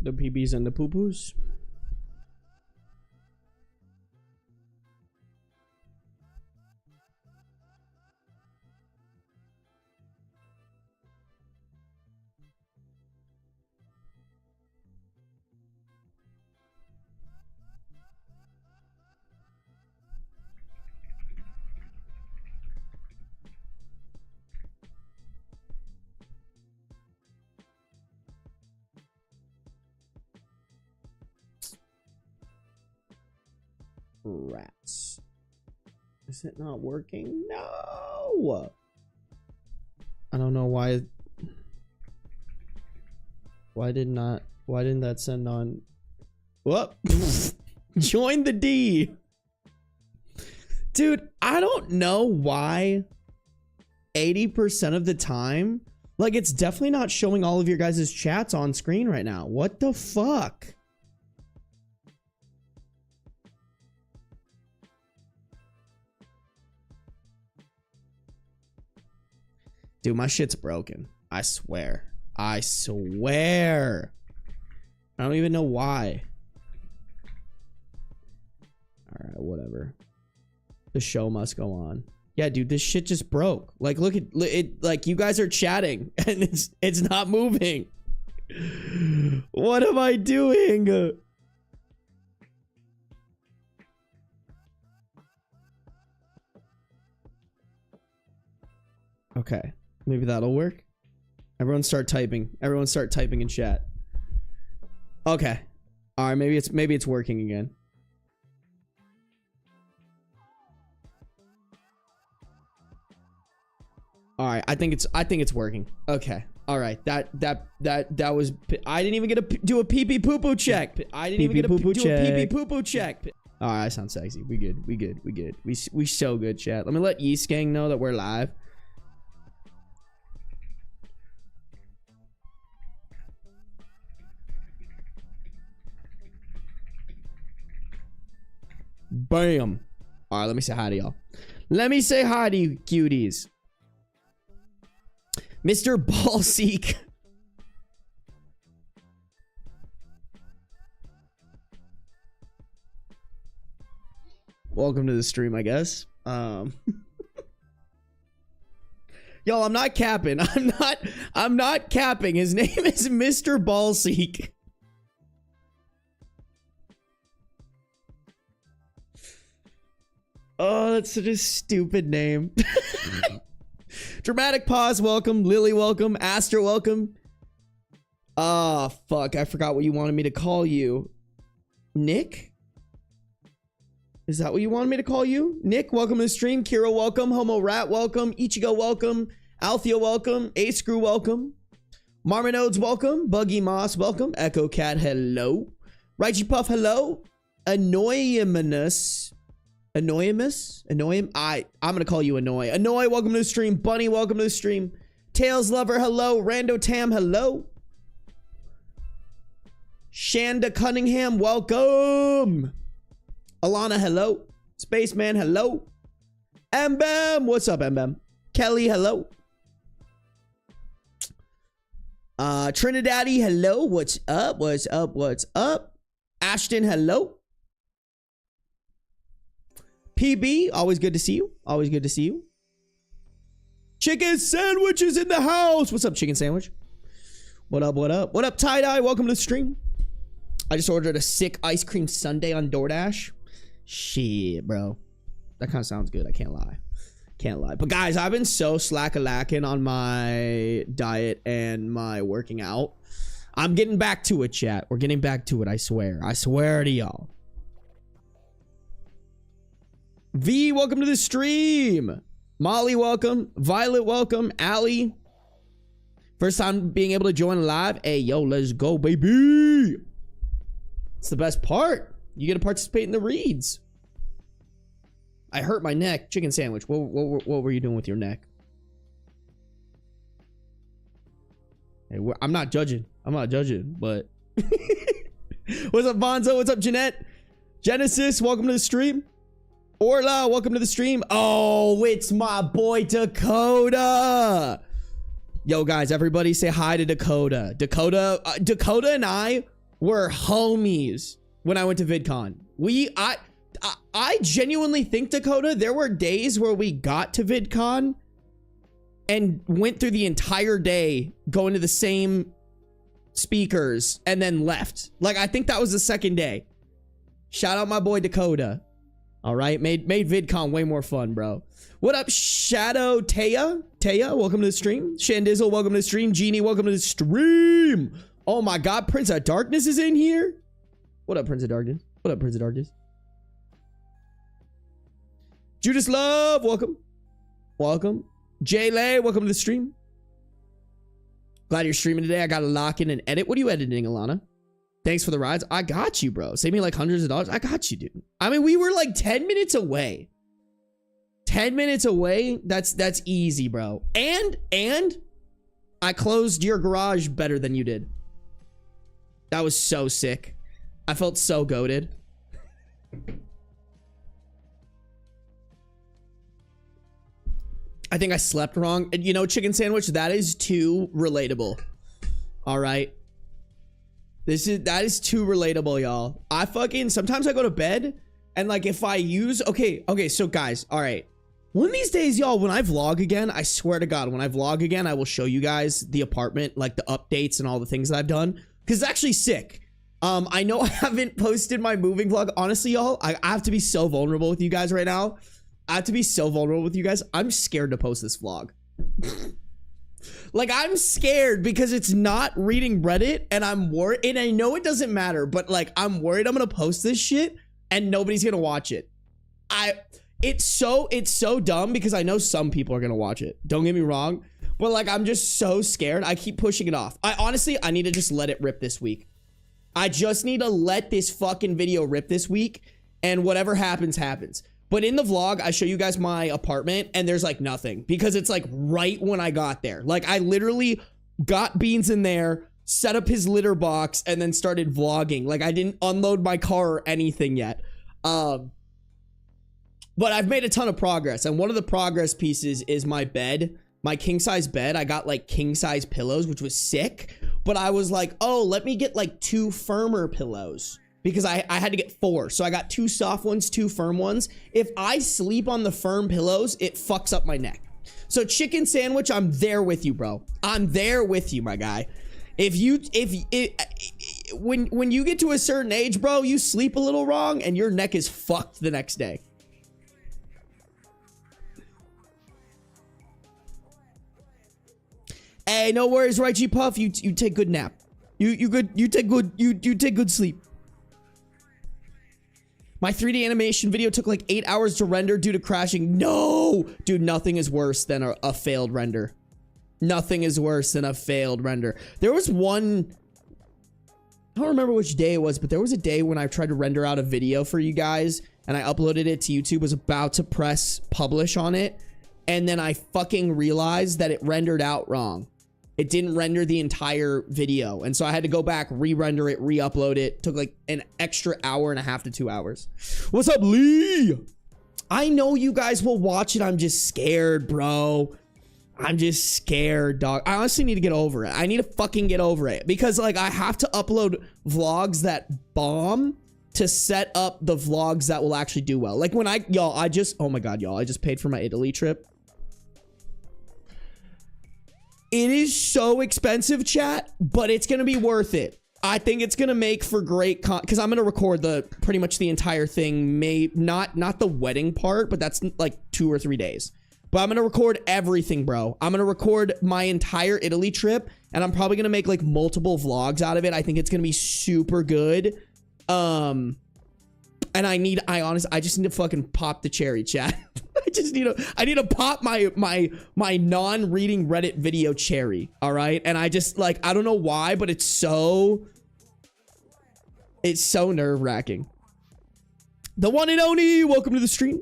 The PBs and the poo-poos. Rats. Is it not working? No. I don't know why. Why didn't that send on? Whoop. Join the D. Dude, I don't know why 80% of the time, like, it's definitely not showing all of your guys' chats on screen right now. What the fuck? Dude, my shit's broken. I swear. I swear. I don't even know why. Alright, whatever. The show must go on. Yeah, dude, this shit just broke. Like, look at it. Like, you guys are chatting and it's not moving. What am I doing? Okay. Maybe that'll work. Everyone start typing. Everyone start typing in chat. Okay. All right, maybe it's working again. All right, I think it's working. Okay. All right. That was, I didn't even get to do a pee pee poo poo check. I didn't even get to do a pee pee poo poo check. All right, I sound sexy. We good. We so good, chat. Let me let Yeast Gang know that we're live. Bam. All right, let me say hi to y'all. Let me say hi to you, cuties. Mr. Ballseek. Welcome to the stream, I guess. Y'all, I'm not capping. I'm not capping. His name is Mr. Ballseek. Oh, that's such a stupid name. Dramatic Pause, welcome. Lily, welcome. Astra, welcome. Ah, fuck. I forgot what you wanted me to call you. Nick? Is that what you wanted me to call you? Nick, welcome to the stream. Kira, welcome. Homo Rat, welcome. Ichigo, welcome. Althea, welcome. A-Screw, welcome. Marmonodes, welcome. Buggy Moss, welcome. Echo Cat, hello. Raichi Puff, hello. Annoyinous. Annoymus? Annoyim? I'm gonna call you Annoy. Annoy, welcome to the stream. Bunny, welcome to the stream. Tails Lover, hello. Rando Tam, hello. Shanda Cunningham, welcome. Alana, hello. Spaceman, hello. Mbam, what's up, Mbam? Kelly, hello. Trinidaddy, hello. What's up? What's up? What's up? Ashton, hello. PB, always good to see you. Always good to see you. Chicken Sandwiches in the house. What's up, Chicken Sandwich? What up, what up? What up, Tie-Dye? Welcome to the stream. I just ordered a sick ice cream sundae on DoorDash. Shit, bro. That kind of sounds good. I can't lie. Can't lie. But guys, I've been so slack-a-lacking on my diet and my working out. I'm getting back to it, chat. We're getting back to it, I swear. I swear to y'all. V, welcome to the stream. Molly, welcome. Violet, welcome. Allie. First time being able to join live. Hey, yo, let's go, baby. It's the best part. You get to participate in the reads. I hurt my neck. Chicken Sandwich. What were you doing with your neck? Hey, I'm not judging. I'm not judging, but... What's up, Bonzo? What's up, Jeanette? Genesis, welcome to the stream. Orla, welcome to the stream. Oh, it's my boy Dakota. Yo, guys, everybody say hi to Dakota. Dakota and I were homies when I went to VidCon. I genuinely think, Dakota, there were days where we got to VidCon and went through the entire day going to the same speakers and then left. Like, I think that was the second day. Shout out my boy Dakota. All right, made VidCon way more fun, bro. What up, Shadow Taya? Taya, welcome to the stream. Shandizzle, welcome to the stream. Genie, welcome to the stream. Oh my God, Prince of Darkness is in here. What up, Prince of Darkness? What up, Prince of Darkness? Judas Love, welcome. Welcome. Jay Lay, welcome to the stream. Glad you're streaming today. I gotta lock in and edit. What are you editing, Alana? Thanks for the rides. I got you, bro. Save me like hundreds of dollars. I got you, dude. I mean, we were like 10 minutes away. 10 minutes away. That's easy, bro. And I closed your garage better than you did. That was so sick. I felt so goated. I think I slept wrong. And you know, chicken sandwich, that is too relatable. All right. That is too relatable, y'all. Sometimes I go to bed and like if I use, okay, so guys, all right. One of these days, y'all, when I vlog again, I swear to God, when I vlog again, I will show you guys the apartment, like the updates and all the things that I've done. Cause it's actually sick. I know I haven't posted my moving vlog. Honestly, y'all, I have to be so vulnerable with you guys right now. I'm scared to post this vlog. Like, I'm scared because it's not reading Reddit and I'm worried. And I know it doesn't matter, but like, I'm worried I'm going to post this shit and nobody's going to watch it. It's so dumb because I know some people are going to watch it. Don't get me wrong. But like, I'm just so scared. I keep pushing it off. I need to just let it rip this week. I just need to let this fucking video rip this week and whatever happens, happens. But in the vlog, I show you guys my apartment and there's like nothing because it's like right when I got there. Like I literally got Beans in there, set up his litter box and then started vlogging. Like I didn't unload my car or anything yet. But I've made a ton of progress. And one of the progress pieces is my bed, my king size bed. I got like king size pillows, which was sick. But I was like, oh, let me get like 2 firmer pillows. Because I had to get 4. So I got 2 soft ones, 2 firm ones. If I sleep on the firm pillows, it fucks up my neck. So chicken sandwich, I'm there with you, bro. I'm there with you, my guy. When you get to a certain age, bro, you sleep a little wrong and your neck is fucked the next day. Hey, no worries, right, G Puff. You take good nap. You take good sleep. My 3D animation video took like 8 hours to render due to crashing. No! Dude, nothing is worse than a failed render. Nothing is worse than a failed render. There was one... I don't remember which day it was, but there was a day when I tried to render out a video for you guys, and I uploaded it to YouTube, was about to press publish on it, and then I fucking realized that it rendered out wrong. It didn't render the entire video. And so I had to go back, re-render it, re-upload it. Took like an extra 1.5 to 2 hours. What's up, Lee? I know you guys will watch it. I'm just scared, bro. I'm just scared, dog. I honestly need to get over it. I need to fucking get over it. Because like I have to upload vlogs that bomb to set up the vlogs that will actually do well. Like when oh my God, y'all, I just paid for my Italy trip. It is so expensive, chat, but it's going to be worth it. I think it's going to make for great because I'm going to record pretty much the entire thing. Not the wedding part, but that's like 2 or 3 days. But I'm going to record everything, bro. I'm going to record my entire Italy trip and I'm probably going to make like multiple vlogs out of it. I think it's going to be super good. And I just need to fucking pop the cherry, chat. I need to pop my non-reading Reddit video cherry, all right? And I just like, I don't know why, but it's so nerve-wracking. The one and only, welcome to the stream.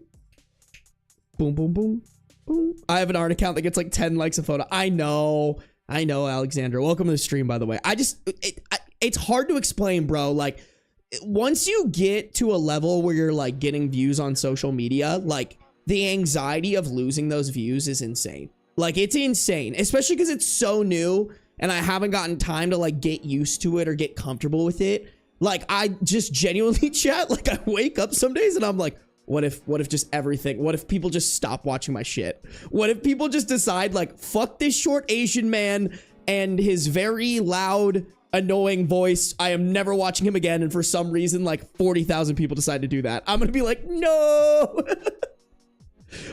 Boom, boom, boom, boom. I have an art account that gets like 10 likes a photo. I know, Alexandra. Welcome to the stream, by the way. It's hard to explain, bro. Like, once you get to a level where you're like getting views on social media, like the anxiety of losing those views is insane. Like it's insane, especially because it's so new and I haven't gotten time to like get used to it or get comfortable with it. Like, I just genuinely chat, like I wake up some days and I'm like, what if just everything, what if people just stop watching my shit? What if people just decide like, fuck this short Asian man and his very loud, annoying voice, I am never watching him again, and for some reason like 40,000 people decide to do that. I'm gonna be like, no.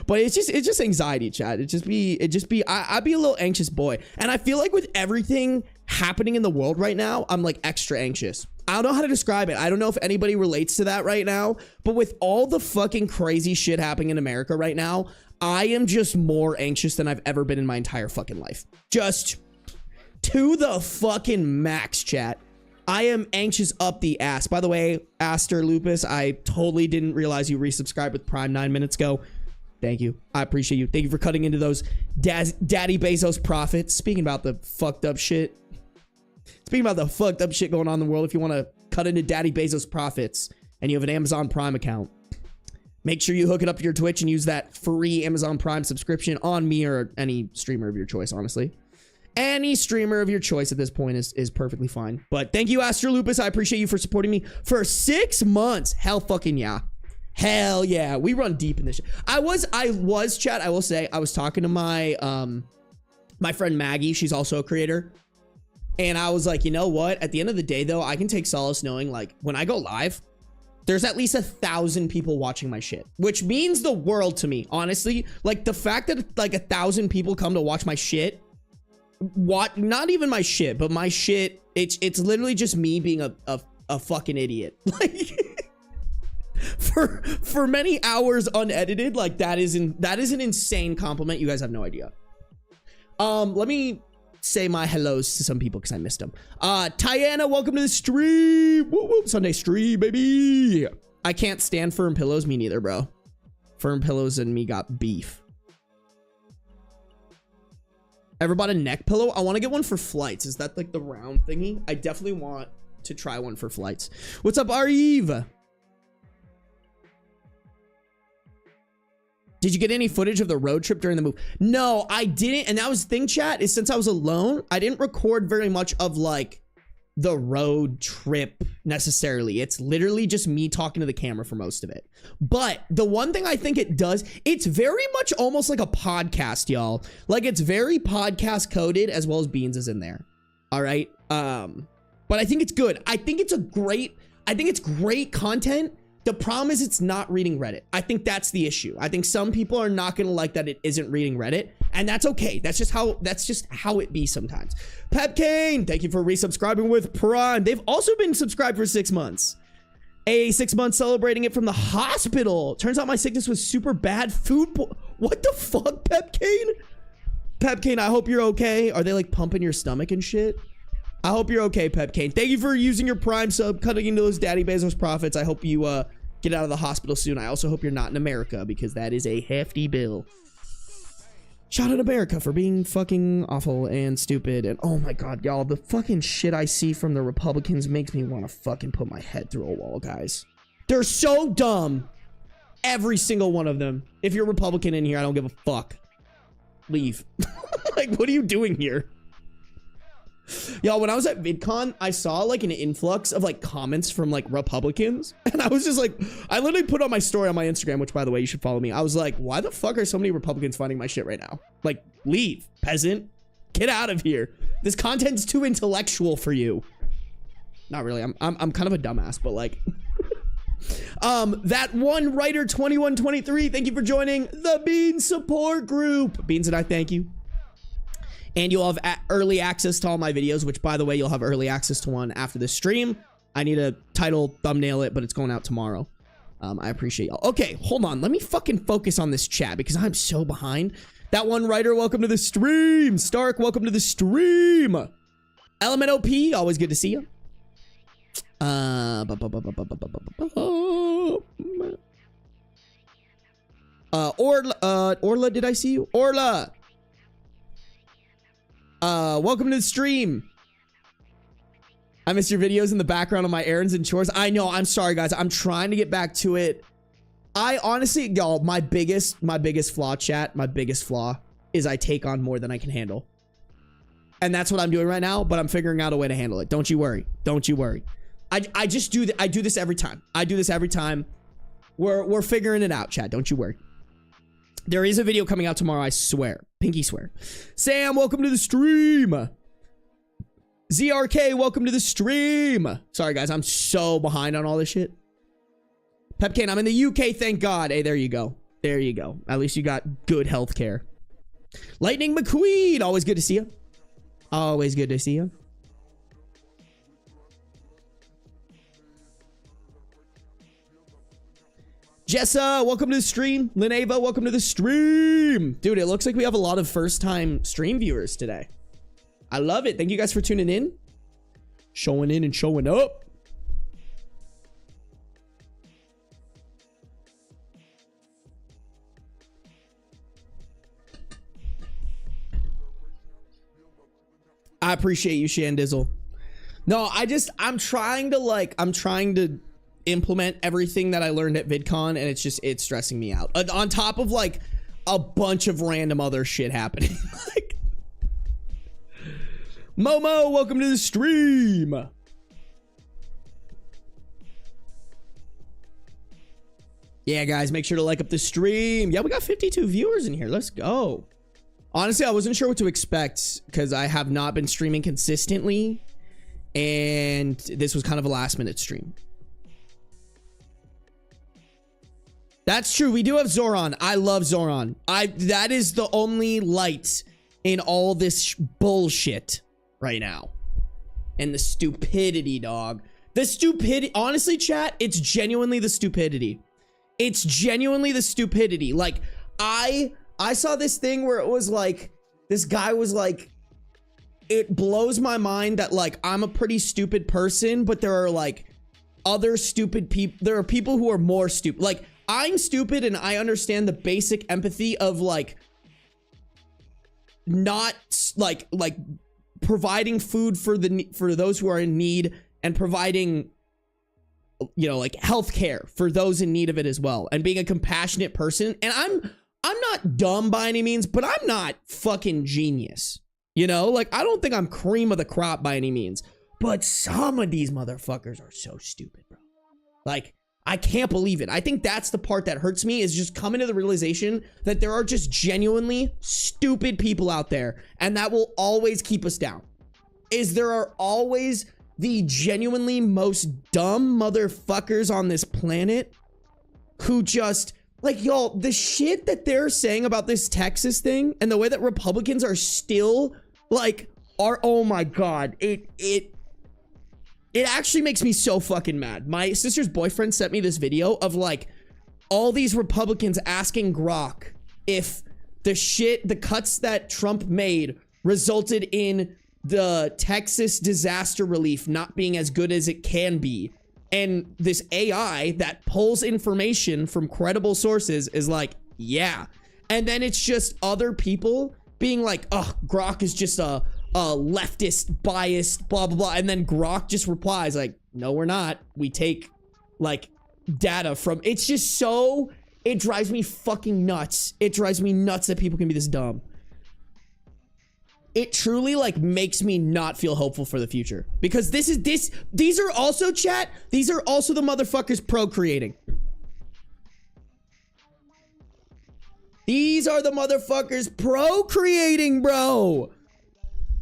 But it's just anxiety, chat. I'd be a little anxious boy. And I feel like with everything happening in the world right now, I'm like extra anxious. I don't know how to describe it. I don't know if anybody relates to that right now, but with all the fucking crazy shit happening in America right now, I am just more anxious than I've ever been in my entire fucking life. Just to the fucking max, chat. I am anxious up the ass. By the way, Aster Lupus, I totally didn't realize you resubscribed with Prime 9 minutes ago. Thank you. I appreciate you. Thank you for cutting into those Daddy Bezos profits. Speaking about the fucked up shit. Speaking about the fucked up shit going on in the world, if you want to cut into Daddy Bezos profits and you have an Amazon Prime account, make sure you hook it up to your Twitch and use that free Amazon Prime subscription on me or any streamer of your choice, honestly. Any streamer of your choice at this point is perfectly fine. But thank you, Astro Lupus. I appreciate you for supporting me for 6 months. Hell fucking yeah. Hell yeah. We run deep in this shit. I was chat, I will say, I was talking to my my friend Maggie. She's also a creator. And I was like, you know what? At the end of the day, though, I can take solace knowing, like, when I go live, there's at least 1,000 people watching my shit, which means the world to me, honestly. Like, the fact that, like, 1,000 people come to watch my shit, not even my shit, but my shit, it's literally just me being a fucking idiot. Like, for many hours unedited, like, that is an insane compliment. You guys have no idea. Let me say my hellos to some people because I missed them. Tiana, welcome to the stream. Woo woo, Sunday stream, baby. I can't stand firm pillows. Me neither, bro. Firm pillows and me got beef. Ever bought a neck pillow? I want to get one for flights. Is that like the round thingy? I definitely want to try one for flights. What's up, Arive? Did you get any footage of the road trip during the move? No, I didn't. And that was the thing, chat, is since I was alone, I didn't record very much of like the road trip necessarily. It's literally just me talking to the camera for most of it. But the one thing I think it does, it's very much almost like a podcast, y'all. Like, it's very podcast coded, as well as Beans is in there. All right. But I think it's good. I think it's great content. The problem is it's not reading Reddit. I think that's the issue. I think some people are not going to like that it isn't reading Reddit, and that's okay. That's just how it be sometimes. Pep Kane, thank you for resubscribing with Prime. They've also been subscribed for 6 months. 6 months celebrating it from the hospital. Turns out my sickness was super bad. What the fuck, Pep Kane? Pep Kane, I hope you're okay. Are they like pumping your stomach and shit? I hope you're okay, Pep Kane. Thank you for using your Prime sub, cutting into those Daddy Bezos profits. I hope you get out of the hospital soon. I also hope you're not in America, because that is a hefty bill. Shout out America for being fucking awful and stupid. And oh my god, y'all, the fucking shit I see from the Republicans makes me want to fucking put my head through a wall, guys. They're so dumb. Every single one of them. If you're Republican in here, I don't give a fuck. Leave. Like, what are you doing here? Y'all, when I was at VidCon, I saw like an influx of like comments from like Republicans, and I was just like, I literally put on my story on my Instagram, which by the way, you should follow me. I was like, why the fuck are so many Republicans finding my shit right now? Like, leave, peasant. Get out of here. This content's too intellectual for you. Not really. I'm kind of a dumbass, but like that one writer 2123, thank you for joining the Beans support group. Beans and I thank you. And you'll have early access to all my videos, which, by the way, you'll have early access to one after this stream. I need a title, thumbnail it, but it's going out tomorrow. I appreciate y'all. Okay, hold on. Let me fucking focus on this chat because I'm so behind. That one writer, welcome to the stream. Stark, welcome to the stream. Element OP, always good to see you. Orla, did I see you? Orla. Welcome to the stream. I miss your videos in the background of my errands and chores. I know, I'm sorry guys. I'm trying to get back to it. I honestly, y'all, my biggest flaw, chat, my biggest flaw is I take on more than I can handle. And that's what I'm doing right now, but I'm figuring out a way to handle it. Don't you worry. Don't you worry. I just do I do this every time. I do this every time. We're figuring it out, chat. Don't you worry. There is a video coming out tomorrow, I swear. Pinky swear. Sam, welcome to the stream. ZRK, welcome to the stream. Sorry, guys. I'm so behind on all this shit. Pepcane, I'm in the UK, thank God. Hey, there you go. There you go. At least you got good health care. Lightning McQueen, always good to see you. Always good to see you. Jessa, welcome to the stream. Lineva, welcome to the stream. Dude, it looks like we have a lot of first-time stream viewers today. I love it. Thank you guys for tuning in. Showing in and showing up. I appreciate you, Shandizzle. No, I'm trying to implement everything that I learned at VidCon, and it's stressing me out. On top of like a bunch of random other shit happening. Like, Momo, welcome to the stream. Yeah, guys, make sure to like up the stream. Yeah, we got 52 viewers in here. Let's go. Honestly, I wasn't sure what to expect because I have not been streaming consistently, and this was kind of a last-minute stream. That's true. We do have Zoran. I love Zoran. That is the only light in all this bullshit right now. And the stupidity, dog. The stupidity. Honestly, chat, it's genuinely the stupidity. It's genuinely the stupidity. Like, I saw this thing where it was like, this guy was like, it blows my mind that like, I'm a pretty stupid person, but there are like other stupid people. There are people who are more stupid. Like, I'm stupid and I understand the basic empathy of like, not like providing food for those who are in need and providing, you know, like healthcare for those in need of it as well. And being a compassionate person. And I'm not dumb by any means, but I'm not fucking genius. You know, like, I don't think I'm cream of the crop by any means, but some of these motherfuckers are so stupid, bro. Like, I can't believe it. I think that's the part that hurts me, is just coming to the realization that there are just genuinely stupid people out there, and that will always keep us down. Is there are always the genuinely most dumb motherfuckers on this planet who just, like, y'all, the shit that they're saying about this Texas thing and the way that Republicans are still, like, oh my God, it actually makes me so fucking mad. My sister's boyfriend sent me this video of like all these Republicans asking Grok if the cuts that Trump made resulted in the Texas disaster relief not being as good as it can be. And this AI that pulls information from credible sources is like, yeah. And then it's just other people being like, oh, Grok is just a leftist biased blah blah blah, and then Grok just replies like, no, we're not, we take like data from, it's just so, it drives me fucking nuts. It drives me nuts that people can be this dumb. It truly like makes me not feel hopeful for the future, because these are also, chat, these are also the motherfuckers procreating. These are the motherfuckers procreating, bro.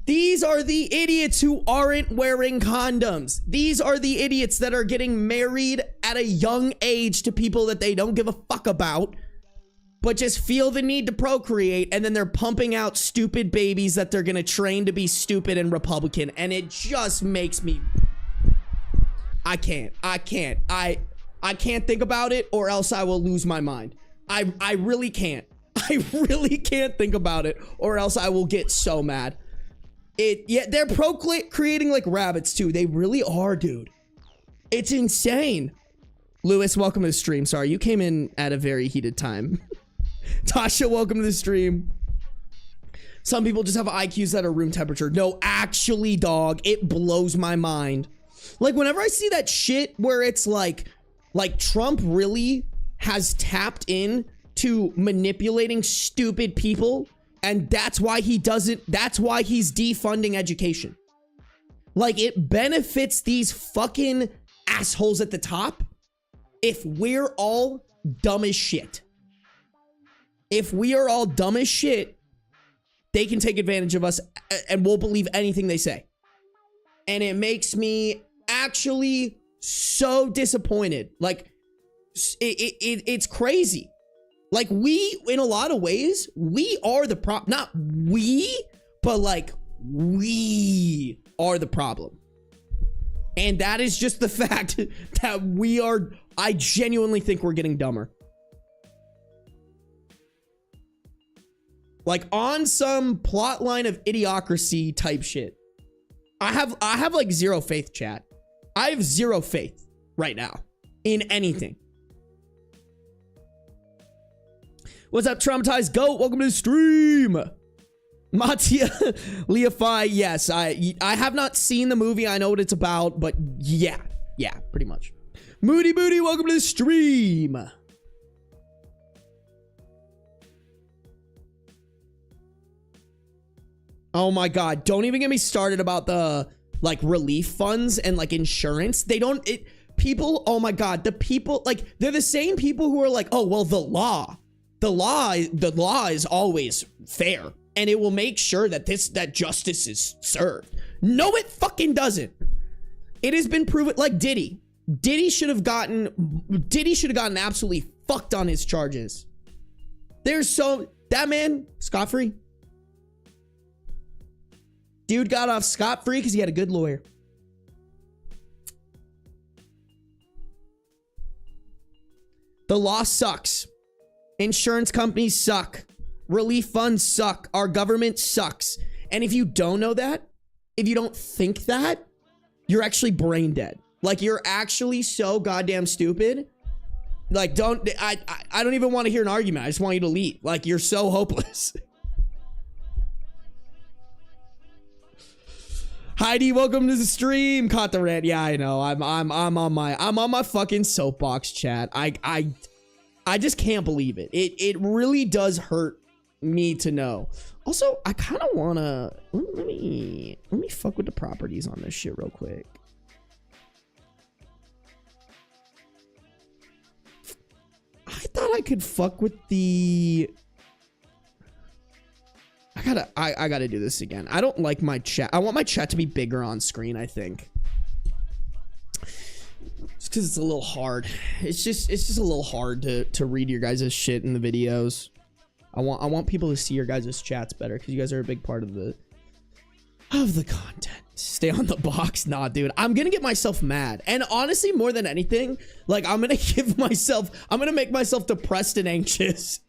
These are the idiots who aren't wearing condoms. These are the idiots that are getting married at a young age to people that they don't give a fuck about, but just feel the need to procreate, and then they're pumping out stupid babies that they're gonna train to be stupid and Republican, and it just makes me... I can't think about it, or else I will lose my mind. I really can't. I really can't think about it, or else I will get so mad. Yeah, they're creating like rabbits too. They really are, dude. It's insane. Lewis, welcome to the stream. Sorry, you came in at a very heated time. Tasha, welcome to the stream. Some people just have IQs that are room temperature. No, actually, dog, it blows my mind. Like, whenever I see that shit where it's like Trump really has tapped in to manipulating stupid people And that's why he doesn't, that's why he's defunding education. Like, it benefits these fucking assholes at the top if we're all dumb as shit. If we are all dumb as shit, they can take advantage of us and we'll believe anything they say. And it makes me actually so disappointed. Like, it's crazy. Like, we, in a lot of ways, we are the problem. Not we, but like, we are the problem. And that is just the fact that we are, I genuinely think we're getting dumber. Like, on some plot line of idiocracy type shit. I have like zero faith, chat. I have zero faith right now in anything. What's up, Traumatized Goat? Welcome to the stream. Matia Leafy, yes. I have not seen the movie. I know what it's about, but yeah, pretty much. Moody Booty, welcome to the stream. Oh my God, don't even get me started about the like relief funds and like insurance. They don't, people, oh my God, the people, like, they're the same people who are like, oh, well, the law is always fair and it will make sure that that justice is served. No, it fucking doesn't. It has been proven, like Diddy should have gotten absolutely fucked on his charges. That man, scot-free. Dude got off scot-free because he had a good lawyer. The law sucks. Insurance companies suck. Relief funds suck. Our government sucks. And if you don't know that, if you don't think that, you're actually brain dead. Like, you're actually so goddamn stupid. Like, I don't even want to hear an argument. I just want you to leave. Like, you're so hopeless. Heidi, welcome to the stream. Caught the rant. Yeah, I know. I'm on my fucking soapbox, chat. I just can't believe it. It really does hurt me to know. Also, I kind of wanna let me fuck with the properties on this shit real quick. I thought I could fuck with the. I gotta do this again. I don't like my chat. I want my chat to be bigger on screen, I think. Just because it's a little hard. It's just a little hard to read your guys' shit in the videos. I want people to see your guys' chats better because you guys are a big part of the content. Stay on the box. Nah, dude. I'm gonna get myself mad. And honestly, more than anything, like, I'm gonna make myself depressed and anxious.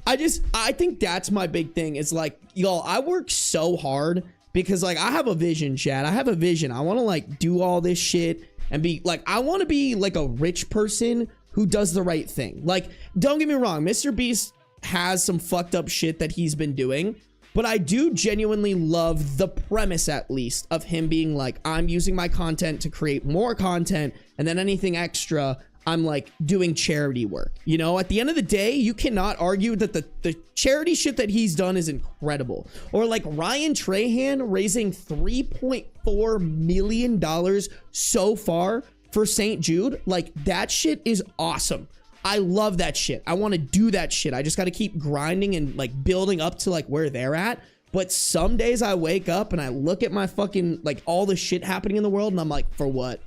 I think that's my big thing. Is like, y'all, I work so hard because, like, I have a vision, chat. I have a vision. I want to, like, do all this shit and be like, I want to be like a rich person who does the right thing. Like, don't get me wrong, Mr. Beast has some fucked up shit that he's been doing, but I do genuinely love the premise, at least, of him being like, I'm using my content to create more content, and then anything extra, I'm like doing charity work. You know, at the end of the day, you cannot argue that the charity shit that he's done is incredible. Or like Ryan Trahan raising $3.4 million so far for St. Jude. Like, that shit is awesome. I love that shit. I want to do that shit. I just got to keep grinding and like building up to like where they're at. But some days I wake up and I look at my fucking, like, all the shit happening in the world and I'm like, for what?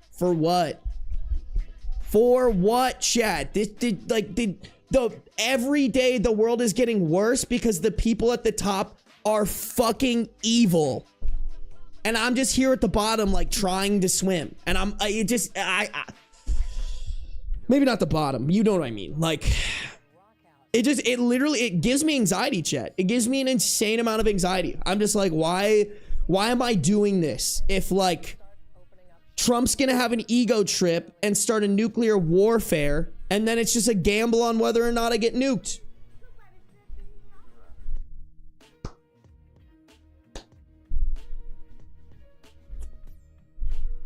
For what? For what, chat? Every day the world is getting worse because the people at the top are fucking evil. And I'm just here at the bottom, like, trying to swim. And maybe not the bottom, you know what I mean? Like, it literally gives me anxiety, chat. It gives me an insane amount of anxiety. I'm just like, why am I doing this? If, like, Trump's gonna have an ego trip and start a nuclear warfare, and then it's just a gamble on whether or not I get nuked.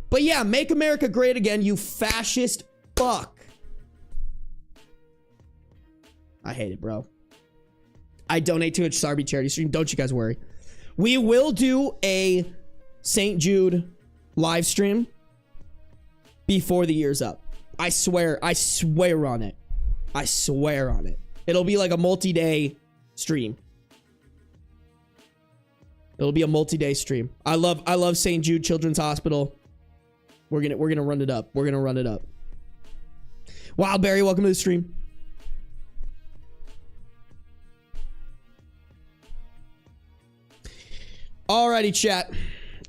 But yeah, make America great again, you fascist fuck. I hate it, bro. I donate to a Sarby charity stream. Don't you guys worry. We will do a St. Jude live stream before the year's up. I swear on it. I swear on it. It'll be like a multi-day stream. It'll be a multi-day stream. I love St. Jude Children's Hospital. We're gonna run it up. We're gonna run it up. Wildberry, welcome to the stream. Alrighty, chat.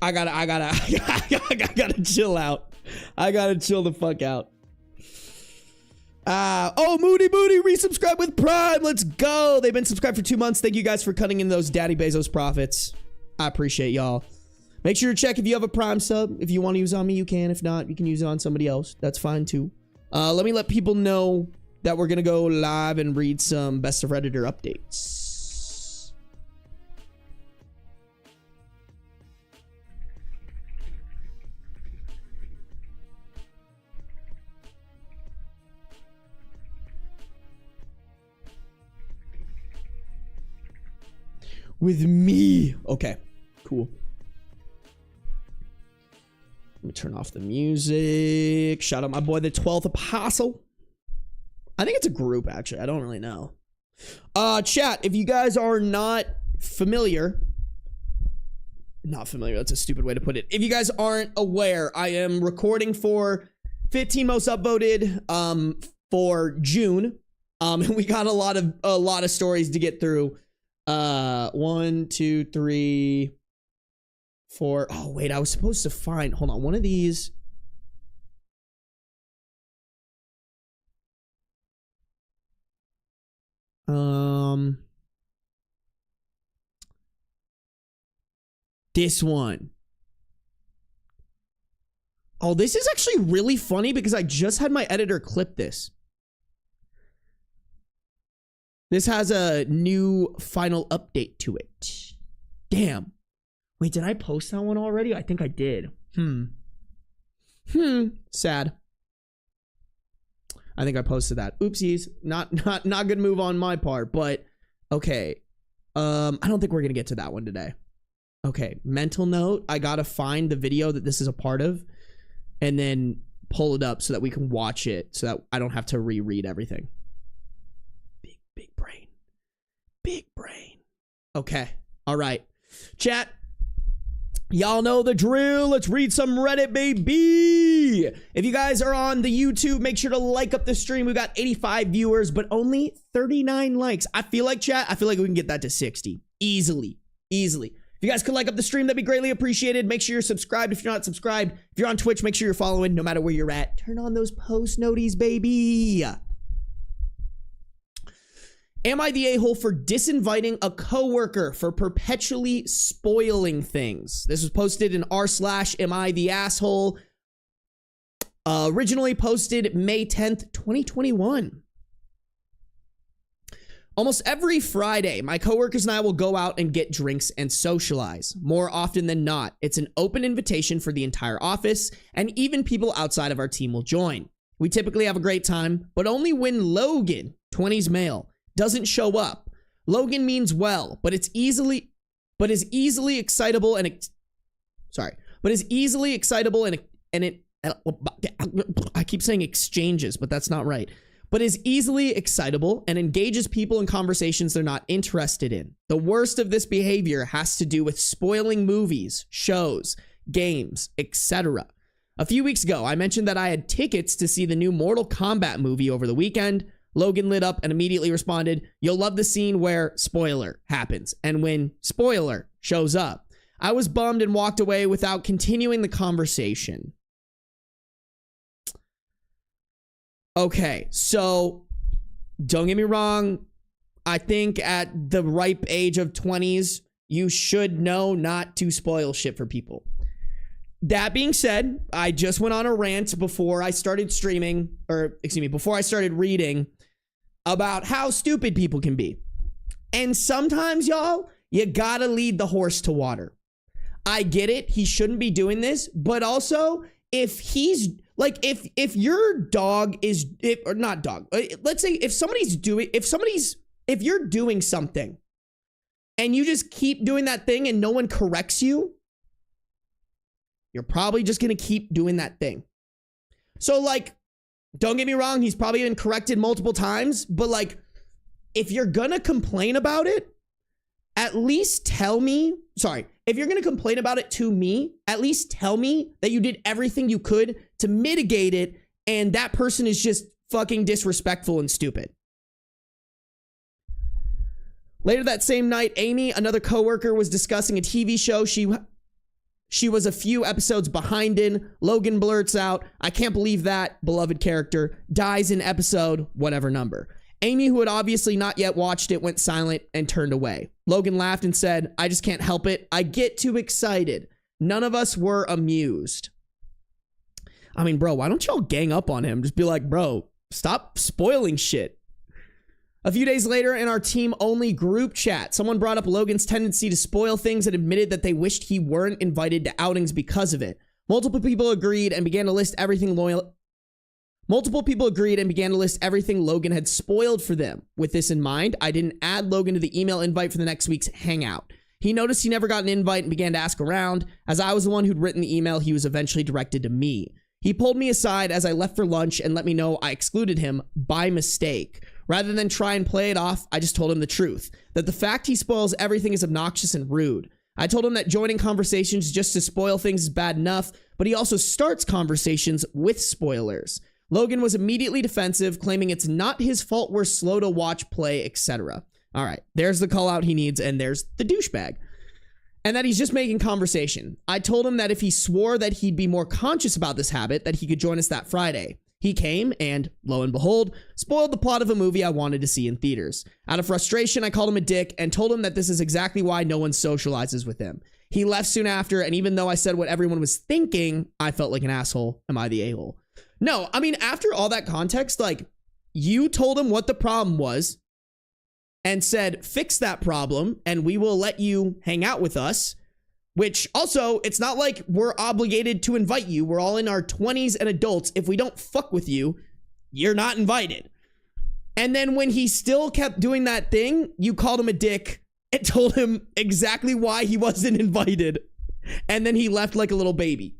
I gotta chill out. I gotta chill the fuck out. Oh, Moody resubscribe with Prime. Let's go. They've been subscribed for 2 months. Thank you guys for cutting in those Daddy Bezos profits. I appreciate y'all. Make sure to check if you have a Prime sub. If you want to use it on me, you can. If not, you can use it on somebody else. That's fine too. Let me let people know that we're gonna go live and read some Best of Redditor updates. With me. Okay, cool. Let me turn off the music. Shout out my boy, the 12th Apostle. I think it's a group, actually. I don't really know. Chat, if you guys are not familiar, that's a stupid way to put it. If you guys aren't aware, I am recording for 15 most upvoted for June. And we got a lot of stories to get through. 1, 2, 3, 4. Oh wait, I was supposed to find, hold on, one of these. This one. Oh, this is actually really funny because I just had my editor clip this. This has a new final update to it. Damn. Wait, did I post that one already? I think I did. Sad. I think I posted that. Oopsies. Not good move on my part, but okay. I don't think we're gonna get to that one today. Okay, mental note. I gotta find the video that this is a part of and then pull it up so that we can watch it so that I don't have to reread everything. Big brain. Big brain. Okay. All right. Chat. Y'all know the drill. Let's read some Reddit, baby. If you guys are on the YouTube, make sure to like up the stream. We got 85 viewers, but only 39 likes. I feel like, chat, we can get that to 60. Easily. If you guys could like up the stream, that'd be greatly appreciated. Make sure you're subscribed if you're not subscribed. If you're on Twitch, make sure you're following no matter where you're at. Turn on those post noties, baby. Am I the a-hole for disinviting a coworker for perpetually spoiling things? This was posted in r/am I the asshole. Originally posted May 10th, 2021. Almost every Friday, my coworkers and I will go out and get drinks and socialize. More often than not, it's an open invitation for the entire office, and even people outside of our team will join. We typically have a great time, but only when Logan, 20s male, doesn't show up. Logan means well, but is easily excitable and I keep saying exchanges, but that's not right. But is easily excitable and engages people in conversations they're not interested in. The worst of this behavior has to do with spoiling movies, shows, games, etc. A few weeks ago, I mentioned that I had tickets to see the new Mortal Kombat movie over the weekend. Logan lit up and immediately responded, "You'll love the scene where spoiler happens and when spoiler shows up." I was bummed and walked away without continuing the conversation. Okay, so don't get me wrong. I think at the ripe age of 20s, you should know not to spoil shit for people. That being said, I just went on a rant before I started streaming, before I started reading about how stupid people can be. And sometimes, y'all, you gotta lead the horse to water. I get it. He shouldn't be doing this, but also if he's like, if your dog is, let's say if you're doing something and you just keep doing that thing and no one corrects you, you're probably just going to keep doing that thing. So like, don't get me wrong, he's probably been corrected multiple times, but like, if you're going to complain about it, at least tell me, if you're going to complain about it to me, at least tell me that you did everything you could to mitigate it and that person is just fucking disrespectful and stupid. Later that same night, Amy, another coworker, was discussing a TV show she was a few episodes behind in. Logan blurts out, "I can't believe that beloved character dies in episode whatever number." Amy, who had obviously not yet watched it, went silent and turned away. Logan laughed and said, "I just can't help it. I get too excited." None of us were amused. I mean, bro, why don't y'all gang up on him? Just be like, bro, stop spoiling shit. A few days later, in our team-only group chat, someone brought up Logan's tendency to spoil things and admitted that they wished he weren't invited to outings because of it. Multiple people agreed and began to list everything Logan had spoiled for them. With this in mind, I didn't add Logan to the email invite for the next week's hangout. He noticed he never got an invite and began to ask around. As I was the one who'd written the email, he was eventually directed to me. He pulled me aside as I left for lunch and let me know I excluded him by mistake. Rather than try and play it off, I just told him the truth, that the fact he spoils everything is obnoxious and rude. I told him that joining conversations just to spoil things is bad enough, but he also starts conversations with spoilers. Logan was immediately defensive, claiming it's not his fault we're slow to watch, play, etc. All right, there's the call out he needs, and there's the douchebag. And that he's just making conversation. I told him that if he swore that he'd be more conscious about this habit, that he could join us that Friday. He came and, lo and behold, spoiled the plot of a movie I wanted to see in theaters. Out of frustration, I called him a dick and told him that this is exactly why no one socializes with him. He left soon after, and even though I said what everyone was thinking, I felt like an asshole. Am I the a-hole? No, I mean, after all that context, like, you told him what the problem was and said, fix that problem, and we will let you hang out with us. Which also, it's not like we're obligated to invite you. We're all in our 20s and adults. If we don't fuck with you, you're not invited. And then when he still kept doing that thing, you called him a dick and told him exactly why he wasn't invited. And then he left like a little baby.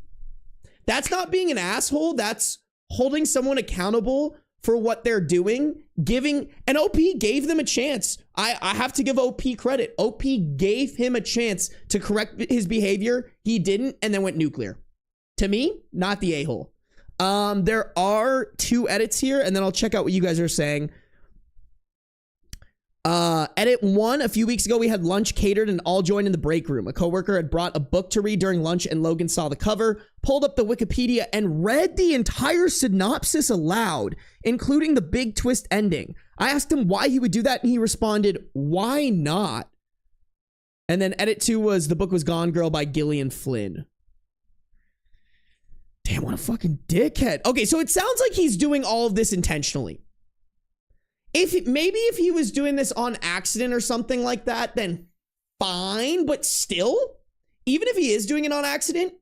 That's not being an asshole. That's holding someone accountable for what they're doing, and OP gave them a chance. I have to give OP credit. OP gave him a chance to correct his behavior. He didn't, and then went nuclear. To me, not the a-hole. There are 2 edits here, and then I'll check out what you guys are saying. Edit 1, a few weeks ago, we had lunch catered and all joined in the break room. A coworker had brought a book to read during lunch and Logan saw the cover, pulled up the Wikipedia and read the entire synopsis aloud, including the big twist ending. I asked him why he would do that and he responded, "Why not?" And then edit 2 was The Book Was Gone Girl by Gillian Flynn. Damn, what a fucking dickhead. Okay, so it sounds like he's doing all of this intentionally. Maybe if he was doing this on accident or something like that, then fine. But still, even if he is doing it on accident,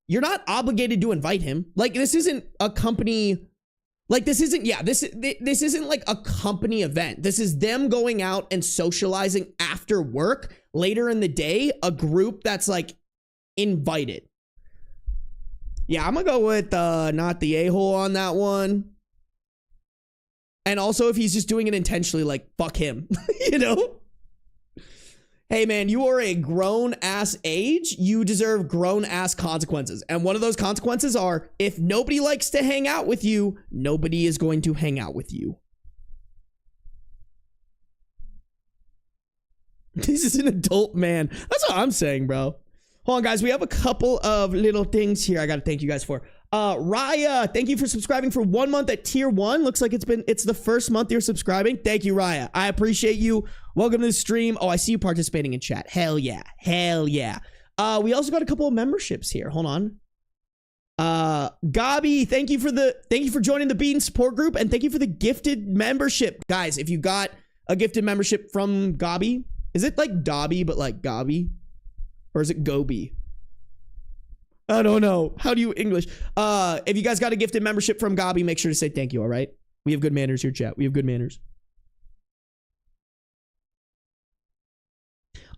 you're not obligated to invite him. Like, this isn't a company. Like, this isn't like a company event. This is them going out and socializing after work later in the day, a group that's like invited. Yeah, I'm gonna go with not the a-hole on that one. And also, if he's just doing it intentionally, like, fuck him, you know? Hey, man, you are a grown-ass age. You deserve grown-ass consequences. And one of those consequences are, if nobody likes to hang out with you, nobody is going to hang out with you. This is an adult man. That's what I'm saying, bro. Hold on, guys. We have a couple of little things here I got to thank you guys for. Raya, thank you for subscribing for 1 month at tier 1. Looks like it's the first month you're subscribing. Thank you, Raya. I appreciate you. Welcome to the stream. Oh, I see you participating in chat. Hell yeah. Hell yeah. We also got a couple of memberships here. Hold on. Gabi, thank you for joining the Bean support group, and thank you for the gifted membership. Guys, if you got a gifted membership from Gabi, is it like Dobby but like Gabi? Or is it Gobi? I don't know. How do you English? If you guys got a gifted membership from Gabi, make sure to say thank you, all right? We have good manners here, chat. We have good manners.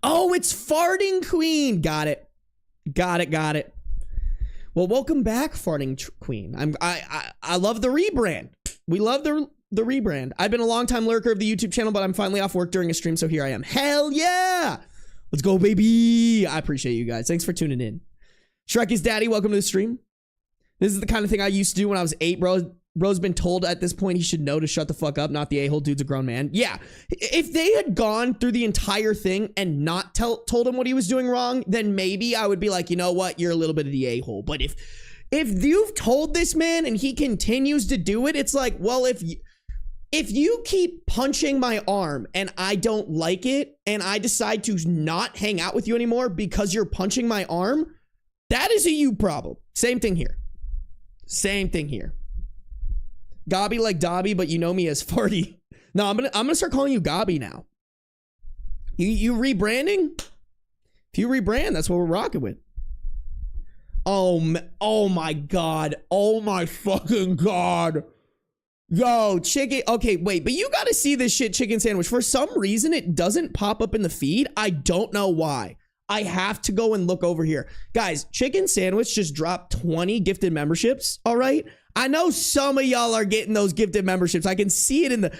Oh, it's Farting Queen. Got it. Got it. Well, welcome back, Farting Queen. I love the rebrand. We love the rebrand. I've been a long-time lurker of the YouTube channel, but I'm finally off work during a stream, so here I am. Hell yeah! Let's go, baby! I appreciate you guys. Thanks for tuning in. Shrek is daddy. Welcome to the stream. This is the kind of thing I used to do when I was 8, bro. Bro's been told at this point he should know to shut the fuck up, not the a-hole. Dude's a grown man. Yeah, if they had gone through the entire thing and not told him what he was doing wrong, then maybe I would be like, you know what, you're a little bit of the a-hole. But if you've told this man and he continues to do it, it's like, well, if you keep punching my arm and I don't like it and I decide to not hang out with you anymore because you're punching my arm, that is a you problem. Same thing here. Gobby like Dobby, but you know me as Farty. No, I'm gonna start calling you Gobby now. You rebranding? If you rebrand, that's what we're rocking with. Oh my god. Oh my fucking god. Yo, chicken. Okay, wait, but you gotta see this shit chicken sandwich. For some reason, it doesn't pop up in the feed. I don't know why. I have to go and look over here. Guys, chicken sandwich just dropped 20 gifted memberships, all right? I know some of y'all are getting those gifted memberships. I can see it in the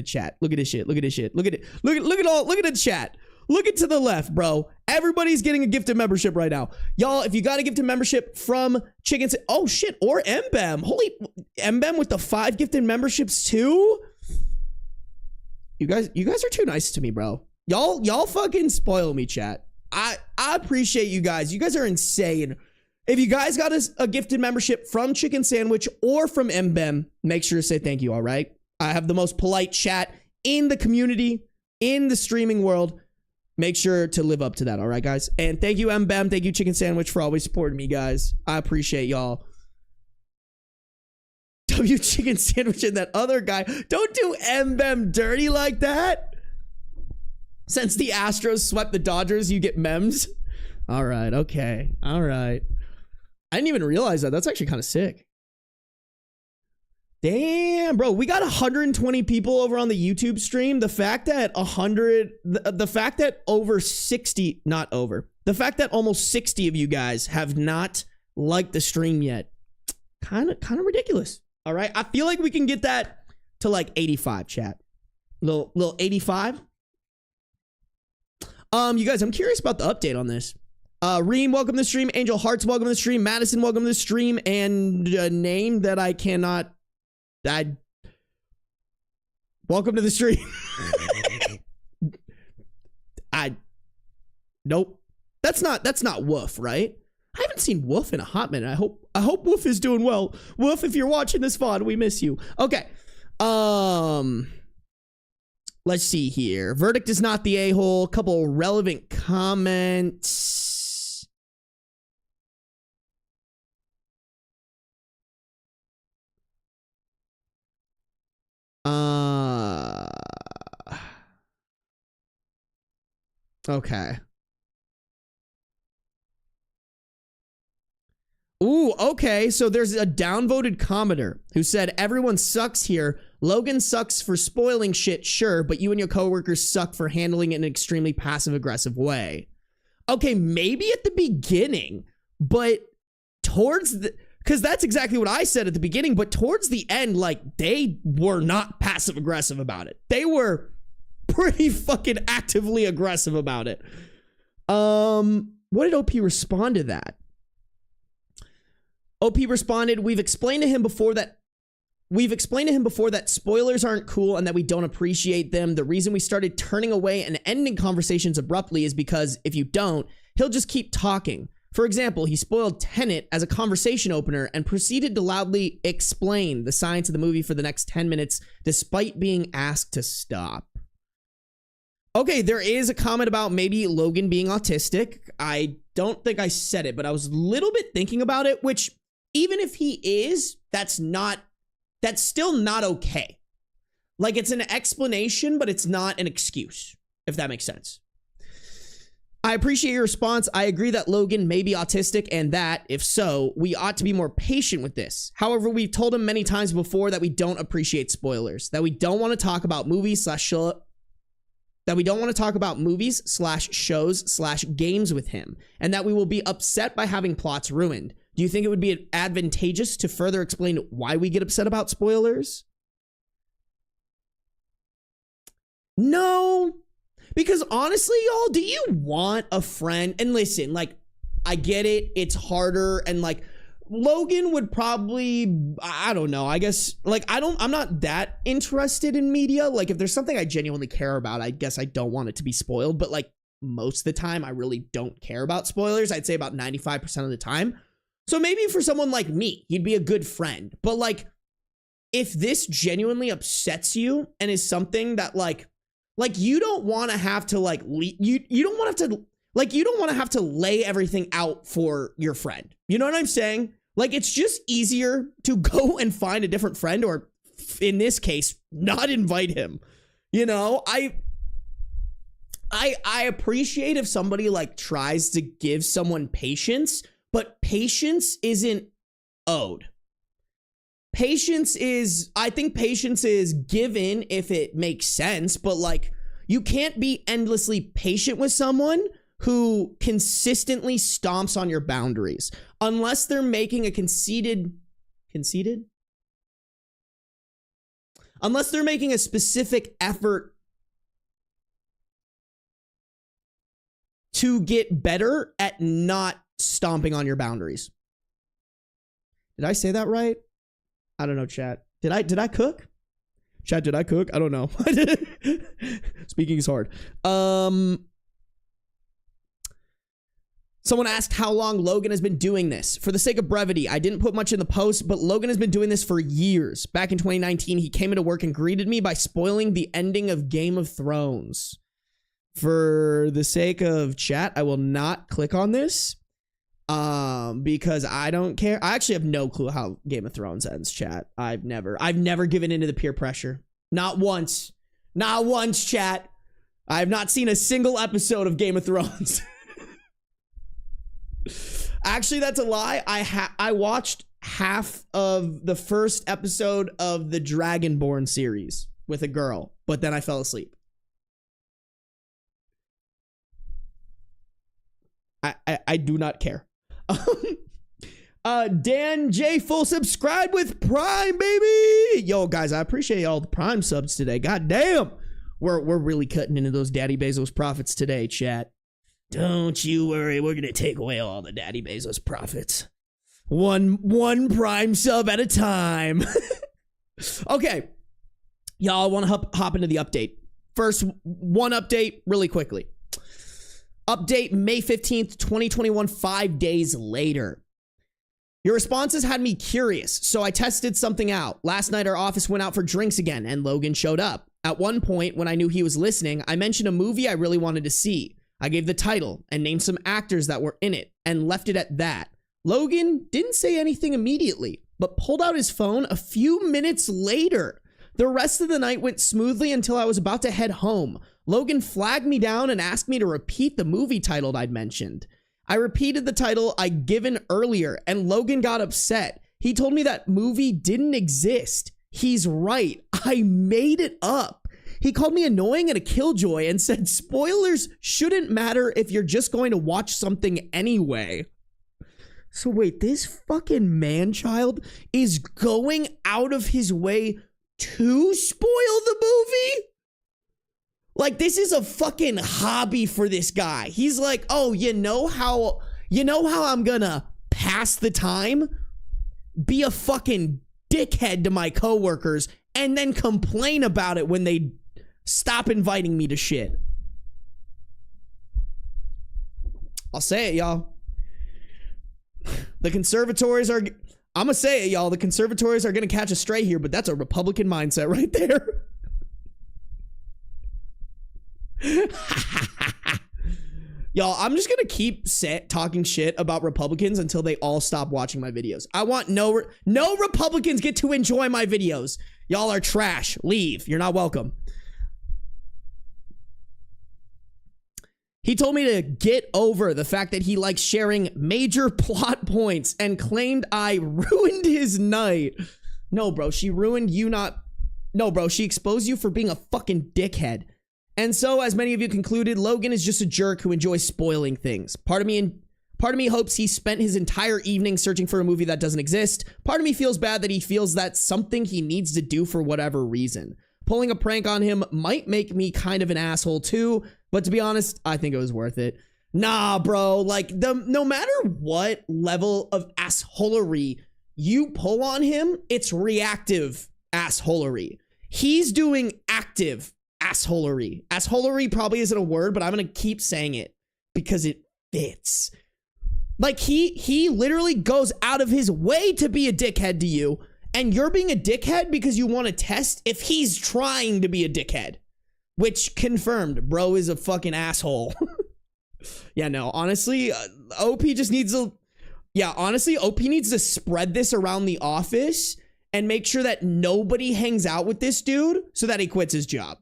chat. Look at this shit. Look at it. Look at the chat. Look it to the left, bro. Everybody's getting a gifted membership right now. Y'all, if you got a gifted membership from Chicken, oh shit, or Mbem. Holy Mbem with the 5 gifted memberships too. You guys are too nice to me, bro. Y'all fucking spoil me, chat. I appreciate you guys. You guys are insane. If you guys got a gifted membership from Chicken Sandwich or from Mbem, make sure to say thank you, all right? I have the most polite chat in the community, in the streaming world. Make sure to live up to that, all right, guys? And thank you, Mbem. Thank you, Chicken Sandwich, for always supporting me, guys. I appreciate y'all. W Chicken Sandwich and that other guy. Don't do Mbem dirty like that. Since the Astros swept the Dodgers, you get memes. All right, okay, all right. I didn't even realize that. That's actually kind of sick. Damn, bro, we got 120 people over on the YouTube stream. The fact that the fact that almost 60 of you guys have not liked the stream yet, kind of ridiculous. All right, I feel like we can get that to like 85, chat. Little 85. You guys, I'm curious about the update on this. Reem, welcome to the stream. Angel Hearts, welcome to the stream. Madison, welcome to the stream. And a name that I cannot... welcome to the stream. Nope. That's not Woof, right? I haven't seen Woof in a hot minute. I hope Woof is doing well. Woof, if you're watching this VOD, we miss you. Okay. Let's see here. Verdict is not the a-hole. Couple relevant comments. Okay. Ooh, okay. So there's a downvoted commenter who said, everyone sucks here. Logan sucks for spoiling shit, sure, but you and your coworkers suck for handling it in an extremely passive-aggressive way. Okay, maybe at the beginning, but towards the... Because that's exactly what I said at the beginning, but towards the end, like, they were not passive-aggressive about it. They were pretty fucking actively aggressive about it. What did OP respond to that? OP responded, we've explained to him before that spoilers aren't cool and that we don't appreciate them. The reason we started turning away and ending conversations abruptly is because if you don't, he'll just keep talking. For example, he spoiled Tenet as a conversation opener and proceeded to loudly explain the science of the movie for the next 10 minutes, despite being asked to stop. Okay, there is a comment about maybe Logan being autistic. I don't think I said it, but I was a little bit thinking about it, which even if he is, that's still not okay. Like, it's an explanation, but it's not an excuse, if that makes sense. I appreciate your response. I agree that Logan may be autistic and that, if so, we ought to be more patient with this. However, we've told him many times before that we don't appreciate spoilers, that we don't want to talk about movies / that we don't want to talk about movies / shows / games with him, and that we will be upset by having plots ruined. Do you think it would be advantageous to further explain why we get upset about spoilers? No, because honestly, y'all, do you want a friend? And listen, like, I get it. It's harder. And like, Logan would probably, I don't know, I guess, like, I'm not that interested in media. Like, if there's something I genuinely care about, I guess I don't want it to be spoiled. But like, most of the time, I really don't care about spoilers. I'd say about 95% of the time. So maybe for someone like me, he'd be a good friend. But like, if this genuinely upsets you and is something that like you don't want to have to like, you don't want to have to, like, you don't want to have to lay everything out for your friend. You know what I'm saying? Like, it's just easier to go and find a different friend, or in this case, not invite him. You know, I appreciate if somebody like tries to give someone patience, but patience isn't owed. I think patience is given if it makes sense, but like, you can't be endlessly patient with someone who consistently stomps on your boundaries unless they're making a unless they're making a specific effort to get better at not stomping on your boundaries. Did I say that right? I don't know, chat. Did I cook? Chat, did I cook? I don't know. Speaking is hard. Someone asked how long Logan has been doing this. For the sake of brevity, I didn't put much in the post, but Logan has been doing this for years. Back in 2019, he came into work and greeted me by spoiling the ending of Game of Thrones. For the sake of chat, I will not click on this. Because I don't care. I actually have no clue how Game of Thrones ends, chat. I've never given into the peer pressure. Not once, chat. I have not seen a single episode of Game of Thrones. Actually, that's a lie. I watched half of the first episode of the Dragonborn series with a girl, but then I fell asleep. I do not care. Dan J full subscribe with Prime, baby. Yo, guys, I appreciate all the Prime subs today. God damn, we're really cutting into those Daddy Bezos profits today, chat. Don't you worry, we're gonna take away all the Daddy Bezos profits, one Prime sub at a time. Okay, y'all, I want to hop into the update. First, one update really quickly. Update May 15th, 2021, 5 days later. Your responses had me curious, so I tested something out. Last night, our office went out for drinks again, and Logan showed up. At one point, when I knew he was listening, I mentioned a movie I really wanted to see. I gave the title and named some actors that were in it, and left it at that. Logan didn't say anything immediately, but pulled out his phone a few minutes later. The rest of the night went smoothly until I was about to head home. Logan flagged me down and asked me to repeat the movie title I'd mentioned. I repeated the title I'd given earlier, and Logan got upset. He told me that movie didn't exist. He's right. I made it up. He called me annoying and a killjoy and said spoilers shouldn't matter if you're just going to watch something anyway. So wait, this fucking man-child is going out of his way to spoil the movie? Like, this is a fucking hobby for this guy. He's like, oh, you know how I'm gonna pass the time? Be a fucking dickhead to my coworkers and then complain about it when they stop inviting me to shit. I'll say it, y'all. The conservatories are... I'm gonna say it, y'all. The conservatories are gonna catch a stray here, but that's a Republican mindset right there. Y'all, I'm just gonna keep talking shit about Republicans until they all stop watching my videos. I want no Republicans get to enjoy my videos. Y'all are trash. Leave. You're not welcome. He told me to get over the fact that he likes sharing major plot points and claimed I ruined his night. No, bro, she ruined you not... No, bro, she exposed you for being a fucking dickhead And so, as many of you concluded, Logan is just a jerk who enjoys spoiling things. Part of me hopes he spent his entire evening searching for a movie that doesn't exist. Part of me feels bad that he feels that's something he needs to do for whatever reason. Pulling a prank on him might make me kind of an asshole too, but to be honest, I think it was worth it. Nah, bro, like, no matter what level of assholery you pull on him, it's reactive assholery. He's doing active assholery. Assholery probably isn't a word, but I'm gonna keep saying it because it fits. Like, he literally goes out of his way to be a dickhead to you, and you're being a dickhead because you want to test if he's trying to be a dickhead. Which, confirmed, bro is a fucking asshole. Yeah, no, honestly, OP just needs a... Yeah, honestly, OP needs to spread this around the office and make sure that nobody hangs out with this dude so that he quits his job.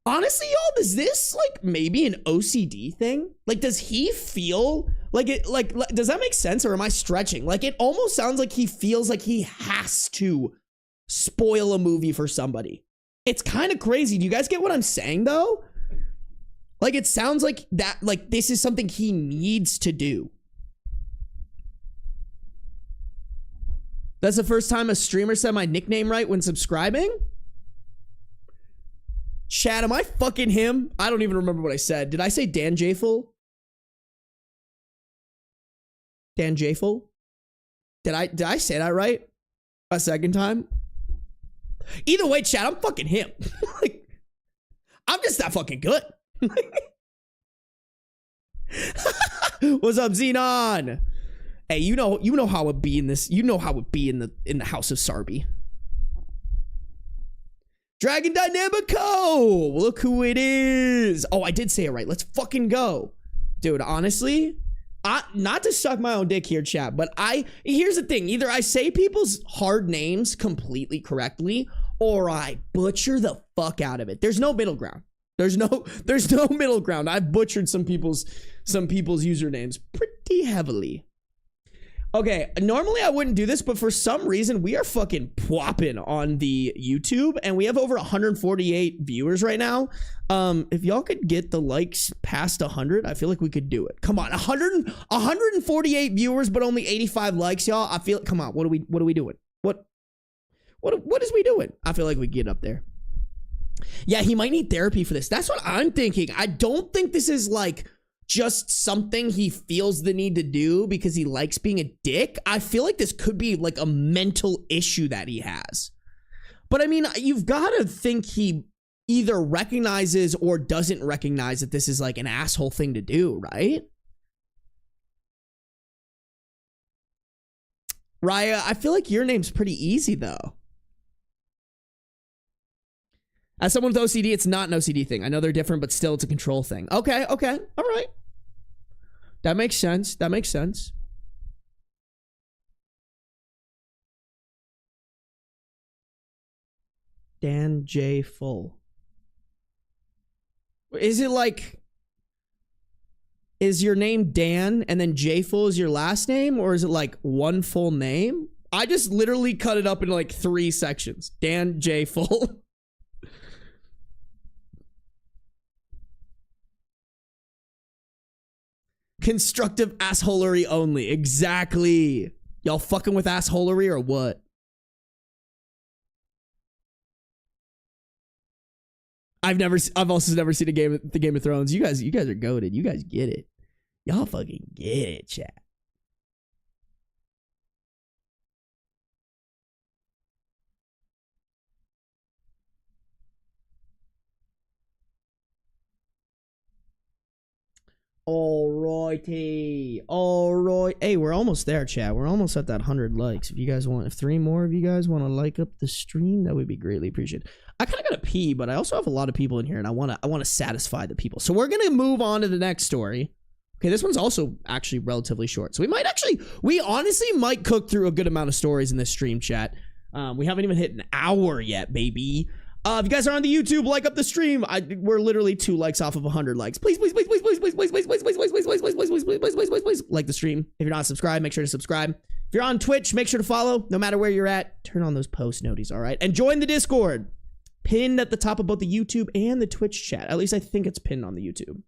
Honestly, y'all, is this, like, maybe an OCD thing? Like, does he feel like it, like, does that make sense, or am I stretching? Like, it almost sounds like he feels like he has to spoil a movie for somebody. It's kind of crazy. Do you guys get what I'm saying, though? Like, it sounds like that, like, this is something he needs to do. That's the first time a streamer said my nickname right when subscribing? Chat, am I fucking him? I don't even remember what I said. Did I say Dan Jafel? Dan Jafel? Did I say that right? A second time? Either way, chat, I'm fucking him. Like, I'm just that fucking good. What's up, Xenon? Hey, you know how it be in this. You know how it be in the house of Sarby. Dragon Dynamico! Look who it is! Oh, I did say it right. Let's fucking go. Dude, honestly, not to suck my own dick here, chat, but here's the thing. Either I say people's hard names completely correctly, or I butcher the fuck out of it. There's no middle ground. There's no middle ground. I've butchered some people's usernames pretty heavily. Okay, normally I wouldn't do this, but for some reason, we are fucking plopping on the YouTube, and we have over 148 viewers right now. If y'all could get the likes past 100, I feel like we could do it. Come on, 148 viewers, but only 85 likes, y'all. I feel, come on, what are we doing? What is we doing? I feel like we get up there. Yeah, he might need therapy for this. That's what I'm thinking. I don't think this is like just something he feels the need to do because he likes being a dick. I feel like this could be like a mental issue that he has. But I mean, you've got to think he either recognizes or doesn't recognize that this is like an asshole thing to do, right? Raya, I feel like your name's pretty easy though. As someone with OCD, it's not an OCD thing. I know they're different, but still it's a control thing. Okay, all right. That makes sense. Dan J. Full. Is it like, is your name Dan and then J. Full is your last name? Or is it like one full name? I just literally cut it up into like 3 sections. Dan J. Full. Constructive assholery only. Exactly. Y'all fucking with assholery or what? I've also never seen the Game of Thrones. You guys are goated. You guys get it. Y'all fucking get it, chat. Alrighty. Alright. Hey, we're almost there, chat. We're almost at that 100 likes. If 3 more of you guys want to like up the stream, that would be greatly appreciated. I kind of gotta pee, but I also have a lot of people in here, and I want to satisfy the people. So we're gonna move on to the next story. Okay, this one's also actually relatively short. So we honestly might cook through a good amount of stories in this stream, chat. We haven't even hit an hour yet, baby. If you guys are on the YouTube, like up the stream. We're literally 2 likes off of 100 likes. Please, like the stream. If you're not subscribed, make sure to subscribe. If you're on Twitch, make sure to follow. No matter where you're at, turn on those post noties, all right? And join the Discord. Pinned at the top of both the YouTube and the Twitch chat. At least I think it's pinned on the YouTube.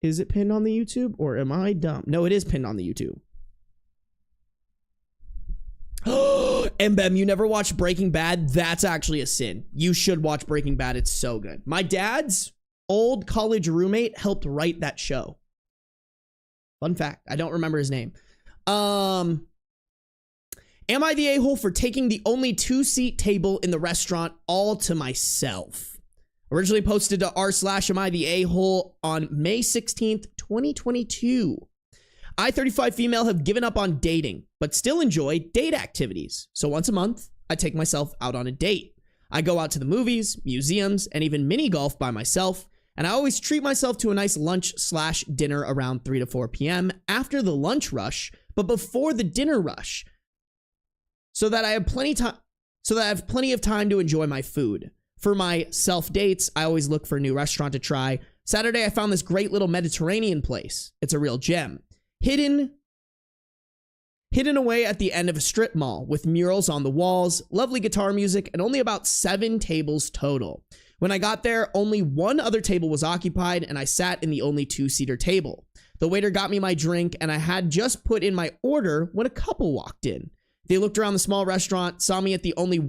Is it pinned on the YouTube or am I dumb? No, it is pinned on the YouTube. Mbem, you never watched Breaking Bad? That's actually a sin. You should watch Breaking Bad. It's so good. My dad's old college roommate helped write that show. Fun fact. I don't remember his name. Am I the a-hole for taking the only 2-seat table in the restaurant all to myself? Originally posted to r/am I the a-hole on May 16th, 2022. I, 35 female, have given up on dating, but still enjoy date activities. So once a month, I take myself out on a date. I go out to the movies, museums, and even mini golf by myself. And I always treat myself to a nice lunch/dinner around 3 to 4 p.m. after the lunch rush, but before the dinner rush, so that I have plenty of time to enjoy my food. For my self dates, I always look for a new restaurant to try. Saturday, I found this great little Mediterranean place. It's a real gem. Hidden away at the end of a strip mall with murals on the walls, lovely guitar music, and only about 7 tables total. When I got there, only one other table was occupied, and I sat in the only 2-seater table. The waiter got me my drink, and I had just put in my order when a couple walked in. They looked around the small restaurant, saw me at the only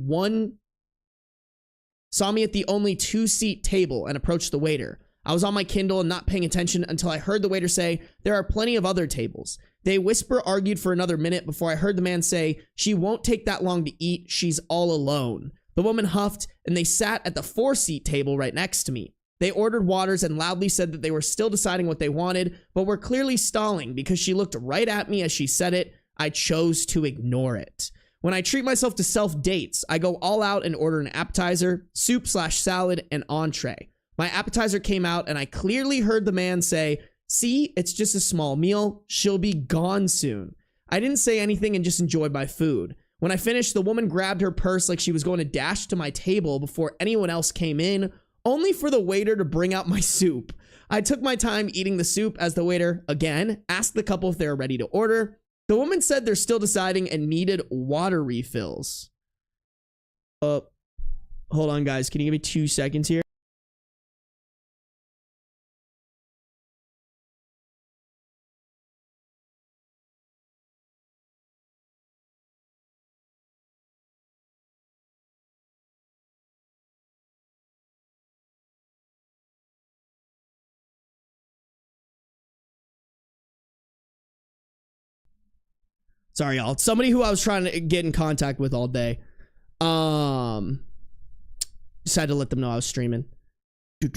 2-seat table, and approached the waiter. I was on my Kindle and not paying attention until I heard the waiter say, "There are plenty of other tables." They argued for another minute before I heard the man say, "She won't take that long to eat. She's all alone." The woman huffed, and they sat at the 4-seat table right next to me. They ordered waters and loudly said that they were still deciding what they wanted, but were clearly stalling because she looked right at me as she said it. I chose to ignore it. When I treat myself to self-dates, I go all out and order an appetizer, soup/salad, and entree. My appetizer came out, and I clearly heard the man say, "See, it's just a small meal. She'll be gone soon." I didn't say anything and just enjoyed my food. When I finished, the woman grabbed her purse like she was going to dash to my table before anyone else came in, only for the waiter to bring out my soup. I took my time eating the soup as the waiter, again, asked the couple if they were ready to order. The woman said they're still deciding and needed water refills. Hold on, guys. Can you give me 2 seconds here? Sorry, y'all. Somebody who I was trying to get in contact with all day. Decided to let them know I was streaming. The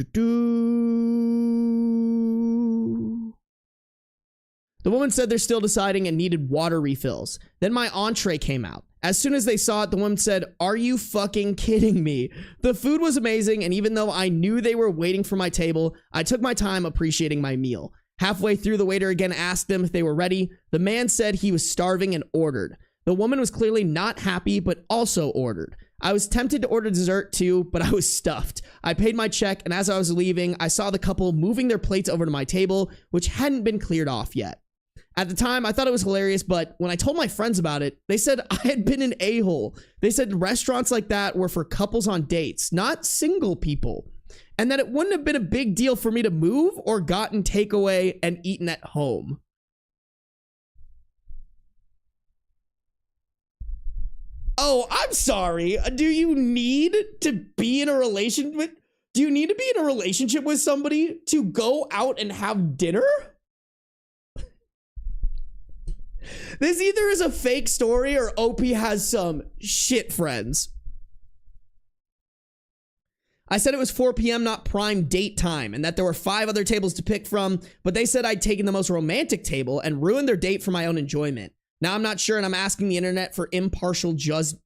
woman said they're still deciding and needed water refills. Then my entree came out. As soon as they saw it, the woman said, "Are you fucking kidding me?" The food was amazing, and even though I knew they were waiting for my table, I took my time appreciating my meal. Halfway through, the waiter again asked them if they were ready. The man said he was starving and ordered. The woman was clearly not happy, but also ordered. I was tempted to order dessert too, but I was stuffed. I paid my check, and as I was leaving, I saw the couple moving their plates over to my table, which hadn't been cleared off yet. At the time, I thought it was hilarious, but when I told my friends about it, they said I had been an a-hole. They said restaurants like that were for couples on dates, not single people. And that it wouldn't have been a big deal for me to move or gotten takeaway and eaten at home. Oh, I'm sorry. Do you need to be in a relationship with somebody to go out and have dinner? This either is a fake story or OP has some shit friends. I said it was 4 p.m., not prime date time, and that there were 5 other tables to pick from, but they said I'd taken the most romantic table and ruined their date for my own enjoyment. Now I'm not sure, and I'm asking the internet for impartial judgment.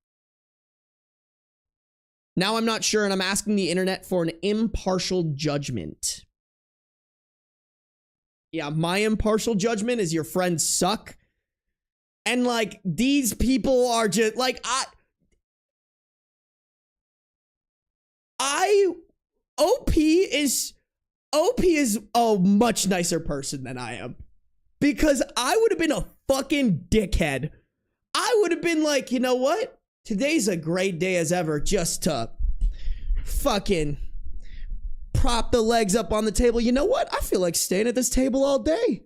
Now I'm not sure, and I'm asking the internet for an impartial judgment. Yeah, my impartial judgment is your friends suck. And, like, these people are just, like, OP is a much nicer person than I am. Because I would have been a fucking dickhead. I would have been like, you know what? Today's a great day as ever just to fucking prop the legs up on the table. You know what? I feel like staying at this table all day.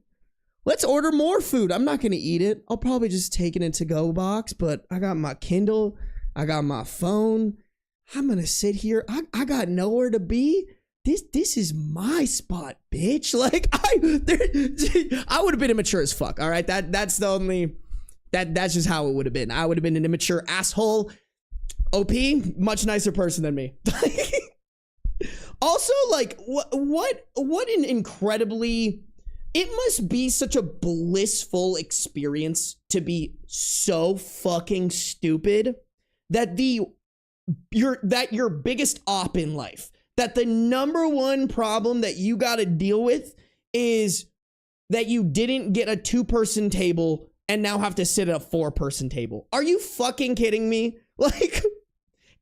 Let's order more food. I'm not going to eat it. I'll probably just take it in to-go box, but I got my Kindle. I got my phone. I'm going to sit here. I got nowhere to be. This is my spot, bitch. Like, I would have been immature as fuck, all right? That's the only... That's just how it would have been. I would have been an immature asshole. OP, much nicer person than me. Also, like, what an incredibly... It must be such a blissful experience to be so fucking stupid that your biggest op in life, that the number one problem that you got to deal with is that you didn't get a 2-person table and now have to sit at a 4-person table. Are you fucking kidding me? Like,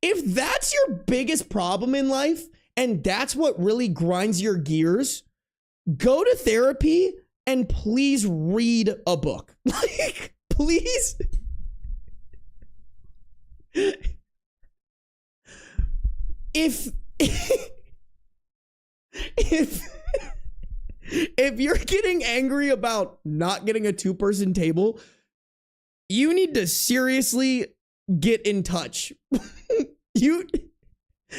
if that's your biggest problem in life and that's what really grinds your gears, go to therapy and please read a book. Like, please. If you're getting angry about not getting a 2-person table, you need to seriously get in touch. You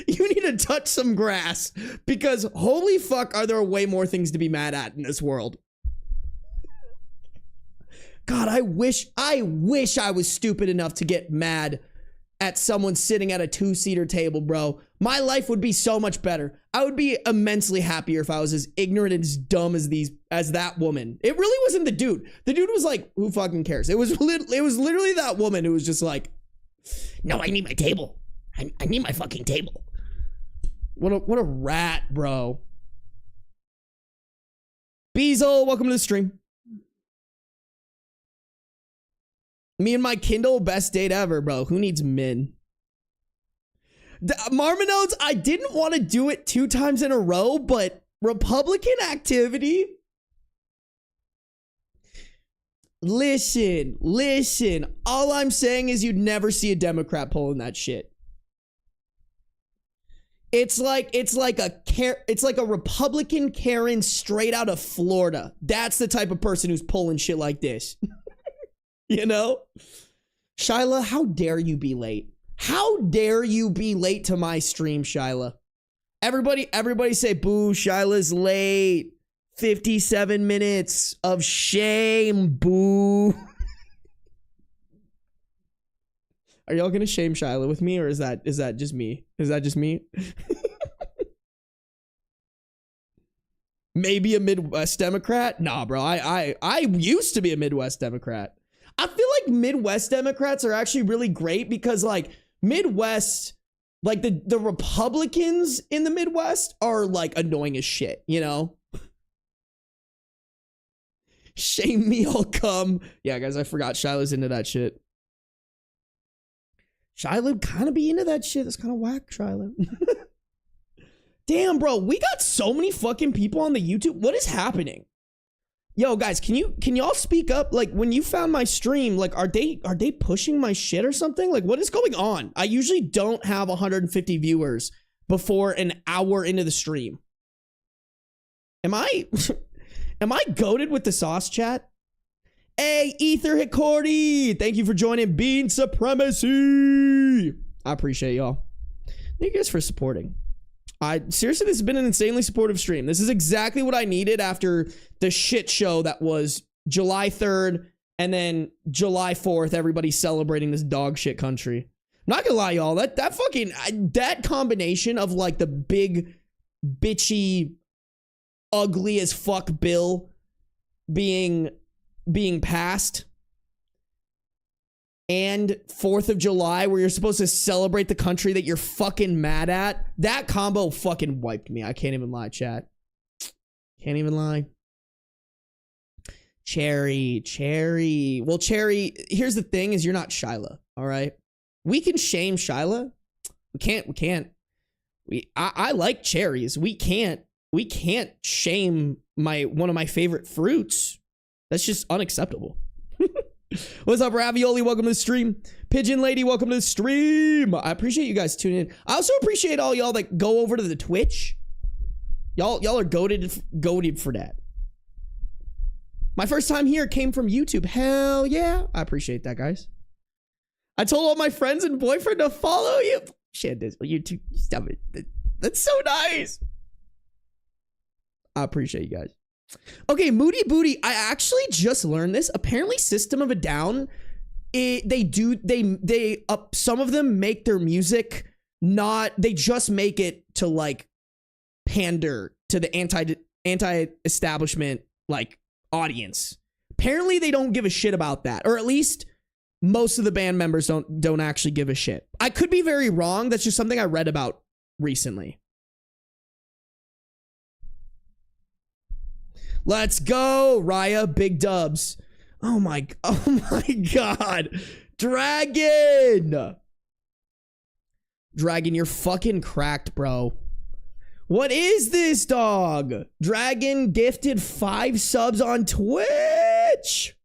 need to touch some grass, because holy fuck, are there way more things to be mad at in this world. God, I wish I was stupid enough to get mad at someone sitting at a 2-seater table, bro. My life would be so much better. I would be immensely happier if I was as ignorant and as dumb as that woman. It really wasn't the dude. The dude was like, who fucking cares? It was literally that woman who was just like, no, I need my table. I need my fucking table. What a rat, bro. Beazle, welcome to the stream. Me and my Kindle, best date ever, bro. Who needs min? Marmonodes, I didn't want to do it 2 times in a row, but Republican activity. Listen. All I'm saying is you'd never see a Democrat pulling that shit. It's like a Republican Karen straight out of Florida. That's the type of person who's pulling shit like this. You know? Shyla, how dare you be late? How dare you be late to my stream, Shyla? Everybody say boo, Shyla's late. 57 minutes of shame, boo. Are y'all gonna shame Shyla with me, or is that just me? Is that just me? Maybe a Midwest Democrat? Nah, bro. I used to be a Midwest Democrat. I feel like Midwest Democrats are actually really great because, like, Midwest, like, the Republicans in the Midwest are, like, annoying as shit, you know? Shame me, I'll come. Yeah, guys, I forgot Shyla's into that shit. Shyla kind of be into that shit. That's kind of whack, Shyla. Damn, bro, we got so many fucking people on the YouTube. What is happening? Yo, guys, can y'all speak up? Like, when you found my stream, like, are they pushing my shit or something? Like, what is going on? I usually don't have 150 viewers before an hour into the stream. Am I goated with the sauce, chat? Hey, Ether Hicordi, thank you for joining Bean Supremacy. I appreciate y'all. Thank you guys for supporting. Seriously, this has been an insanely supportive stream. This is exactly what I needed after the shit show that was July 3rd and then July 4th, everybody celebrating this dog shit country. I'm not gonna lie, y'all, that combination of, like, the big, bitchy, ugly as fuck bill being passed and 4th of July, where you're supposed to celebrate the country that you're fucking mad at, that combo fucking wiped me. I can't even lie, chat. Can't even lie. Cherry. Well, Cherry, here's the thing, is you're not Shyla, all right? We can shame Shyla. We can't. I like cherries. We can't shame one of my favorite fruits. That's just unacceptable. What's up, Ravioli? Welcome to the stream. Pigeon Lady, welcome to the stream. I appreciate you guys tuning in. I also appreciate all y'all that go over to the Twitch. Y'all are goated for that. My first time here came from YouTube. Hell yeah. I appreciate that, guys. I told all my friends and boyfriend to follow you. Shit, this YouTube. Stop it. That's so nice. I appreciate you guys. Okay, Moody Booty. I actually just learned this. Apparently, System of a Down, some of them make their music they just make it to like pander to the anti-establishment like audience. Apparently, they don't give a shit about that, or at least most of the band members don't actually give a shit. I could be very wrong. That's just something I read about recently. Let's go, Raya. Big dubs. Oh my God. Dragon, you're fucking cracked, bro. What is this, dog? Dragon gifted 5 subs on Twitch.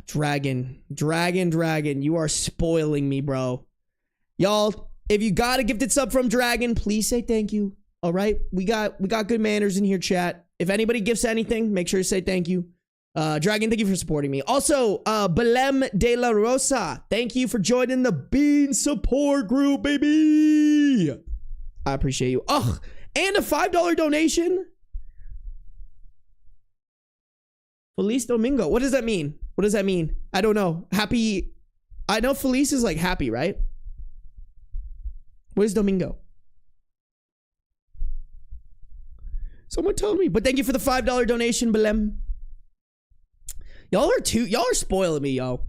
Dragon, you are spoiling me, bro. Y'all, if you got a gifted sub from Dragon, please say thank you. All right, we got good manners in here, chat. If anybody gifts anything, make sure to say thank you. Dragon, thank you for supporting me. Also, Belém de la Rosa, thank you for joining the Bean support group, baby. I appreciate you. Oh, and a $5 donation. Feliz Domingo. What does that mean? What does that mean? I don't know. Happy. I know Feliz is like happy, right? What is Domingo? Someone told me, but thank you for the $5 donation, Belém. Y'all are spoiling me, yo.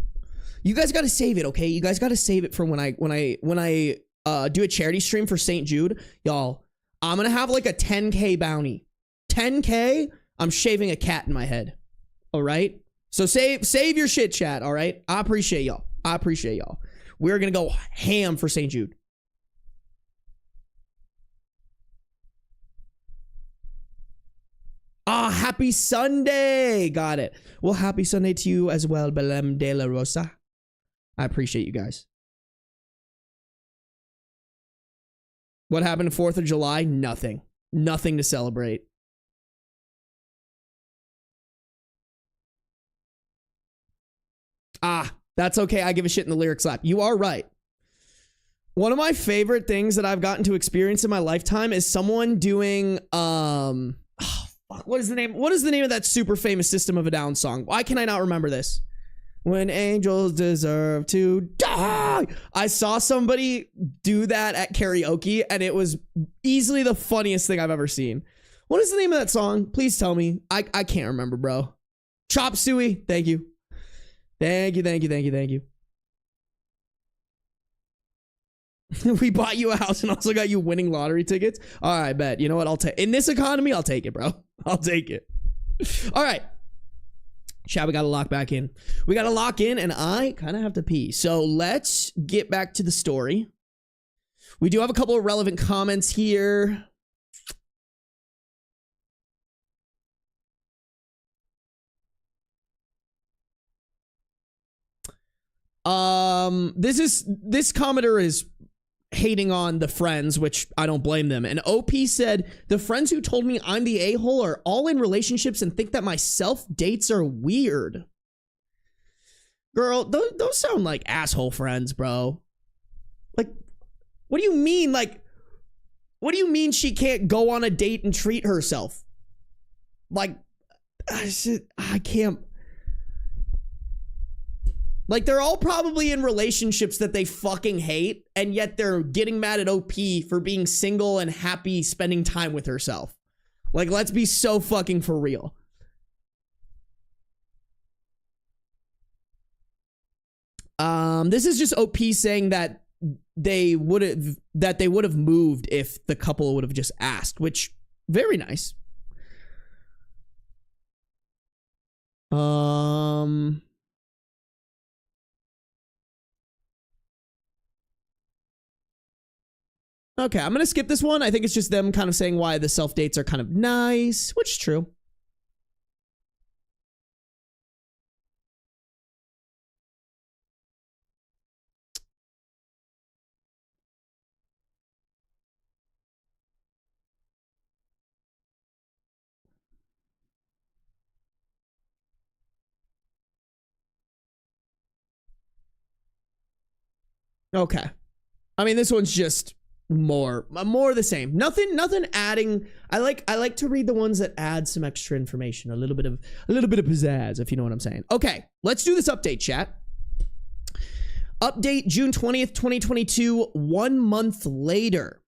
You guys got to save it, okay? You guys got to save it for when I do a charity stream for St. Jude. Y'all, I'm going to have like a 10K bounty. 10K, I'm shaving a cat in my head. All right? So save your shit, chat, all right? I appreciate y'all. We're going to go ham for St. Jude. Ah, happy Sunday. Got it. Well, happy Sunday to you as well, Belém de la Rosa. I appreciate you guys. What happened 4th of July? Nothing. Nothing to celebrate. Ah, that's okay. I give a shit in the lyric slap. You are right. One of my favorite things that I've gotten to experience in my lifetime is someone doing, what is the name? What is the name of that super famous System of a Down song? Why can I not remember this? When angels deserve to die. I saw somebody do that at karaoke, and it was easily the funniest thing I've ever seen. What is the name of that song? Please tell me. I can't remember, bro. Chop Suey. Thank you. Thank you. We bought you a house and also got you winning lottery tickets. All right, bet. You know what? I'll take in this economy. I'll take it, bro. I'll take it. All right. Chat, we got to lock back in. We got to lock in, and I kind of have to pee. So let's get back to the story. We do have a couple of relevant comments here. This commenter is hating on the friends, which I don't blame them. And OP said, the friends who told me I'm the a-hole are all in relationships and think that my self-dates are weird. Girl, those sound like asshole friends, bro. Like, what do you mean? Like, what do you mean she can't go on a date and treat herself? Like, I can't. Like, they're all probably in relationships that they fucking hate, and yet they're getting mad at OP for being single and happy spending time with herself. Like, let's be so fucking for real. This is just OP saying that they would have moved if the couple would have just asked, which, very nice. Okay, I'm going to skip this one. I think it's just them kind of saying why the self-dates are kind of nice, which is true. Okay. I mean, this one's just more the same. Nothing adding. I like to read the ones that add some extra information, a little bit of pizzazz, if you know what I'm saying. Okay, let's do this update, chat. Update June 20th, 2022, 1 month later.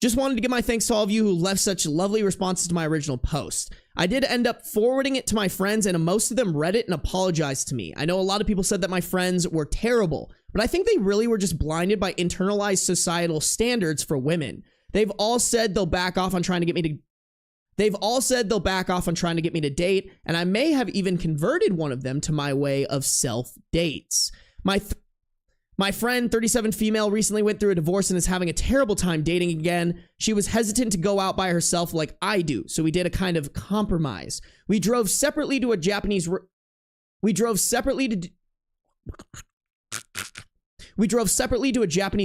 Just wanted to give my thanks to all of you who left such lovely responses to my original post. I did end up forwarding it to my friends, and most of them read it and apologized to me. I know a lot of people said that my friends were terrible, but I think they really were just blinded by internalized societal standards for women. They've all said they'll back off on trying to get me to date, and I may have even converted one of them to my way of self-dates. My friend, 37 female, recently went through a divorce and is having a terrible time dating again. She was hesitant to go out by herself like I do, so we did a kind of compromise. We drove separately to a Japanese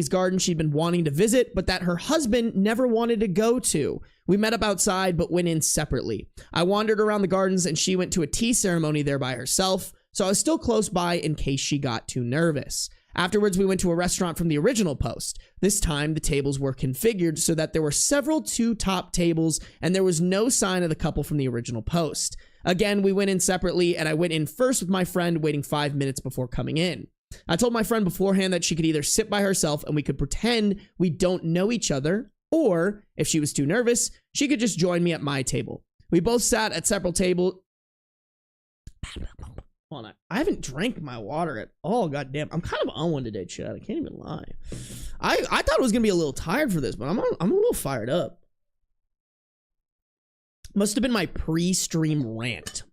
garden she'd been wanting to visit, but that her husband never wanted to go to. We met up outside, but went in separately. I wandered around the gardens, and she went to a tea ceremony there by herself, so I was still close by in case she got too nervous. Afterwards, we went to a restaurant from the original post. This time, the tables were configured so that there were several two-top tables, and there was no sign of the couple from the original post. Again, we went in separately, and I went in first with my friend, waiting 5 minutes before coming in. I told my friend beforehand that she could either sit by herself and we could pretend we don't know each other, or, if she was too nervous, she could just join me at my table. We both sat at several tables. Hold on. I haven't drank my water at all. Goddamn. I'm kind of on one today, Chad. I can't even lie. I thought it was going to be a little tired for this, but I'm a little fired up. Must have been my pre-stream rant.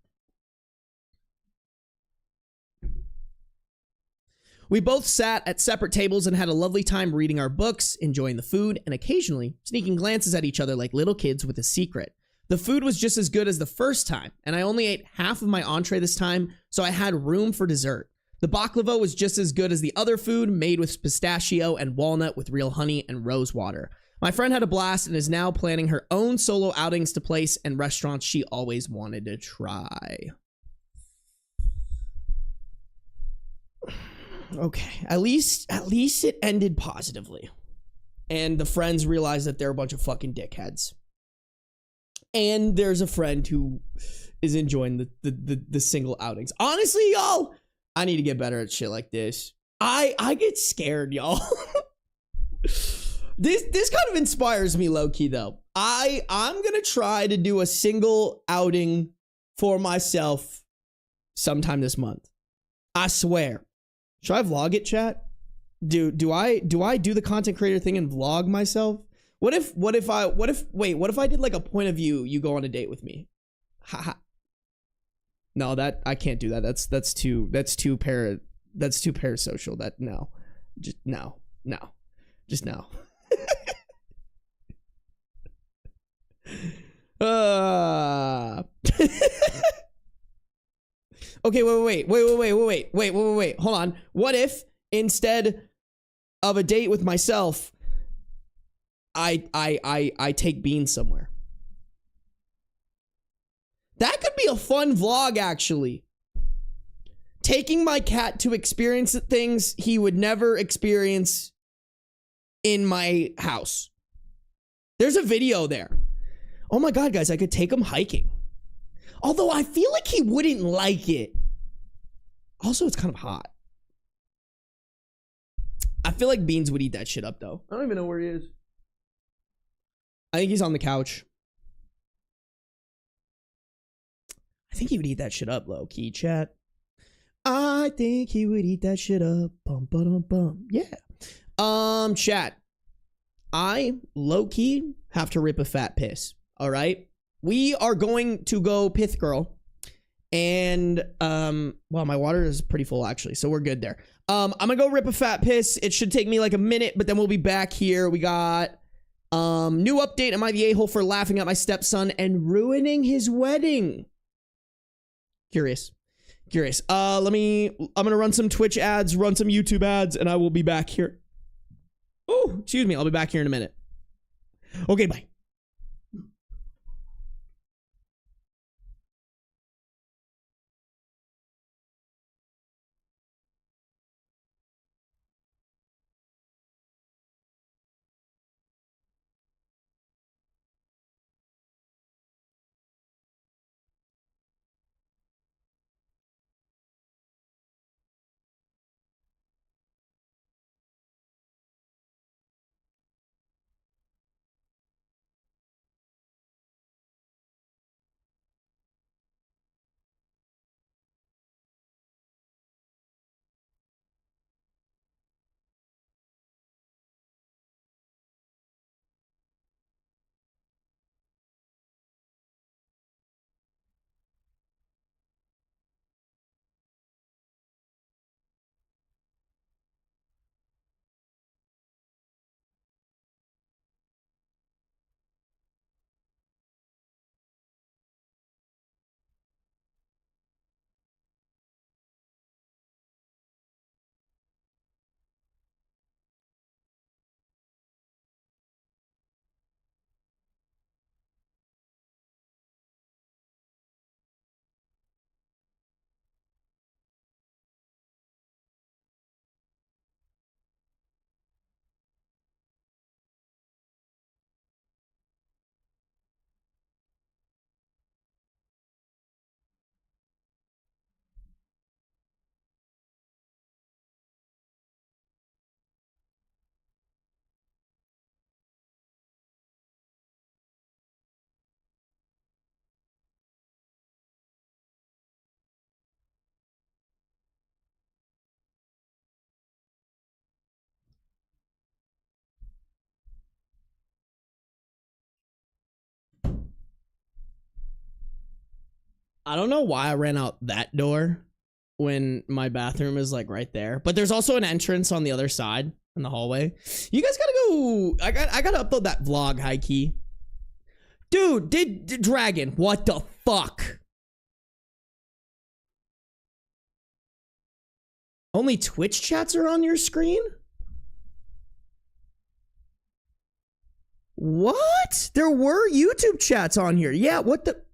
We both sat at separate tables and had a lovely time reading our books, enjoying the food, and occasionally sneaking glances at each other like little kids with a secret. The food was just as good as the first time, and I only ate half of my entree this time, so I had room for dessert. The baklava was just as good as the other food, made with pistachio and walnut with real honey and rose water. My friend had a blast and is now planning her own solo outings to places and restaurants she always wanted to try. Okay, at least it ended positively. And the friends realized that they're a bunch of fucking dickheads. And there's a friend who is enjoying the single outings. Honestly, y'all, I need to get better at shit like this. I get scared, y'all. This kind of inspires me low-key, though. I'm gonna try to do a single outing for myself sometime this month. I swear. Should I vlog it, chat? Do I do the content creator thing and vlog myself? What if I did like a point of view, you go on a date with me? Haha. No, that I can't do that. That's too parasocial. That no. Just no. Just no. Okay, wait. Hold on. What if instead of a date with myself, I take Bean somewhere? That could be a fun vlog, actually. Taking my cat to experience things he would never experience in my house. There's a video there. Oh my god, guys, I could take him hiking. Although I feel like he wouldn't like it. Also, it's kind of hot. I feel like Beans would eat that shit up, though. I don't even know where he is. I think he's on the couch. I think he would eat that shit up, low-key, chat. I think he would eat that shit up. Bum, ba-dum, bum. Yeah. Chat. I, low-key, have to rip a fat piss. All right? We are going to go Pith Girl. And, well, my water is pretty full, actually, so we're good there. I'm gonna go rip a fat piss. It should take me like a minute, but then we'll be back here. We got, new update. Am I the a-hole for laughing at my stepson and ruining his wedding? Curious. I'm gonna run some Twitch ads, run some YouTube ads, and I will be back here. Oh, excuse me. I'll be back here in a minute. Okay, bye. I don't know why I ran out that door when my bathroom is like right there. But there's also an entrance on the other side in the hallway. You guys gotta go. I gotta upload that vlog, high key. Dude, did Dragon, what the fuck? Only Twitch chats are on your screen? What? There were YouTube chats on here. Yeah, what the?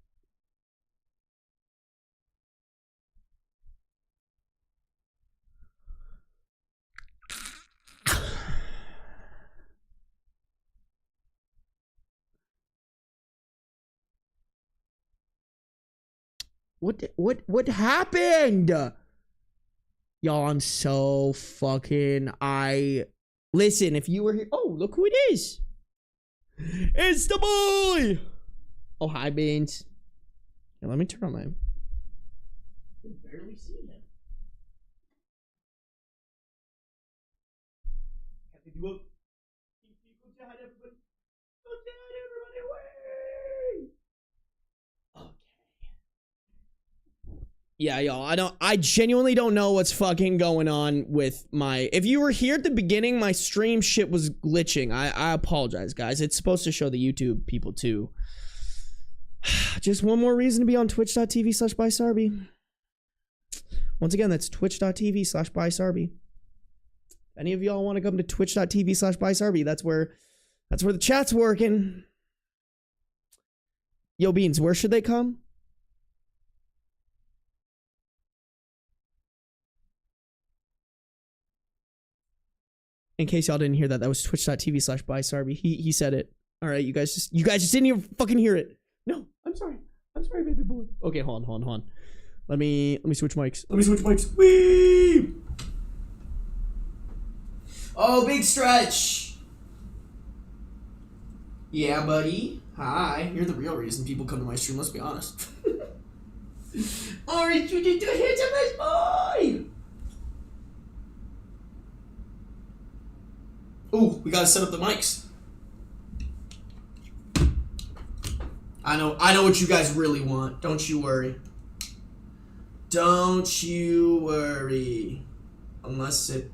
What happened? Y'all, I'm so fucking, listen, if you were here, oh, look who it is. It's the boy. Oh, hi, Beans. Here, let me turn on my, I can barely see him. Go say hi to everybody. Go say hi to everybody. Way. Yeah, y'all, I genuinely don't know what's fucking going on with my, if you were here at the beginning, my stream shit was glitching. I apologize, guys. It's supposed to show the YouTube people too. Just one more reason to be on twitch.tv/bysarby. Once again, that's twitch.tv/bysarby. Any of y'all want to come to twitch.tv/bysarby, that's where the chat's working. Yo, Beans, where should they come? In case y'all didn't hear that, that was twitch.tv/bysarby. He said it. All right, you guys just didn't even fucking hear it. No, I'm sorry, baby boy. Okay, hold on. Let me switch mics. Whee! Oh, big stretch. Yeah, buddy. Hi. You're the real reason people come to my stream. Let's be honest. Orange, you did the hits of this boy. Ooh, we gotta set up the mics. I know what you guys really want. Don't you worry. Don't you worry. Unless it...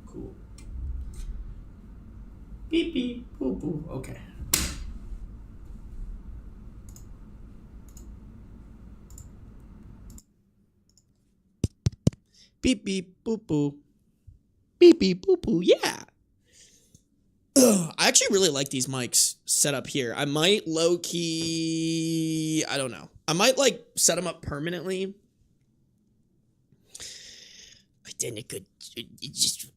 Cool. Beep beep, boo boo. Okay. Beep beep, boo boo. Beep beep, boo boo, yeah. Ugh, I actually really like these mics set up here. I might low-key, I don't know. I might like set them up permanently. But then it could, it just...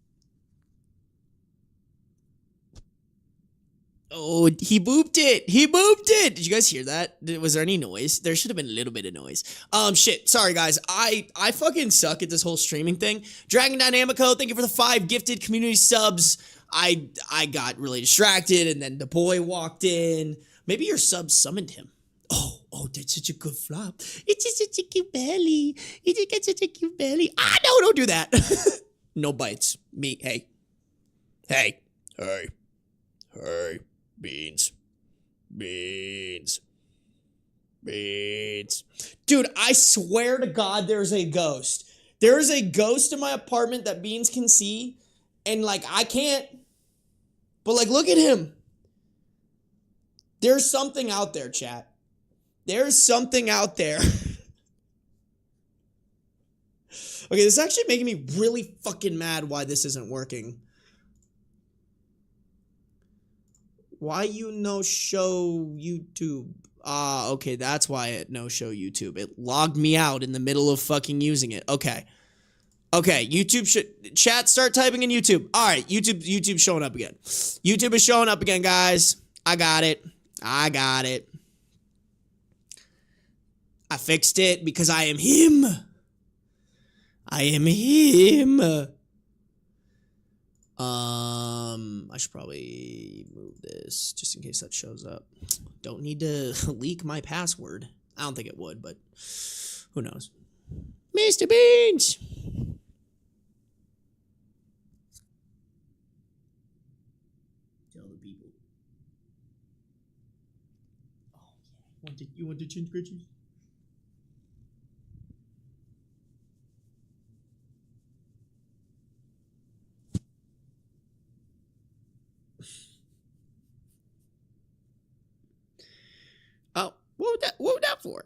Oh, he booped it. Did you guys hear that? Was there any noise? There should have been a little bit of noise. Shit. Sorry, guys. I fucking suck at this whole streaming thing. Dragon Dynamico, thank you for the 5 gifted community subs. I got really distracted, and then the boy walked in. Maybe your sub summoned him. Oh, that's such a good flop. It's just such a cute belly. It's got such a cute belly. Ah, no, don't do that. No bites. Me. Hey. Beans. Dude, I swear to God there's a ghost. There is a ghost in my apartment that Beans can see, and like I can't. But like, look at him. There's something out there, chat. There's something out there. Okay, this is actually making me really fucking mad why this isn't working. Why you no show YouTube? Ah, okay, that's why it no show YouTube. It logged me out in the middle of fucking using it. Okay, YouTube should chat start typing in YouTube. All right, YouTube showing up again. YouTube is showing up again, guys. I got it. I fixed it because I am him. I should probably move this just in case that shows up. Don't need to leak my password. I don't think it would, but who knows? Mr. Beans! Tell the people. Oh, You want the chin scratches? Oh, what would that for?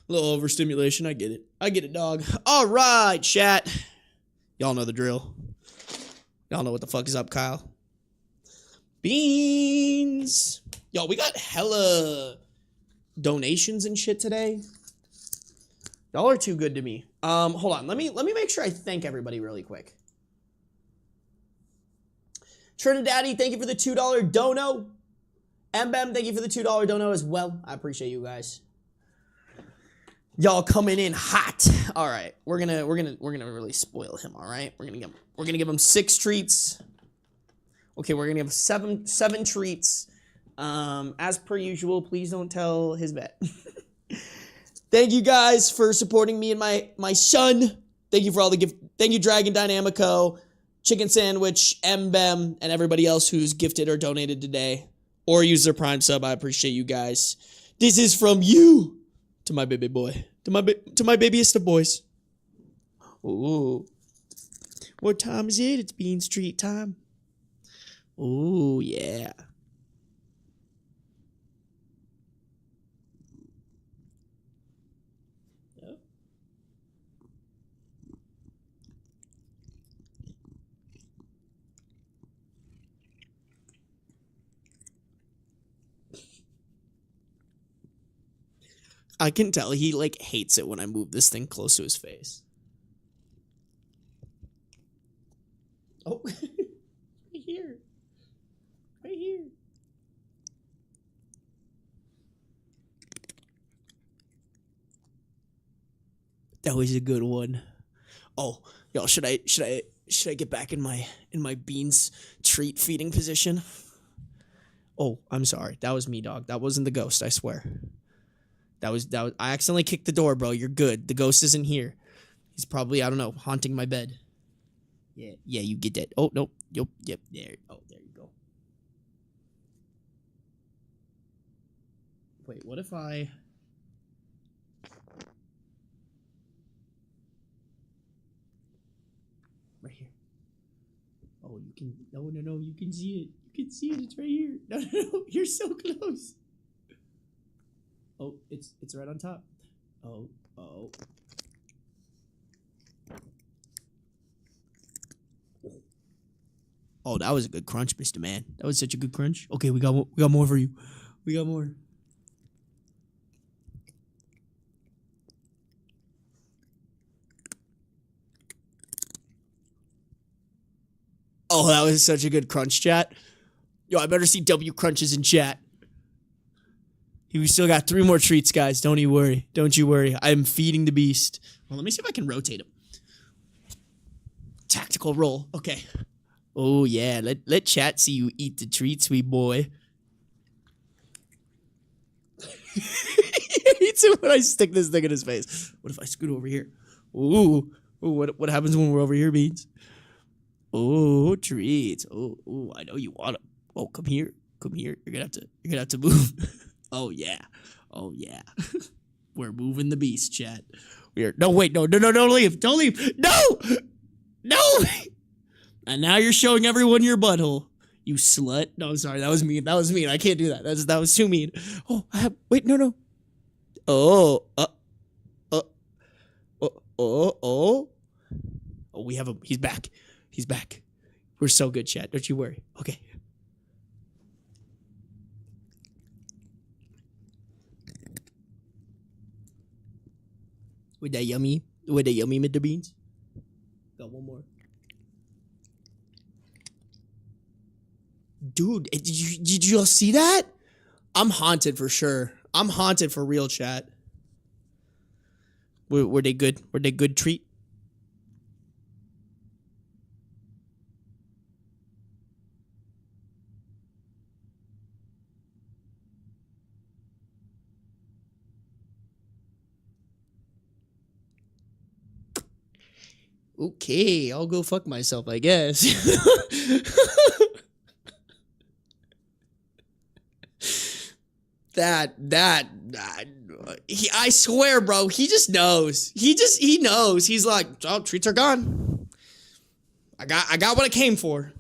A little overstimulation, I get it. I get it, dog. All right, chat. Y'all know the drill. Y'all know what the fuck is up, Kyle. Beans. Yo, we got hella donations and shit today. Y'all are too good to me. Hold on. Let me make sure I thank everybody really quick. Trinidaddy, thank you for the $2 dono. Mbem, thank you for the $2 dono as well. I appreciate you guys. Y'all coming in hot. All right, we're gonna really spoil him. All right, we're gonna give him 6 treats. Okay, we're gonna give him seven treats. As per usual, please don't tell his bet. Thank you guys for supporting me and my son. Thank you for all the gift. Thank you, Dragon Dynamico, Chicken Sandwich, Mbem, and everybody else who's gifted or donated today or used their Prime sub. I appreciate you guys. This is from you. To my baby boy. To my babyest of boys. Ooh. What time is it? It's Bean Street time. Ooh, yeah. Yep. I can tell he, like, hates it when I move this thing close to his face. Oh. Right here. Right here. That was a good one. Oh, y'all, should I get back in my Beans treat feeding position? Oh, I'm sorry. That was me, dog. That wasn't the ghost, I swear. That was I accidentally kicked the door, bro. You're good. The ghost isn't here. He's probably, I don't know, haunting my bed. Yeah, you get that. Oh, no. Yep, there. Oh, there you go. Wait, what if I... Right here. Oh, you can... No, you can see it. You can see it. It's right here. No, you're so close. Oh, it's right on top. Oh. Oh, that was a good crunch, Mr. Man. That was such a good crunch. Okay, we got more for you. We got more. Oh, that was such a good crunch, chat. Yo, I better see W crunches in chat. We still got 3 more treats, guys. Don't you worry. Don't you worry. I'm feeding the beast. Well, let me see if I can rotate him. Tactical roll. Okay. Oh, yeah. Let chat see you eat the treat, sweet boy. He hates it when I stick this thing in his face. What if I scoot over here? Ooh. What happens when we're over here, Beans? Oh, treats. Oh, I know you want them. Oh, come here. You're gonna have to move. Oh yeah. We're moving the beast, chat. No, don't leave. No. And now you're showing everyone your butthole. You slut. No, I'm sorry. That was mean. I can't do that. That was too mean. Oh, wait, no. Oh, we have him. He's back. We're so good, chat. Don't you worry. Okay. With that yummy, Mr. Beans. Got one more. Dude, did you all see that? I'm haunted for sure. I'm haunted for real, chat. Were they good? Were they good treat? Okay, I'll go fuck myself, I guess. I swear, bro, he just knows. He knows. He's like, oh, treats are gone. I got what I came for.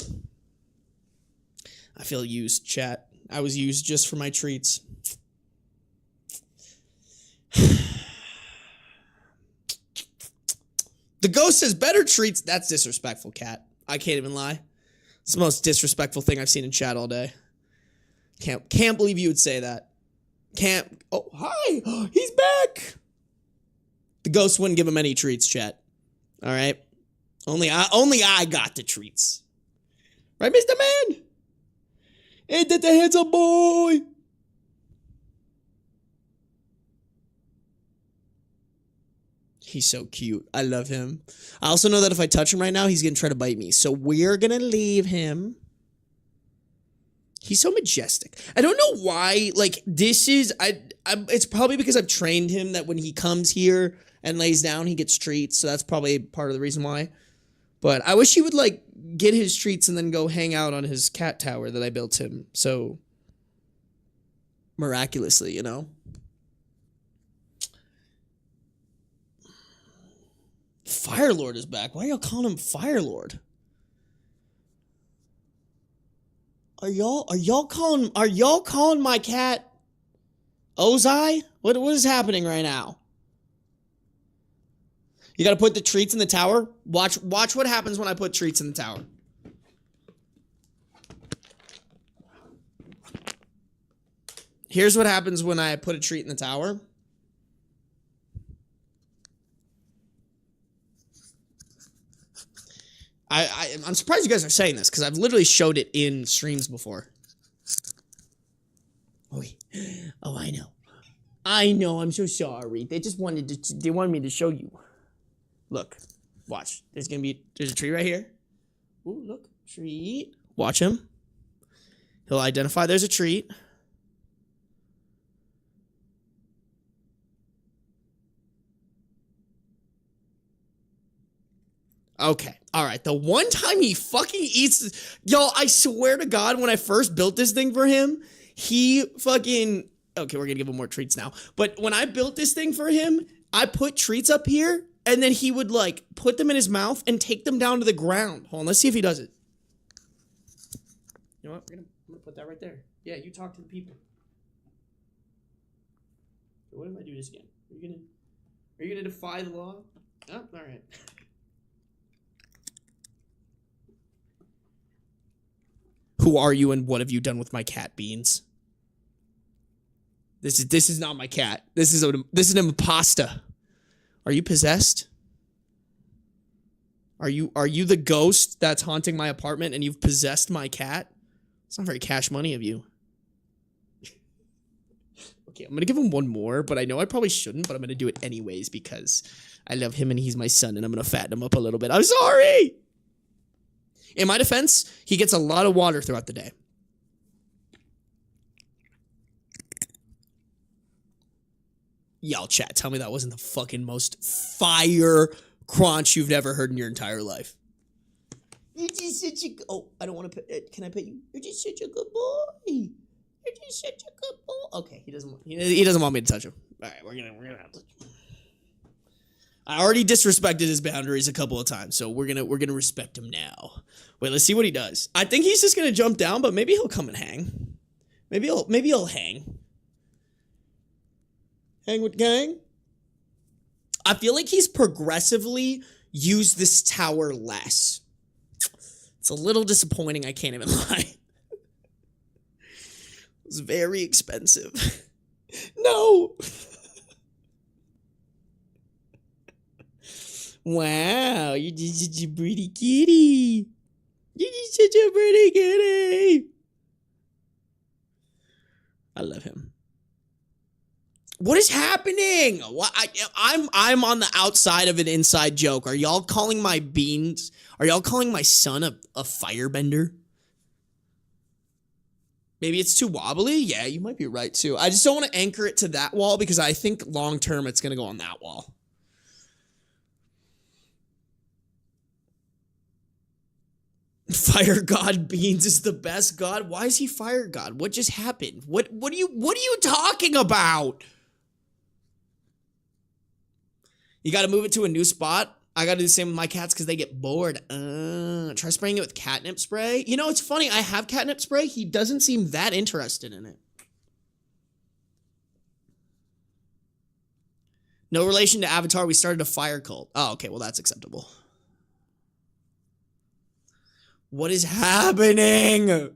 I feel used, chat. I was used just for my treats. The ghost says better treats. That's disrespectful, cat. I can't even lie. It's the most disrespectful thing I've seen in chat all day. Can't believe you would say that. Can't. Oh, hi. He's back. The ghost wouldn't give him any treats, chat. All right. Only I got the treats. Right, Mr. Man? Ain't that the handsome boy? He's so cute. I love him. I also know that if I touch him right now, he's going to try to bite me. So we're going to leave him. He's so majestic. I don't know why. Like, this is... it's probably because I've trained him that when he comes here and lays down, he gets treats. So that's probably part of the reason why. But I wish he would, like, get his treats and then go hang out on his cat tower that I built him. So... miraculously, you know? Firelord is back. Why are y'all calling him Firelord? Are y'all calling my cat Ozai? What is happening right now? You gotta put the treats in the tower? Watch what happens when I put treats in the tower. Here's what happens when I put a treat in the tower. I'm surprised you guys are saying this because I've literally showed it in streams before. Oh, I know. I know. I'm so sorry. They just wanted me to show you. Look, watch. There's a tree right here. Ooh, look, treat. Watch him. He'll identify there's a treat. Okay. All right. The one time he fucking eats... Yo, I swear to God, when I first built this thing for him, he fucking... Okay, we're gonna give him more treats now. But when I built this thing for him, I put treats up here, and then he would, like, put them in his mouth and take them down to the ground. Hold on, let's see if he does it. You know what? I'm gonna put that right there. Yeah, you talk to the people. So what if I do this again? Are you gonna defy the law? Oh, all right. Who are you and what have you done with my cat, Beans? This is not my cat. This is an imposter. Are you possessed? Are you the ghost that's haunting my apartment and you've possessed my cat? It's not very cash money of you. Okay, I'm gonna give him one more, but I know I probably shouldn't, but I'm gonna do it anyways because I love him and he's my son and I'm gonna fatten him up a little bit. I'm sorry! In my defense, he gets a lot of water throughout the day. Y'all chat, tell me that wasn't the fucking most fire crunch you've never heard in your entire life. You're just such a... Oh, I don't want to pet... Can I pet you? You're just such a good boy. You're just such a good boy. Okay, he doesn't want me to touch him. All right, we're gonna have to... I already disrespected his boundaries a couple of times, so we're gonna respect him now. Wait, let's see what he does. I think he's just gonna jump down, but maybe he'll come and hang. Maybe he'll hang. Hang with gang. I feel like he's progressively used this tower less. It's a little disappointing, I can't even lie. It's very expensive. No! Wow, you're just such a pretty kitty. You're just such a pretty kitty. I love him. What is happening? What I'm on the outside of an inside joke. Are y'all calling my beans? Are y'all calling my son a firebender? Maybe it's too wobbly? Yeah, you might be right too. I just don't want to anchor it to that wall because I think long term it's going to go on that wall. Fire God Beans is the best god. Why is he fire god? What just happened? What are you talking about? You got to move it to a new spot. I got to do the same with my cats because they get bored. Try spraying it with catnip spray. You know, it's funny. I have catnip spray. He doesn't seem that interested in it. No relation to Avatar. We started a fire cult. Oh, okay. Well, that's acceptable. What is happening?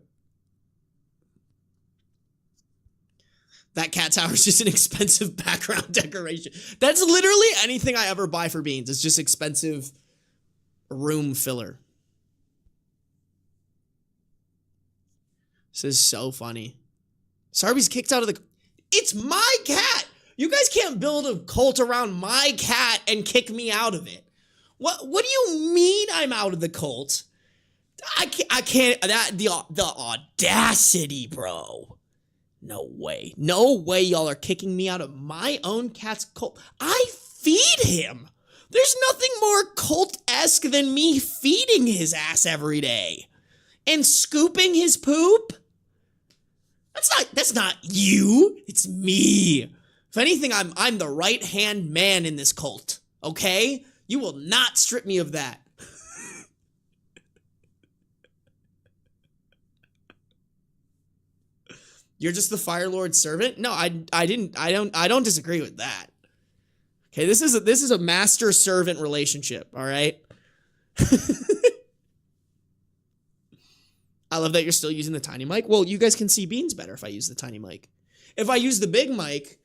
That cat tower is just an expensive background decoration. That's literally anything I ever buy for Beans. It's just expensive room filler. This is so funny. Sarby's kicked out of the... It's my cat! You guys can't build a cult around my cat and kick me out of it. What do you mean I'm out of the cult? I can't, the audacity, bro. No way. No way y'all are kicking me out of my own cat's cult. I feed him. There's nothing more cult-esque than me feeding his ass every day. And scooping his poop? That's not you. It's me. If anything, I'm the right-hand man in this cult. Okay? You will not strip me of that. You're just the Fire Lord's servant? No, I don't disagree with that. Okay, this is a master-servant relationship, all right? I love that you're still using the tiny mic. Well, you guys can see Beans better if I use the tiny mic. If I use the big mic,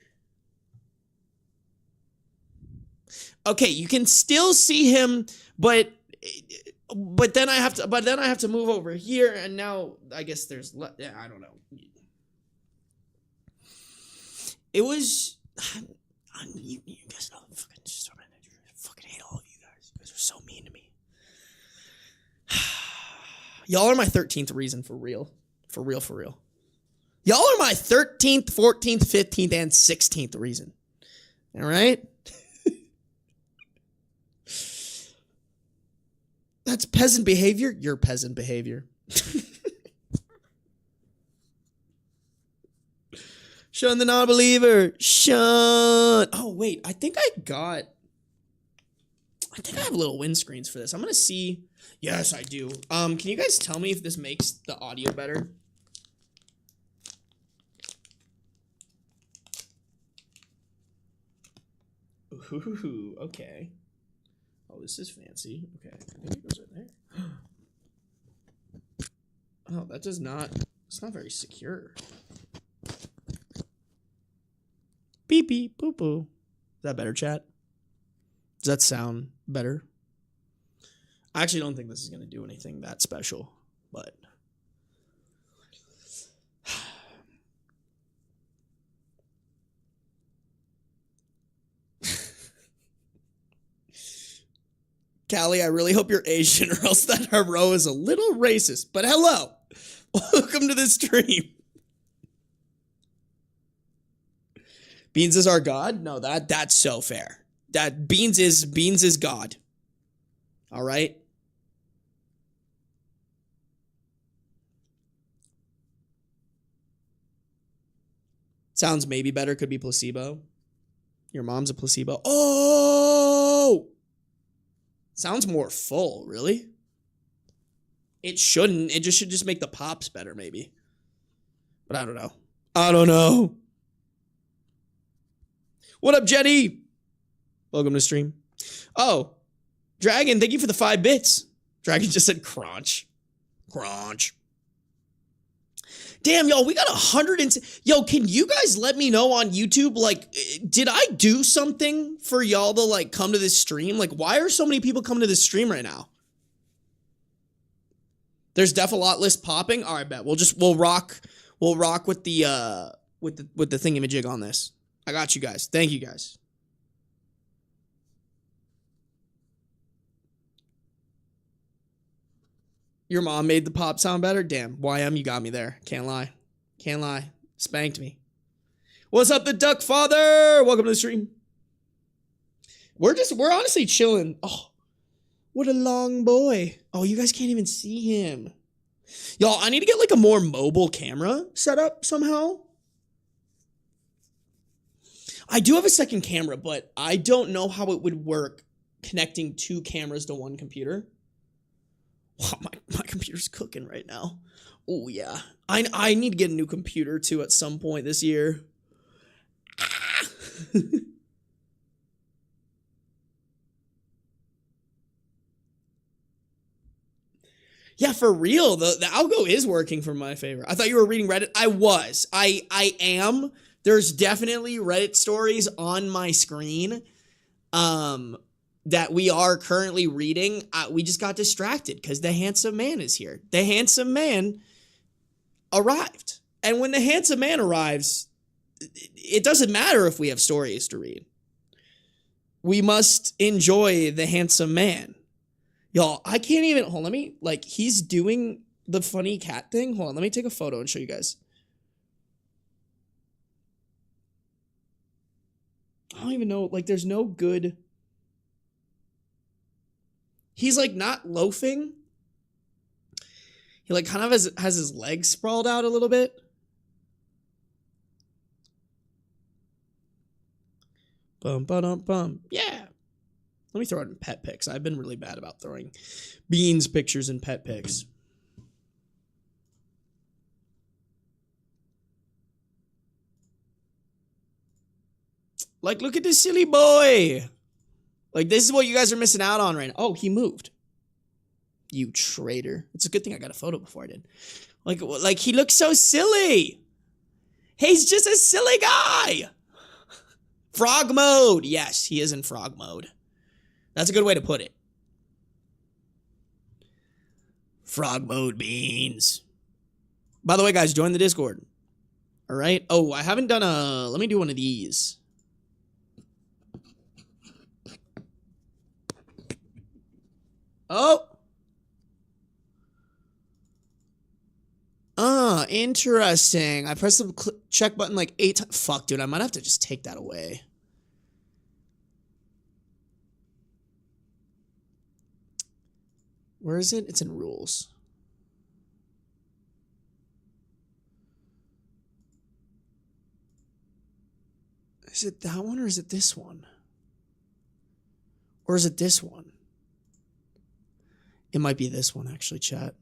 okay, you can still see him, but then I have to move over here, and now I guess there's I don't know. It was, you guys know, I fucking hate all of you guys. You guys are so mean to me. Y'all are my 13th reason for real. For real, for real. Y'all are my 13th, 14th, 15th, and 16th reason. All right? That's peasant behavior. You're peasant behavior. Shun the non-believer. Shun. Oh, wait. I think I have little windscreens for this. I'm going to see. Yes, I do. Can you guys tell me if this makes the audio better? Ooh, okay. Oh, this is fancy. Okay. I think it goes right there. Oh, that does not. It's not very secure. Beep beep boo boo. Is that better, chat? Does that sound better? I actually don't think this is going to do anything that special, but Callie, I really hope you're Asian or else that row is a little racist. But hello. Welcome to the stream. Beans is our god? No, that's so fair. That Beans is God. All right? Sounds maybe better, could be placebo. Your mom's a placebo. Oh! Sounds more full, really? It shouldn't. It should just make the pops better, maybe. But I don't know. I don't know. What up, Jetty? Welcome to stream. Oh, Dragon, thank you for the 5 bits. Dragon just said crunch. Crunch. Damn, y'all, we got 100 and... Yo, can you guys let me know on YouTube, like, did I do something for y'all to, like, come to this stream? Like, why are so many people coming to this stream right now? There's def a lot list popping. All right, bet. We'll rock with the thingamajig on this. I got you guys. Thank you guys. Your mom made the pop sound better? Damn, YM, you got me there. Can't lie. Can't lie. Spanked me. What's up, the Duck Father? Welcome to the stream. We're honestly chilling. Oh, What a long boy. Oh, you guys can't even see him. Y'all, I need to get like a more mobile camera set up somehow. I do have a second camera, but I don't know how it would work connecting 2 cameras to 1 computer. Wow, my computer's cooking right now. Oh, yeah. I need to get a new computer, too, at some point this year. Ah. Yeah, for real, the algo is working for my favor. I thought you were reading Reddit. I was. I am. There's definitely Reddit stories on my screen that we are currently reading. We just got distracted because the handsome man is here. The handsome man arrived. And when the handsome man arrives, it doesn't matter if we have stories to read. We must enjoy the handsome man. Y'all, I can't even, hold on, let me, like, he's doing the funny cat thing. Hold on, let me take a photo and show you guys. I don't even know, like, there's no good, he's, like, not loafing. He, like, kind of has his legs sprawled out a little bit. Bum, ba-dum, bum. Yeah. Let me throw it in pet pics. I've been really bad about throwing Beans pictures in pet pics. Like, look at this silly boy. Like, this is what you guys are missing out on right now. Oh, he moved. You traitor. It's a good thing I got a photo before I did. Like he looks so silly. He's just a silly guy. Frog mode. Yes, he is in frog mode. That's a good way to put it. Frog mode Beans. By the way, guys, join the Discord. All right. Oh, I haven't done a... Let me do one of these. Oh. Interesting. I pressed the check button like 8 times. Fuck, dude. I might have to just take that away. Where is it? It's in rules. Is it that one or is it this one? Or is it this one? It might be this one, actually, chat.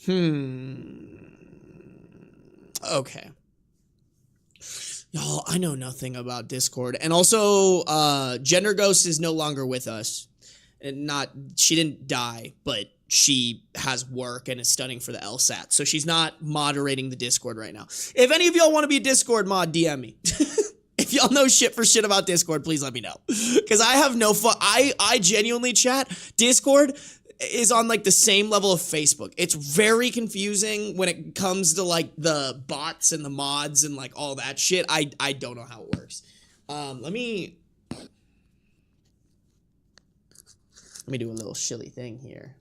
Okay. Y'all, I know nothing about Discord. And also, Gender Ghost is no longer with us. And she didn't die, but she has work and is studying for the LSAT. So she's not moderating the Discord right now. If any of y'all want to be a Discord mod, DM me. If y'all know shit about Discord, please let me know. Because I have no fun. I genuinely, chat, Discord is on like the same level of Facebook. It's very confusing when it comes to like the bots and the mods and like all that shit. I don't know how it works. Let me do a little shilly thing here.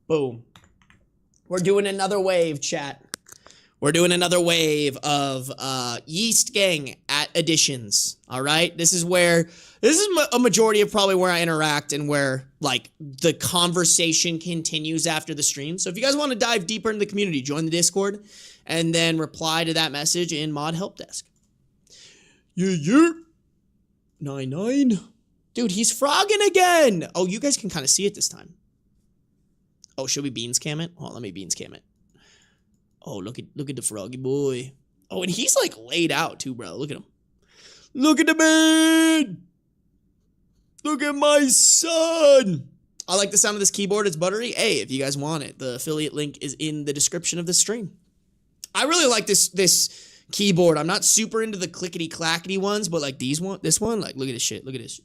Boom. We're doing another wave, chat. We're doing another wave of Yeast Gang at Editions. All right? This is a majority of probably where I interact and where like the conversation continues after the stream. So if you guys want to dive deeper into the community, join the Discord and then reply to that message in Mod Help Desk. Yeah. 99. Dude, he's frogging again. Oh, you guys can kind of see it this time. Oh, should we beans cam it? Hold on, let me beans cam it. Oh, look at the froggy boy. Oh, and he's like laid out too, bro. Look at him. Look at the man. Look at my son. I like the sound of this keyboard. It's buttery. Hey, if you guys want it, the affiliate link is in the description of the stream. I really like this keyboard. I'm not super into the clickety clackety ones, but like this one, like look at this shit. Look at this.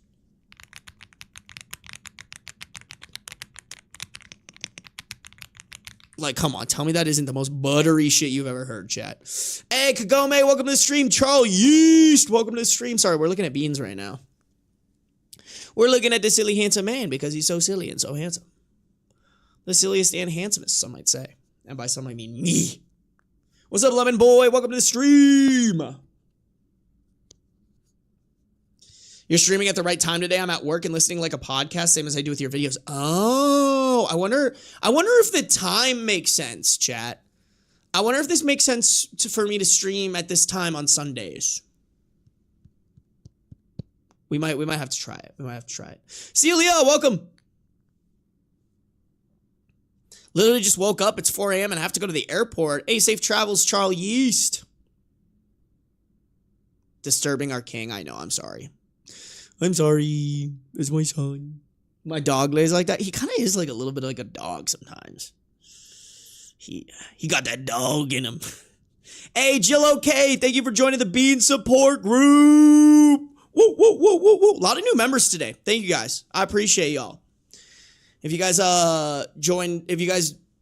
Like, come on, tell me that isn't the most buttery shit you've ever heard, chat. Hey, Kagome, welcome to the stream. Charles Yeast, welcome to the stream. Sorry, we're looking at beans right now. We're looking at the silly, handsome man because he's so silly and so handsome. The silliest and handsomest, some might say. And by some, I mean me. What's up, Lemon Boy? Welcome to the stream. You're streaming at the right time today. I'm at work and listening like a podcast, same as I do with your videos. Oh, I wonder if the time makes sense, chat. I wonder if this makes sense for me to stream at this time on Sundays. We might have to try it. We might have to try it. Celia, welcome. Literally just woke up. It's 4 a.m. and I have to go to the airport. Hey, safe travels, Charles Yeast. Disturbing our king. I know. I'm sorry. I'm sorry. It's my son. My dog lays like that. He kind of is like a little bit like a dog sometimes. He got that dog in him. Hey, Jill OK. Thank you for joining the Bean support group. Woo, woo, woo, woo, woo. A lot of new members today. Thank you guys. I appreciate y'all. If you guys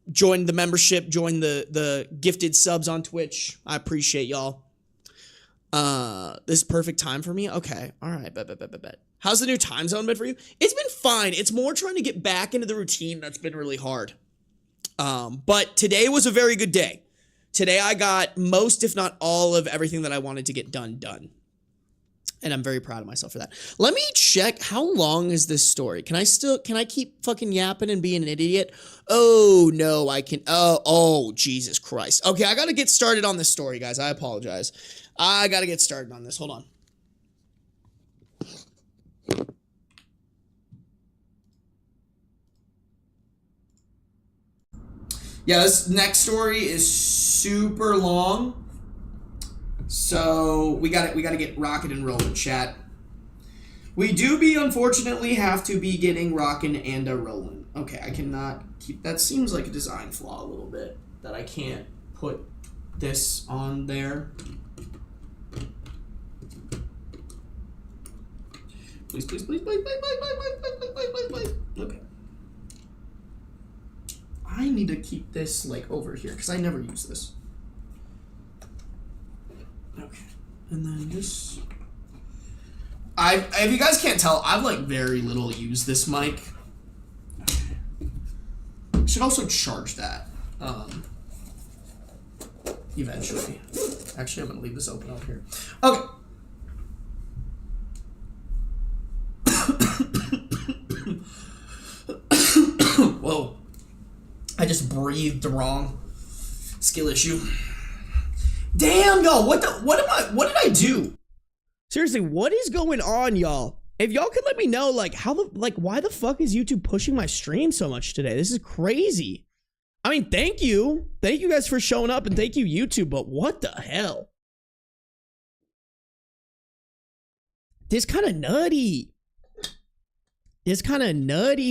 joined the membership, join the gifted subs on Twitch, I appreciate y'all. This is perfect time for me. Okay. All right. Bet. How's the new time zone been for you? It's been fine. It's more trying to get back into the routine that's been really hard. But today was a very good day. Today I got most, if not all, of everything that I wanted to get done. And I'm very proud of myself for that. Let me check. How long is this story? Can I keep fucking yapping and being an idiot? Oh, no, I can. Oh, Jesus Christ. Okay, I got to get started on this story, guys. I apologize. I got to get started on this. Hold on. Yeah, this next story is super long. So we got to get rocking and rolling, chat. We unfortunately have to be getting rocking and rolling. Okay, I cannot keep, that seems like a design flaw a little bit, that I can't put this on there. Please. Okay. I need to keep this like over here because I never use this. Okay, and then just, if you guys can't tell, I've like very little used this mic. Okay. Should also charge that, eventually. Actually, I'm gonna leave this open up here. Okay. Whoa. I just breathed wrong. Skill issue. Damn, y'all, what did I do? Seriously, what is going on, y'all? If y'all could let me know, like, why the fuck is YouTube pushing my stream so much today? This is crazy. I mean, thank you. Thank you guys for showing up, and thank you, YouTube, but what the hell? This kind of nutty.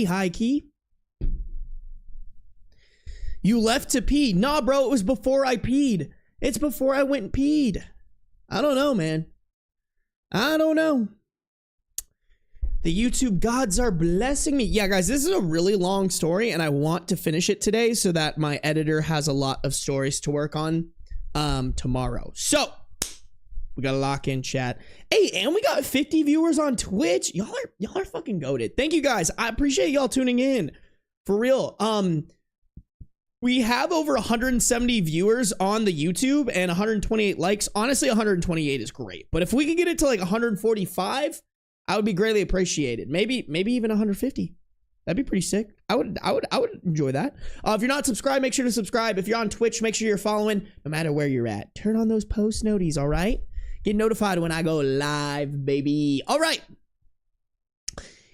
High key. You left to pee. Nah, bro, it was before I peed. It's before I went and peed. I don't know, man. I don't know. The YouTube gods are blessing me. Yeah, guys, this is a really long story, and I want to finish it today so that my editor has a lot of stories to work on tomorrow. So, we gotta lock in, chat. Hey, and we got 50 viewers on Twitch. Y'all are fucking goated. Thank you, guys. I appreciate y'all tuning in. For real. We have over 170 viewers on the YouTube and 128 likes. Honestly, 128 is great. But if we could get it to like 145, I would be greatly appreciated. Maybe even 150. That'd be pretty sick. I would enjoy that. If you're not subscribed, make sure to subscribe. If you're on Twitch, make sure you're following no matter where you're at. Turn on those post noties, all right? Get notified when I go live, baby. All right.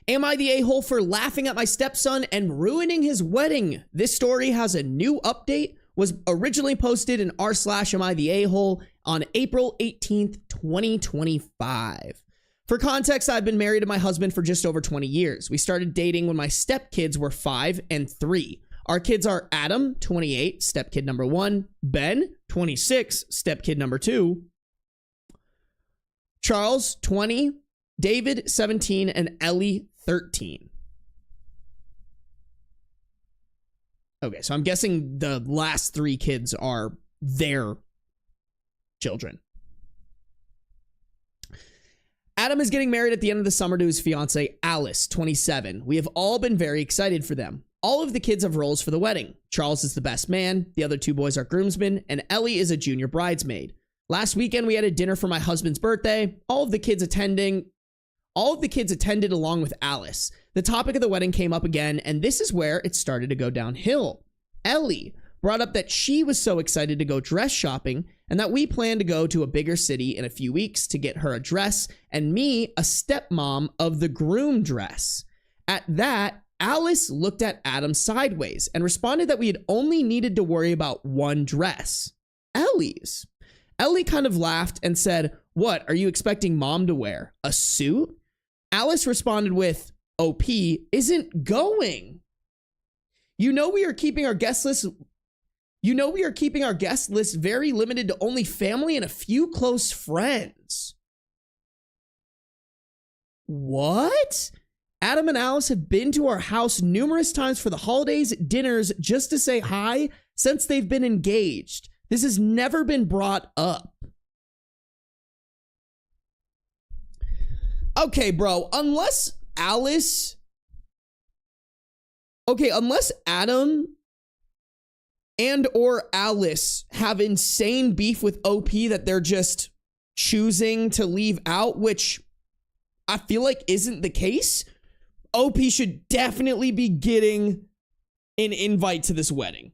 Am I the a-hole for laughing at my stepson and ruining his wedding? This story has a new update was originally posted in r/am I the a-hole on April 18th, 2025. For context, I've been married to my husband for just over 20 years. We started dating when my stepkids were 5 and 3. Our kids are Adam, 28, stepkid number 1, Ben, 26, stepkid number 2, Charles, 20, David, 17, and Ellie, 13. Okay, so I'm guessing the last 3 kids are their children. Adam is getting married at the end of the summer to his fiancée, Alice, 27. We have all been very excited for them. All of the kids have roles for the wedding. Charles is the best man, the other 2 boys are groomsmen, and Ellie is a junior bridesmaid. Last weekend, we had a dinner for my husband's birthday. All of the kids attended along with Alice. The topic of the wedding came up again, and this is where it started to go downhill. Ellie brought up that she was so excited to go dress shopping and that we plan to go to a bigger city in a few weeks to get her a dress and me a stepmom of the groom dress. At that, Alice looked at Adam sideways and responded that we had only needed to worry about one dress, Ellie's. Ellie kind of laughed and said, "What are you expecting mom to wear? A suit?" Alice responded with, "OP isn't going. You know we are keeping our guest list very limited to only family and a few close friends." What? Adam and Alice have been to our house numerous times for the holidays, dinners, just to say hi since they've been engaged. This has never been brought up. Okay, bro, unless Adam and or Alice have insane beef with OP that they're just choosing to leave out, which I feel like isn't the case, OP should definitely be getting an invite to this wedding.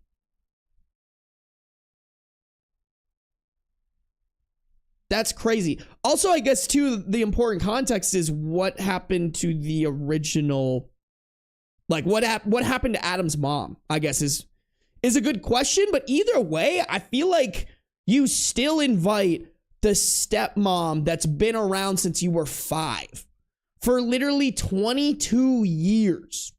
That's crazy. Also, I guess, too, the important context is what happened to the original, like, what happened to Adam's mom, I guess, is a good question. But either way, I feel like you still invite the stepmom that's been around since you were 5 for literally 22 years.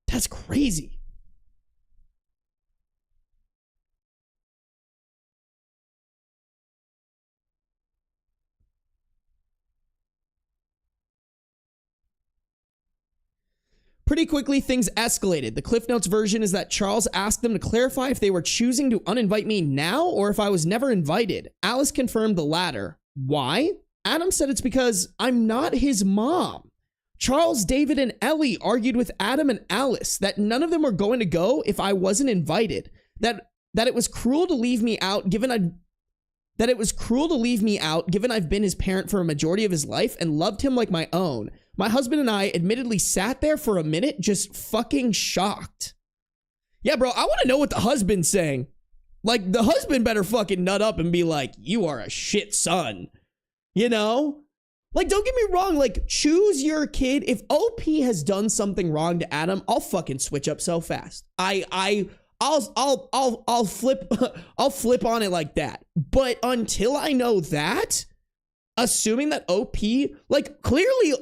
That's crazy. Pretty quickly, things escalated. The Cliff Notes version is that Charles asked them to clarify if they were choosing to uninvite me now or if I was never invited. Alice confirmed the latter. Why? Adam said it's because I'm not his mom. Charles, David, and Ellie argued with Adam and Alice that none of them were going to go if I wasn't invited. That it was cruel to leave me out given I've been his parent for a majority of his life and loved him like my own. My husband and I admittedly sat there for a minute just fucking shocked. Yeah, bro, I want to know what the husband's saying. Like, the husband better fucking nut up and be like, you are a shit son. You know? Like, don't get me wrong, like, choose your kid. If OP has done something wrong to Adam, I'll fucking switch up so fast. I'll flip on it like that. But until I know that, assuming that OP, like, clearly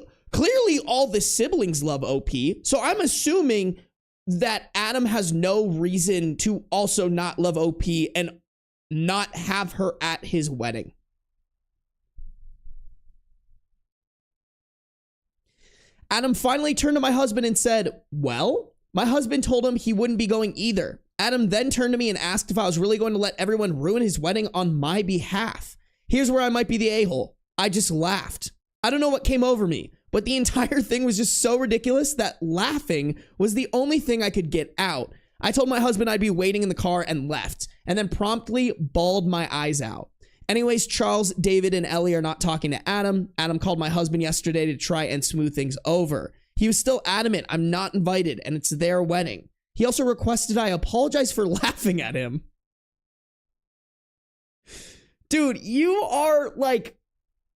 all the siblings love OP. So I'm assuming that Adam has no reason to also not love OP and not have her at his wedding. Adam finally turned to my husband and said, "Well?" My husband told him he wouldn't be going either. Adam then turned to me and asked if I was really going to let everyone ruin his wedding on my behalf. Here's where I might be the a-hole. I just laughed. I don't know what came over me, but the entire thing was just so ridiculous that laughing was the only thing I could get out. I told my husband I'd be waiting in the car and left, and then promptly bawled my eyes out. Anyways, Charles, David, and Ellie are not talking to Adam. Adam called my husband yesterday to try and smooth things over. He was still adamant I'm not invited, and it's their wedding. He also requested I apologize for laughing at him. Dude, you are, like,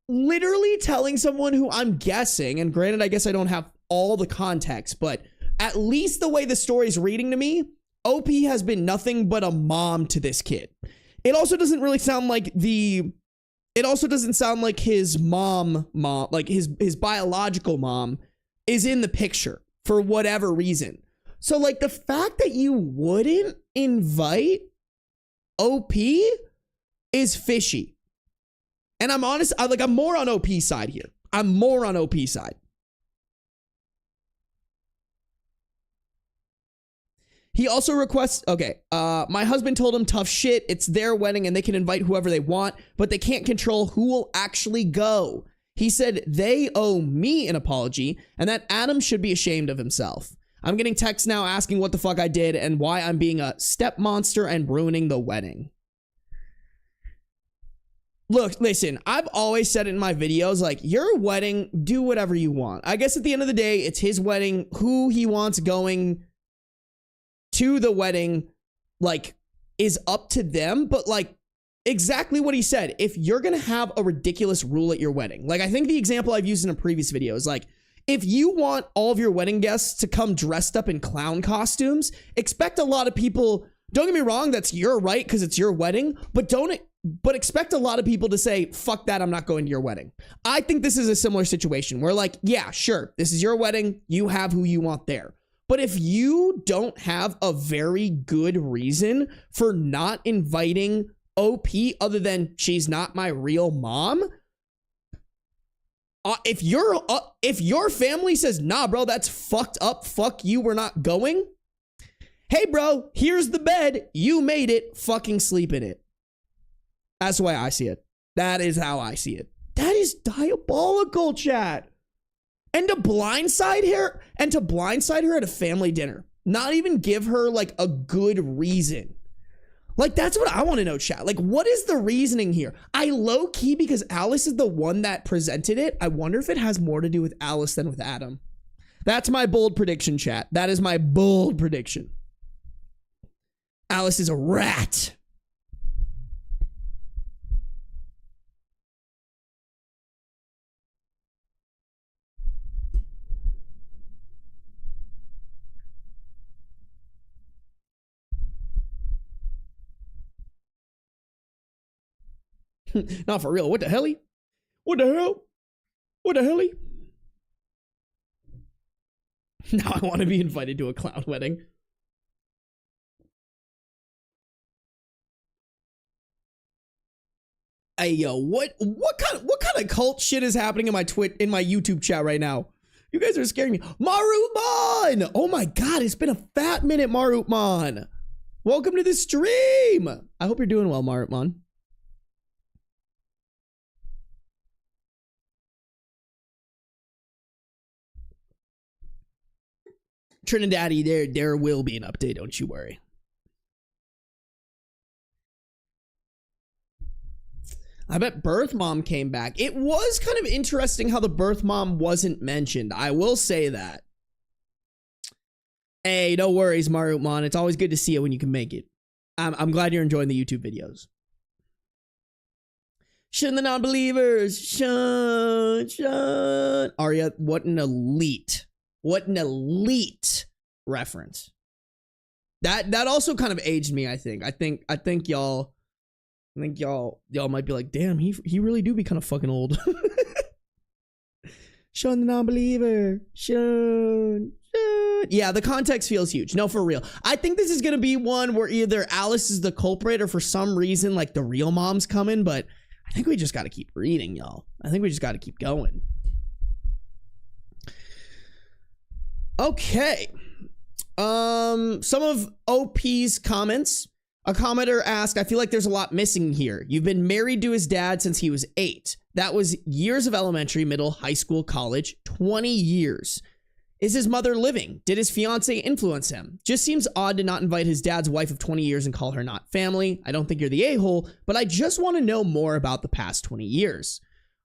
literally telling someone who I'm guessing, and granted, I guess I don't have all the context, but at least the way the story's reading to me, OP has been nothing but a mom to this kid. It also doesn't really sound like his mom, like his biological mom is in the picture for whatever reason. So like the fact that you wouldn't invite OP is fishy. And I'm honest, I'm more on OP's side here. I'm more on OP's side. He also requests, my husband told him tough shit. It's their wedding and they can invite whoever they want, but they can't control who will actually go. He said they owe me an apology and that Adam should be ashamed of himself. I'm getting texts now asking what the fuck I did and why I'm being a step monster and ruining the wedding. Look, listen, I've always said it in my videos, like, your wedding, do whatever you want. I guess at the end of the day, it's his wedding. Who he wants going to the wedding, like, is up to them. But, like, exactly what he said. If you're going to have a ridiculous rule at your wedding, like, I think the example I've used in a previous video is, like, if you want all of your wedding guests to come dressed up in clown costumes, expect a lot of people, don't get me wrong, that's your right because it's your wedding, but expect a lot of people to say, fuck that, I'm not going to your wedding. I think this is a similar situation where, like, yeah, sure, this is your wedding. You have who you want there. But if you don't have a very good reason for not inviting OP other than she's not my real mom, if your family says, nah, bro, that's fucked up, fuck you, we're not going. Hey, bro, here's the bed. You made it. Fucking sleep in it. That's the way I see it. That is how I see it. That is diabolical, chat. And to blindside her at a family dinner. Not even give her, like, a good reason. Like, that's what I want to know, chat. Like, what is the reasoning here? I low-key, because Alice is the one that presented it, I wonder if it has more to do with Alice than with Adam. That's my bold prediction, chat. That is my bold prediction. Alice is a rat. Not for real. What the hell? What the hell? What the hell? Now I want to be invited to a clown wedding. Hey yo, what kind of cult shit is happening in my YouTube chat right now? You guys are scaring me. Marutman! Oh my god, it's been a fat minute, Marutman. Welcome to the stream. I hope you're doing well, Marutman. Trinidaddy, there will be an update, don't you worry. I bet birth mom came back. It was kind of interesting how the birth mom wasn't mentioned. I will say that. Hey, no worries, Marutman. It's always good to see you when you can make it. I'm glad you're enjoying the YouTube videos. Shun the non-believers. Shun. Arya, what an elite reference. That also kind of aged me, I think. I think y'all might be like, damn, he really do be kind of fucking old. Shun the non-believer. Shun. Yeah, the context feels huge. No, for real. I think this is gonna be one where either Alice is the culprit or for some reason, like, the real mom's coming, but I think we just gotta keep reading, y'all. I think we just gotta keep going. Okay. Some of OP's comments. A commenter asked, I feel like there's a lot missing here. You've been married to his dad since he was 8. That was years of elementary, middle, high school, college, 20 years. Is his mother living? Did his fiance influence him? Just seems odd to not invite his dad's wife of 20 years and call her not family. I don't think you're the a-hole, but I just want to know more about the past 20 years.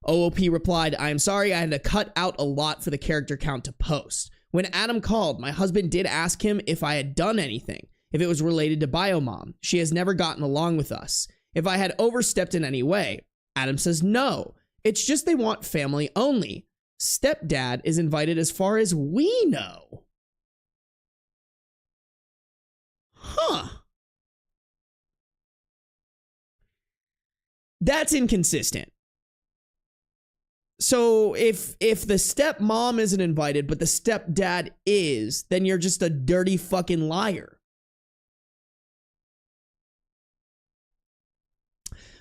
OOP replied, I am sorry I had to cut out a lot for the character count to post. When Adam called, my husband did ask him if I had done anything, if it was related to Biomom. She has never gotten along with us. If I had overstepped in any way. Adam says no. It's just they want family only. Stepdad is invited as far as we know. Huh. That's inconsistent. So if the stepmom isn't invited, but the stepdad is, then you're just a dirty fucking liar.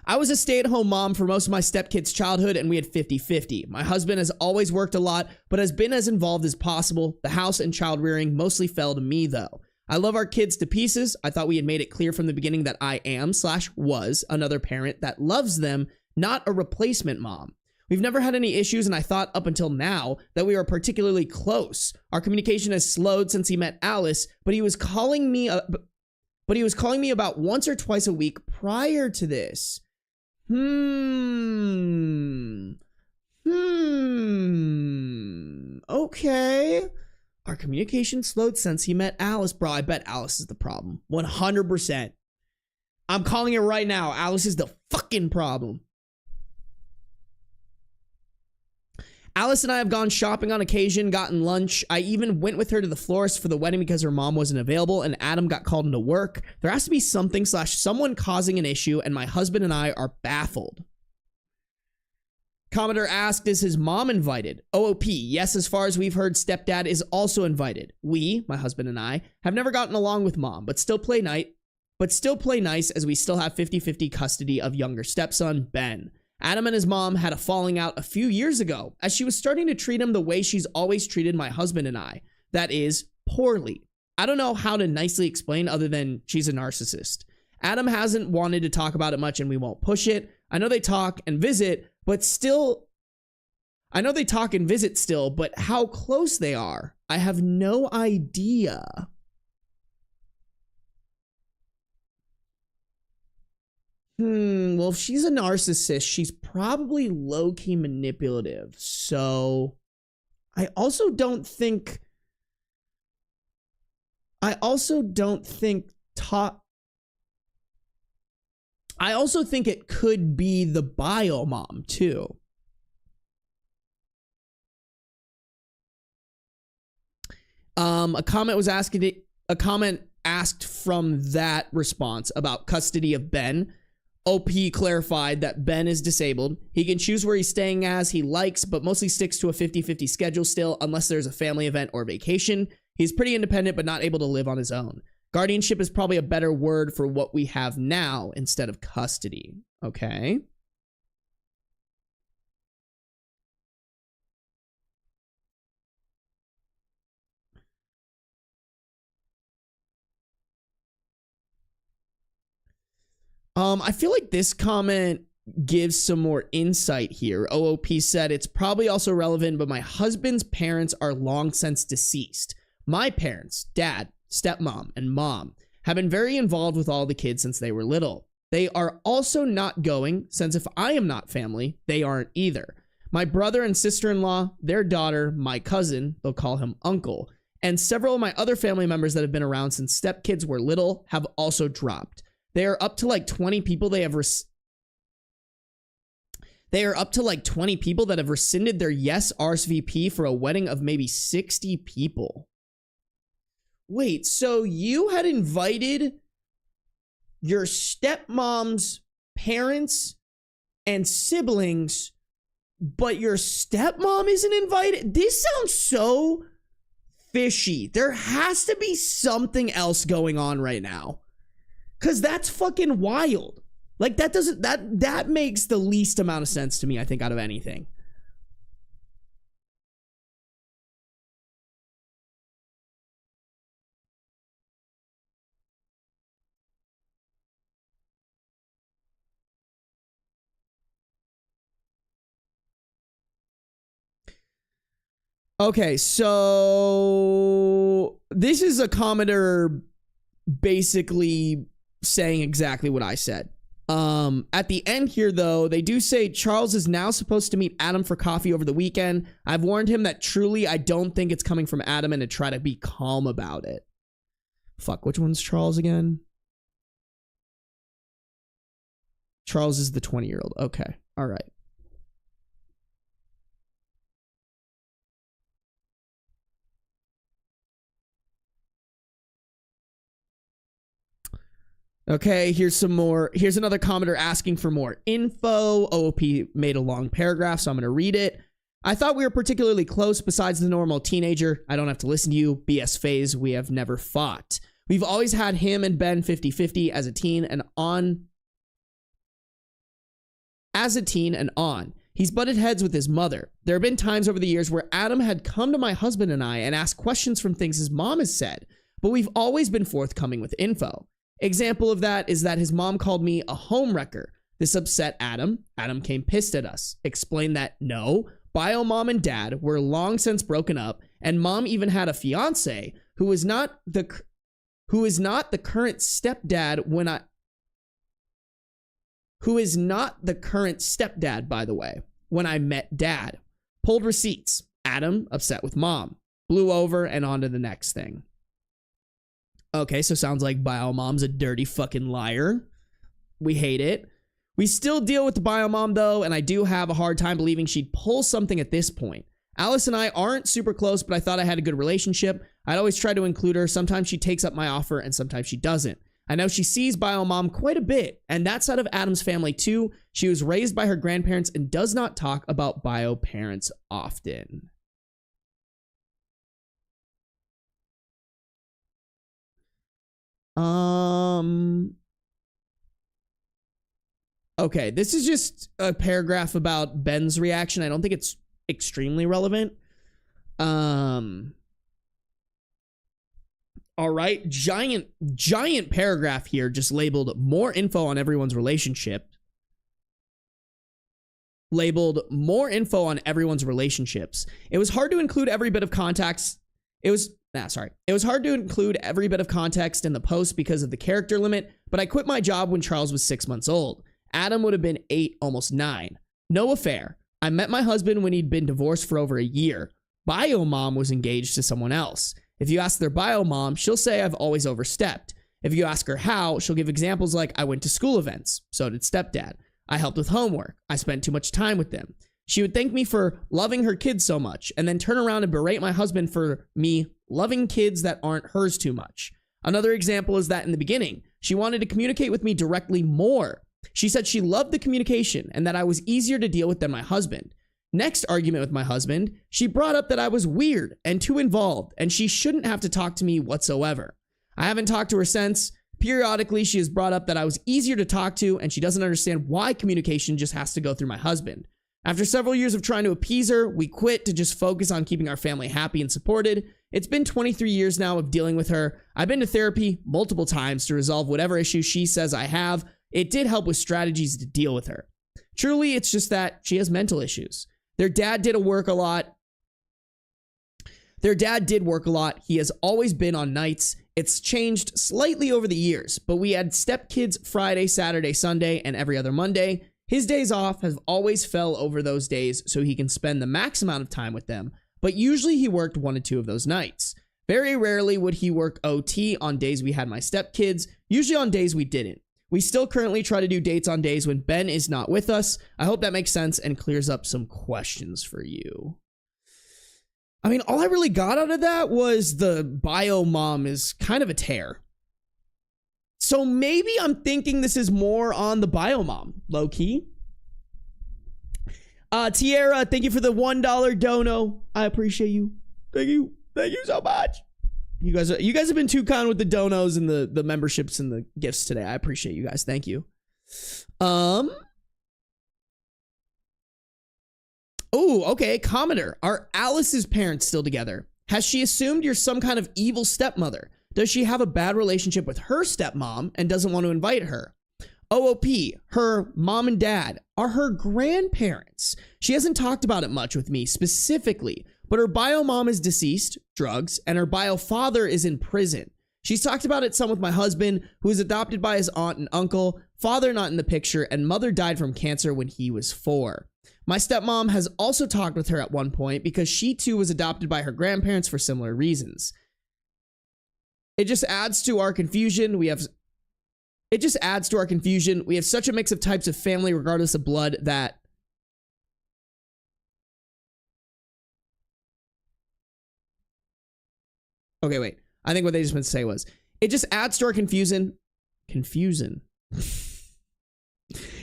I was a stay-at-home mom for most of my stepkid's childhood, and we had 50-50. My husband has always worked a lot, but has been as involved as possible. The house and child rearing mostly fell to me, though. I love our kids to pieces. I thought we had made it clear from the beginning that I am/was another parent that loves them, not a replacement mom. We've never had any issues, and I thought up until now that we were particularly close. Our communication has slowed since he met Alice, but he was calling me about once or twice a week prior to this. Okay. Our communication slowed since he met Alice. Bro, I bet Alice is the problem. 100%. I'm calling it right now. Alice is the fucking problem. Alice and I have gone shopping on occasion, gotten lunch. I even went with her to the florist for the wedding because her mom wasn't available and Adam got called into work. There has to be something/someone causing an issue, and my husband and I are baffled. Commenter asked, is his mom invited? OOP, yes, as far as we've heard, stepdad is also invited. We, my husband and I, have never gotten along with mom, but still play nice as we still have 50-50 custody of younger stepson, Ben. Adam and his mom had a falling out a few years ago as she was starting to treat him the way she's always treated my husband and I. That is, poorly. I don't know how to nicely explain other than she's a narcissist. Adam hasn't wanted to talk about it much and we won't push it. I know they talk and visit, but how close they are, I have no idea. Well, if she's a narcissist, she's probably low-key manipulative. So I also don't think I also think it could be the bio mom too. A comment asked from that response about custody of Ben. OP clarified that Ben is disabled. He can choose where he's staying as he likes, but mostly sticks to a 50-50 schedule still, unless there's a family event or vacation. He's pretty independent, but not able to live on his own. Guardianship is probably a better word for what we have now instead of custody. Okay. I feel like this comment gives some more insight here. OOP said, it's probably also relevant, but my husband's parents are long since deceased. My parents, dad, stepmom, and mom, have been very involved with all the kids since they were little. They are also not going, since if I am not family, they aren't either. My brother and sister-in-law, their daughter, my cousin, they'll call him uncle, and several of my other family members that have been around since stepkids were little have also dropped. They are up to like 20 people that have rescinded their yes RSVP for a wedding of maybe 60 people. Wait, so you had invited your stepmom's parents and siblings, but your stepmom isn't invited? This sounds so fishy. There has to be something else going on right now. Because that's fucking wild. Like, that makes the least amount of sense to me, I think, out of anything. Okay, so this is a commenter basically saying exactly what I said. At the end here, though, they do say Charles is now supposed to meet Adam for coffee over the weekend. I've warned him that truly I don't think it's coming from Adam and to try to be calm about it. Fuck, which one's Charles again? Charles is the 20-year-old. Okay, all right. Okay, here's some more. Here's another commenter asking for more info. OOP made a long paragraph, so I'm going to read it. I thought we were particularly close besides the normal teenager. I don't have to listen to you. BS phase, we have never fought. We've always had him and Ben 50-50 as a teen and on. He's butted heads with his mother. There have been times over the years where Adam had come to my husband and I and asked questions from things his mom has said, but we've always been forthcoming with info. Example of that is that his mom called me a homewrecker. This upset Adam. Adam came pissed at us. Explained that no, bio mom and dad were long since broken up, and mom even had a fiance who is not the current stepdad by the way, when I met dad. Pulled receipts. Adam upset with mom. Blew over and on to the next thing. Okay, so sounds like bio mom's a dirty fucking liar. We hate it. We still deal with the bio mom though, and I do have a hard time believing she'd pull something at this point. Alice and I aren't super close, but I thought I had a good relationship. I'd always try to include her. Sometimes she takes up my offer and sometimes she doesn't. I know she sees bio mom quite a bit, and that side of Adam's family too. She was raised by her grandparents and does not talk about bio parents often. Okay, this is just a paragraph about Ben's reaction. I don't think it's extremely relevant. All right, giant paragraph here, just labeled more info on everyone's relationship. Labeled more info on everyone's relationships. It was hard to include every bit of context. It was hard to include every bit of context in the post because of the character limit, but I quit my job when Charles was 6 months old. Adam would have been 8, almost 9. No affair. I met my husband when he'd been divorced for over a year. Bio mom was engaged to someone else. If you ask their bio mom, she'll say I've always overstepped. If you ask her how, she'll give examples like I went to school events. So did stepdad. I helped with homework. I spent too much time with them. She would thank me for loving her kids so much and then turn around and berate my husband for me loving kids that aren't hers too much. Another example is that in the beginning, she wanted to communicate with me directly more. She said she loved the communication and that I was easier to deal with than my husband. Next argument with my husband, she brought up that I was weird and too involved and she shouldn't have to talk to me whatsoever. I haven't talked to her since. Periodically, she has brought up that I was easier to talk to and she doesn't understand why communication just has to go through my husband. After several years of trying to appease her, we quit to just focus on keeping our family happy and supported. It's been 23 years now of dealing with her. I've been to therapy multiple times to resolve whatever issue she says I have. It did help with strategies to deal with her. Truly, it's just that she has mental issues. Their dad did work a lot. He has always been on nights. It's changed slightly over the years, but we had stepkids Friday, Saturday, Sunday, and every other Monday. His days off have always fell over those days so he can spend the max amount of time with them, but usually he worked 1 to 2 of those nights. Very rarely would he work OT on days we had my stepkids, usually on days we didn't. We still currently try to do dates on days when Ben is not with us. I hope that makes sense and clears up some questions for you. I mean, all I really got out of that was the bio mom is kind of a tear. So maybe I'm thinking this is more on the bio mom, low key. Tierra, thank you for the $1 dono. I appreciate you. Thank you so much. You guys have been too kind with the donos and the memberships and the gifts today. I appreciate you guys. Thank you. Oh, okay. Commenter. Are Alice's parents still together? Has she assumed you're some kind of evil stepmother? Does she have a bad relationship with her stepmom and doesn't want to invite her? OOP, her mom and dad are her grandparents. She hasn't talked about it much with me specifically, but her bio mom is deceased, drugs, and her bio father is in prison. She's talked about it some with my husband, who is adopted by his aunt and uncle, father not in the picture, and mother died from cancer when he was 4. My stepmom has also talked with her at one point because she too was adopted by her grandparents for similar reasons. It just adds to our confusion. We have such a mix of types of family regardless of blood that okay, wait. I think what they just meant to say was, it just adds to our confusion. Confusing.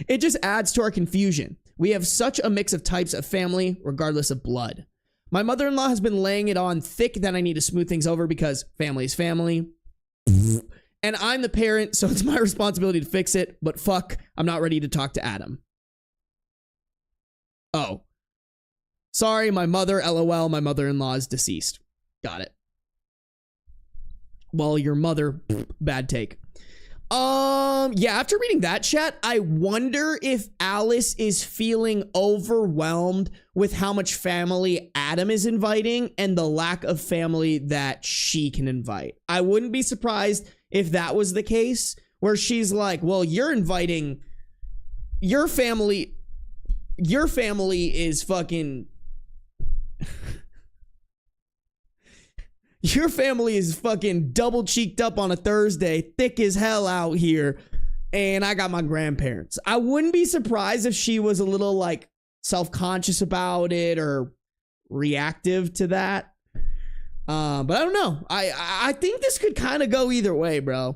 It just adds to our confusion. We have such a mix of types of family, regardless of blood. My mother-in-law has been laying it on thick that I need to smooth things over because family is family. And I'm the parent, so it's my responsibility to fix it. But fuck, I'm not ready to talk to Adam. Oh. Sorry, my mother, LOL, my mother-in-law is deceased. Got it. Well, your mother, bad take. Yeah, after reading that chat, I wonder if Alice is feeling overwhelmed with how much family Adam is inviting and the lack of family that she can invite. I wouldn't be surprised if that was the case, where she's like, well, you're inviting your family is fucking your family is fucking double cheeked up on a Thursday, thick as hell out here, and I got my grandparents. I wouldn't be surprised if she was a little like self-conscious about it or reactive to that. But I don't know. I think this could kind of go either way, bro.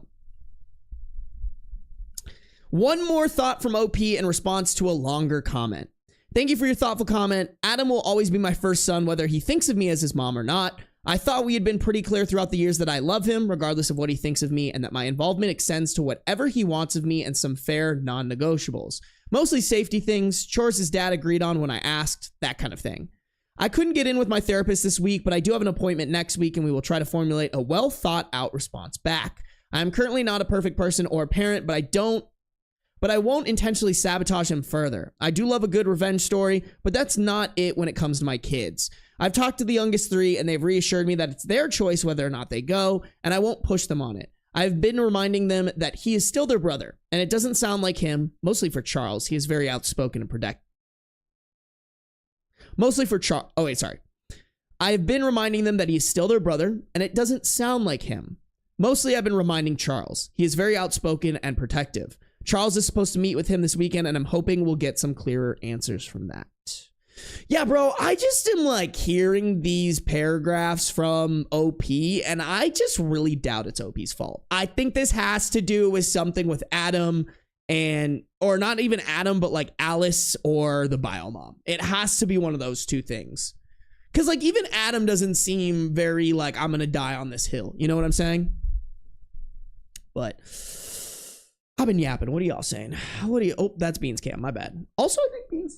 One more thought from OP in response to a longer comment. Thank you for your thoughtful comment. Adam will always be my first son, whether he thinks of me as his mom or not. I thought we had been pretty clear throughout the years that I love him, regardless of what he thinks of me, and that my involvement extends to whatever he wants of me and some fair non-negotiables. Mostly safety things, chores his dad agreed on when I asked, that kind of thing. I couldn't get in with my therapist this week, but I do have an appointment next week, and we will try to formulate a well-thought-out response back. I am currently not a perfect person or parent, but I won't intentionally sabotage him further. I do love a good revenge story, but that's not it when it comes to my kids. I've talked to the youngest three, and they've reassured me that it's their choice whether or not they go, and I won't push them on it. I've been reminding them that he is still their brother, and it doesn't sound like him, mostly for Charles. He is very outspoken and protective. Mostly for Charles. Oh, wait, sorry. I've been reminding them that he is still their brother, and it doesn't sound like him. Mostly I've been reminding Charles. He is very outspoken and protective. Charles is supposed to meet with him this weekend, and I'm hoping we'll get some clearer answers from that. Yeah, bro, I just am like hearing these paragraphs from OP, and I just really doubt it's OP's fault. I think this has to do with something with Adam or not even Adam, but like Alice or the bio mom. It has to be one of those two things. Because like even Adam doesn't seem very like, I'm going to die on this hill. You know what I'm saying? But I've been yapping. What are y'all saying? Oh, that's Beans Cam. My bad. Also, I think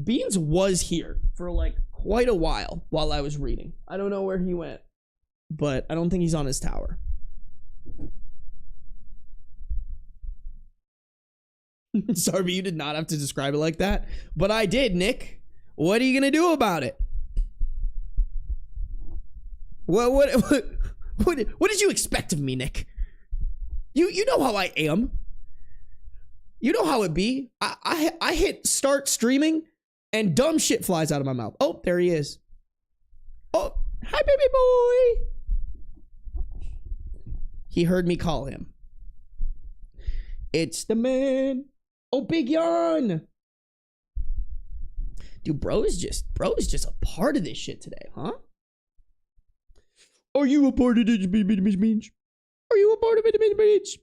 Beans was here for like quite a while I was reading. I don't know where he went, but I don't think he's on his tower. Sarby, you did not have to describe it like that, but I did, Nick. What are you gonna do about it? What did you expect of me, Nick? You know how I am. You know how it be. I hit start streaming and dumb shit flies out of my mouth. Oh, there he is. Oh, hi, baby boy. He heard me call him. It's the man. Oh, Big Yawn. Dude, bro is just a part of this shit today, huh? Are you a part of this, bitch? Are you a part of it, bitch?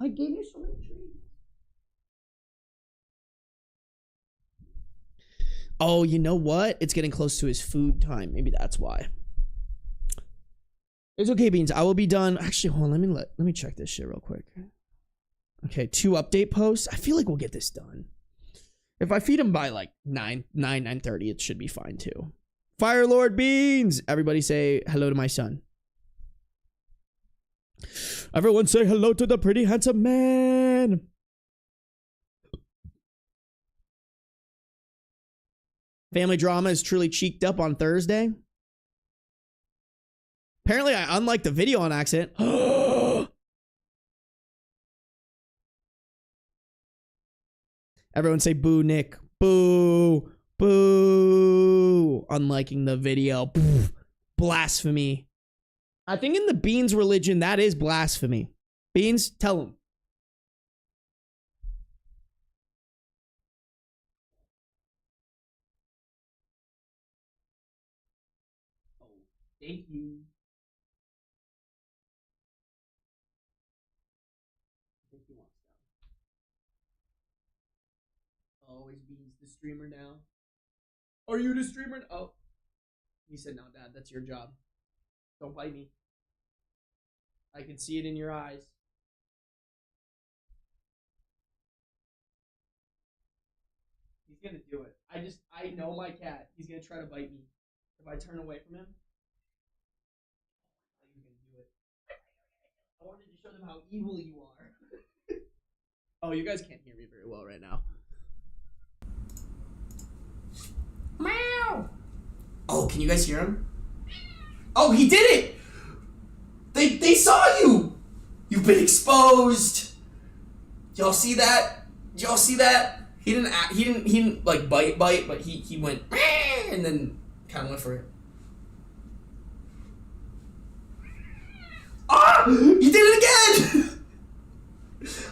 I gave you so many treats. Oh, you know what? It's getting close to his food time. Maybe that's why. It's okay, Beans. I will be done. Actually, hold on. Let me check this shit real quick. Okay, 2 update posts. I feel like we'll get this done. If I feed him by like 9:30, it should be fine too. Fire Lord Beans! Everybody say hello to my son. Everyone say hello to the pretty handsome man. Family drama is truly cheeked up on Thursday. Apparently, I unliked the video on accident. Everyone say boo, Nick. Boo. Boo. Unliking the video. Blasphemy. I think in the Beans religion, that is blasphemy. Beans, tell him. Oh, thank you. always Beans the streamer now. Are you the streamer? Oh. He said, no, Dad, that's your job. Don't bite me. I can see it in your eyes. He's gonna do it. I know my cat. He's gonna try to bite me. If I turn away from him, he's gonna do it. I wanted to show them how evil you are. Oh, you guys can't hear me very well right now. Meow! Oh, can you guys hear him? Oh, he did it! They saw you! You've been exposed! Y'all see that? Y'all see that? He didn't like bite, but he went and then kind of went for it. Ah! He did it again!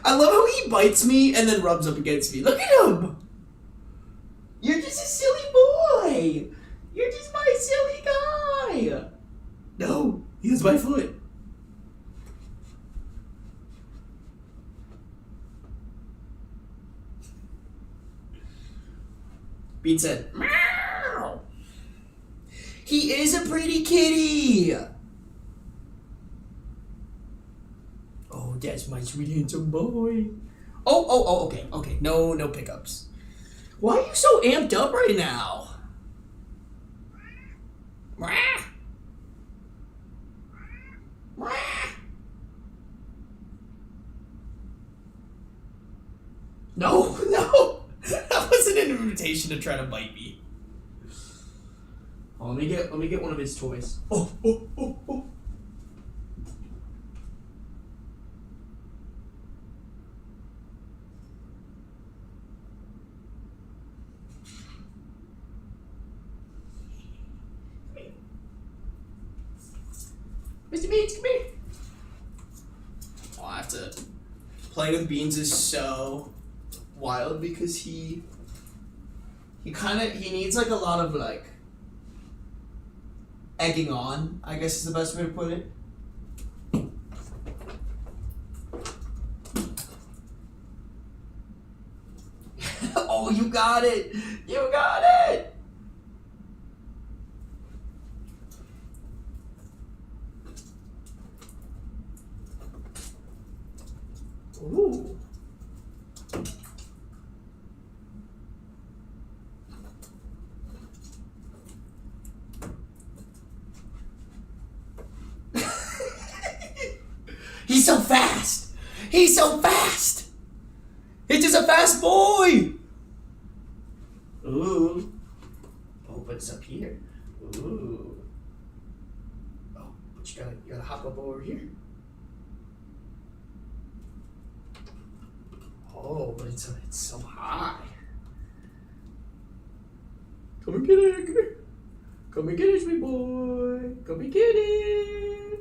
I love how he bites me and then rubs up against me. Look at him! You're just a silly boy! You're just my silly guy! No, he has my foot. Bean said, meow! He is a pretty kitty! Oh, that's my sweet handsome boy. Oh, okay. No pickups. Why are you so amped up right now? No. That wasn't an invitation to try to bite me. Oh, let me get one of his toys. Oh. Mr. Beans, come here. Oh, I have to. Playing with Beans is so wild because he needs like a lot of like egging on, I guess is the best way to put it. Oh, you got it! You got it! Ooh. He's so fast! He's so fast! He's just a fast boy! Ooh. Oh, but it's up here. Ooh. Oh, but you gotta hop up over here. Oh, but it's so high. Come and get it, come here. Come and get it, sweet boy. Come and get it.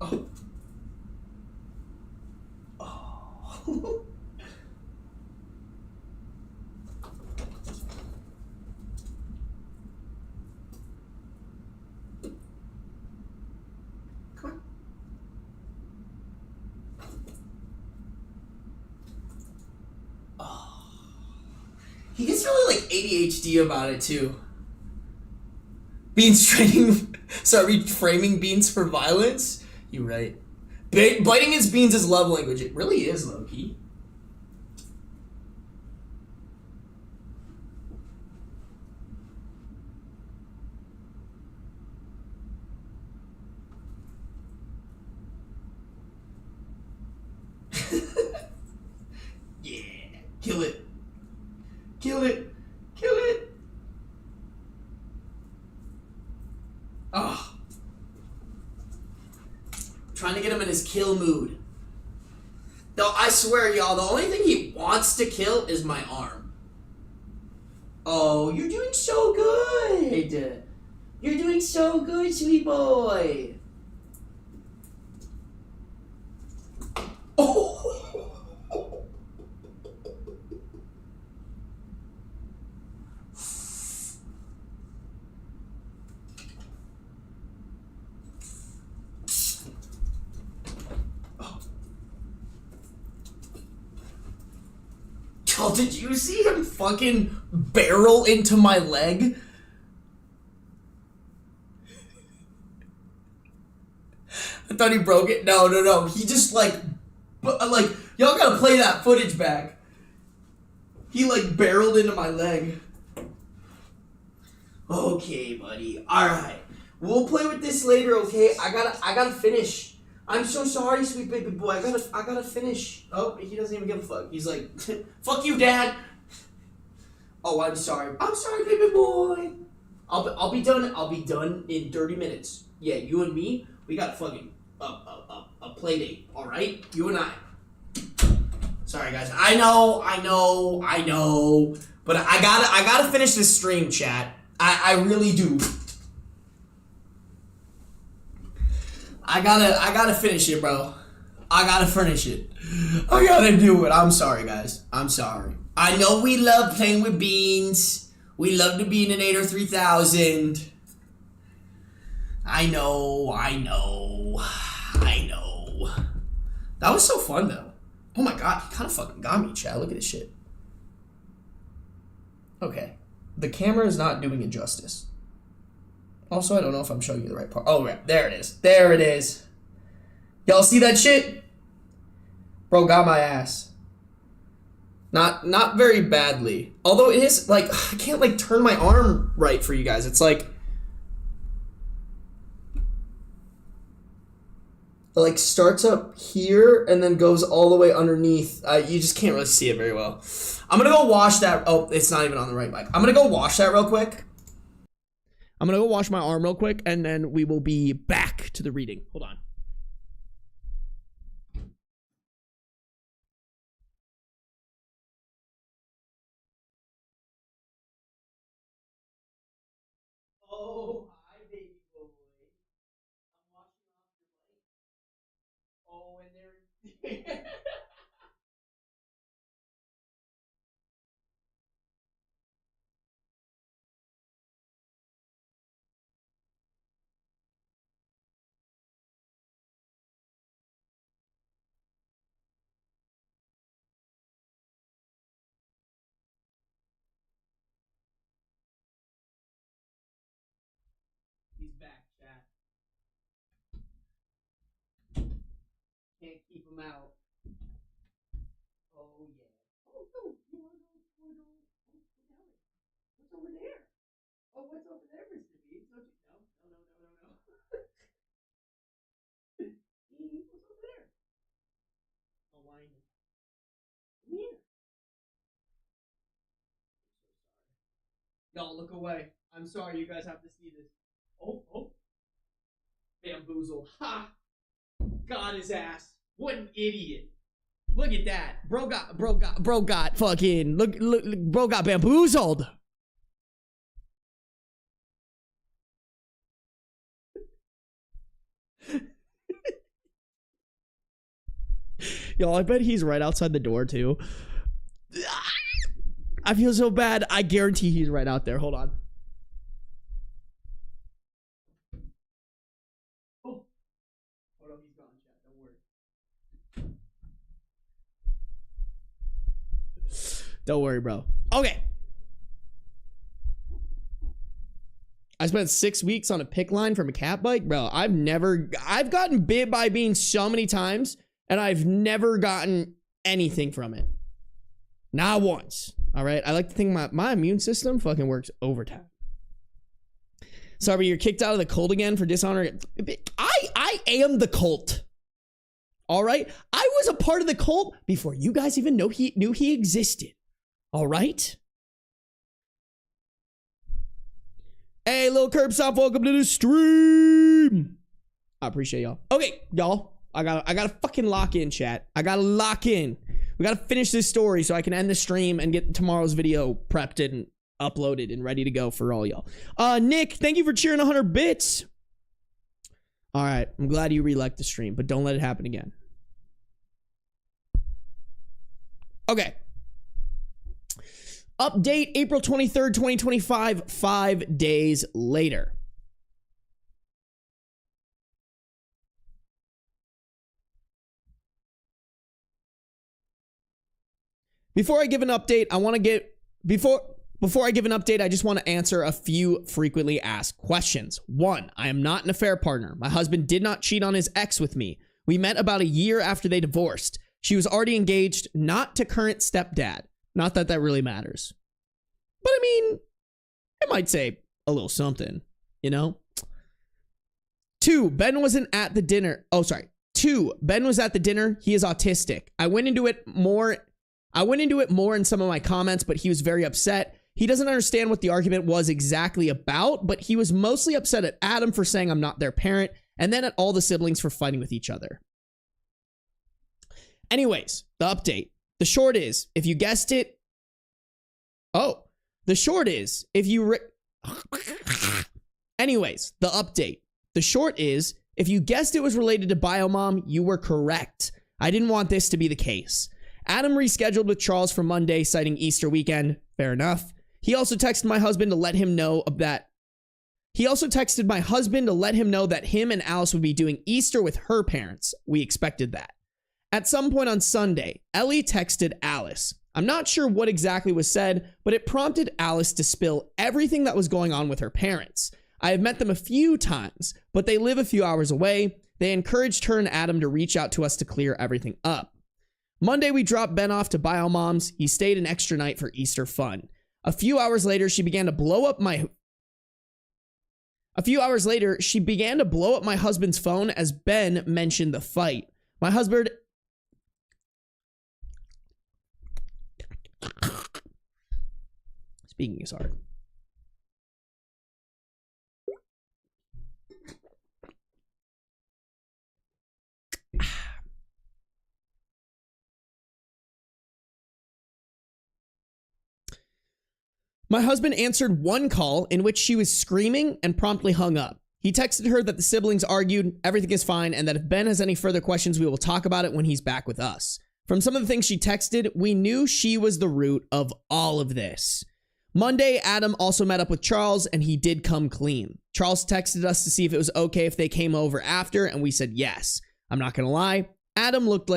Oh. Oh. He gets really like ADHD about it too. Beans training, sorry, framing Beans for violence. You're right. Biting his Beans is love language. It really is, low-key. Yeah, kill it. Kill it! Kill it! Oh. Trying to get him in his kill mood. No, I swear, y'all, the only thing he wants to kill is my arm. Oh, you're doing so good! You're doing so good, sweet boy! Oh! Yo, did you see him fucking barrel into my leg? I thought he broke it. No. He just like, y'all gotta play that footage back. He like barreled into my leg. Okay, buddy. All right. We'll play with this later, okay? I gotta finish. I'm so sorry, sweet baby boy. I gotta finish. Oh, he doesn't even give a fuck. He's like, fuck you, dad. Oh, I'm sorry. I'm sorry, baby boy. I'll be done. I'll be done in 30 minutes. Yeah, you and me, we got fucking a play date. All right, you and I. Sorry, guys. I know. But I gotta finish this stream, chat. I really do. I gotta finish it, bro. I gotta finish it. I gotta do it. I'm sorry, guys. I'm sorry. I know we love playing with beans. We love to be in an 8 or 3000. I know. That was so fun, though. Oh my god, he kind of fucking got me, chat. Look at this shit. Okay. The camera is not doing it justice. Also, I don't know if I'm showing you the right part. Oh, right. There it is. There it is. Y'all see that shit? Bro got my ass. Not very badly. Although it is, like, I can't, like, turn my arm right for you guys. It's, like... It, like, starts up here and then goes all the way underneath. You just can't really see it very well. I'm gonna go wash that. Oh, it's not even on the right mic. I'm gonna go wash that real quick. I'm gonna go wash my arm real quick, and then we will be back to the reading. Hold on. Oh, hi, baby boy. I'm washing off your light. Oh, and there. He's back, chat. Can't keep him out. Oh, yeah. Oh, no. You want to go? Oh, what the hell? What's over there? Oh, what's over there, Mr. Beast? Don't you? No. What's over there? Oh, I know. Come here. I'm so sorry. Y'all, look away. I'm sorry. You guys have to see this. Oh. Bamboozled. Ha! Got his ass. What an idiot. Look at that. Bro got fucking, look, bro got bamboozled. Yo, I bet he's right outside the door too. I feel so bad. I guarantee he's right out there. Hold on. Oh, hold on, he's gone, chat. Don't worry. Don't worry, bro. Okay. I spent 6 weeks on a pick line from a cat bike, bro. I've gotten bit by beans so many times, and I've never gotten anything from it. Not once. All right. I like to think my immune system fucking works overtime. Sorry, you're kicked out of the cult again for dishonoring. I am the cult. All right. I was a part of the cult before you guys even knew he existed. All right. Hey, little curb stop. Welcome to the stream. I appreciate y'all. Okay, y'all. I gotta fucking lock in, chat. I gotta lock in. We gotta finish this story so I can end the stream and get tomorrow's video prepped and uploaded and ready to go for all y'all. Nick, thank you for cheering 100 bits. All right, I'm glad you re-liked the stream, but don't let it happen again. Okay. Update April 23rd, 2025, 5 days later. Before I give an update, I just want to answer a few frequently asked questions. 1, I am not an affair partner. My husband did not cheat on his ex with me. We met about a year after they divorced. She was already engaged, not to current stepdad. Not that that really matters. But I mean, it might say a little something, you know? 2, Ben wasn't at the dinner. Oh, sorry. 2, Ben was at the dinner. He is autistic. I went into it more in some of my comments, but he was very upset. He doesn't understand what the argument was exactly about, but he was mostly upset at Adam for saying I'm not their parent, and then at all the siblings for fighting with each other. Anyways, the update. The short is, if you guessed it... Oh, the short is, if you... Anyways, the update. The short is, if you guessed it was related to Biomom, you were correct. I didn't want this to be the case. Adam rescheduled with Charles for Monday, citing Easter weekend. Fair enough. He also texted my husband to let him know that him and Alice would be doing Easter with her parents. We expected that. At some point on Sunday, Ellie texted Alice. I'm not sure what exactly was said, but it prompted Alice to spill everything that was going on with her parents. I have met them a few times, but they live a few hours away. They encouraged her and Adam to reach out to us to clear everything up. Monday, we dropped Ben off to Biomom's. He stayed an extra night for Easter fun. A few hours later, she began to blow up my husband's phone as Ben mentioned the fight. My husband... Speaking is hard. My husband answered one call in which she was screaming and promptly hung up. He texted her that the siblings argued, everything is fine, and that if Ben has any further questions, we will talk about it when he's back with us. From some of the things she texted, we knew she was the root of all of this. Monday, Adam also met up with Charles, and he did come clean. Charles texted us to see if it was okay if they came over after, and we said yes. I'm not gonna lie, Adam looked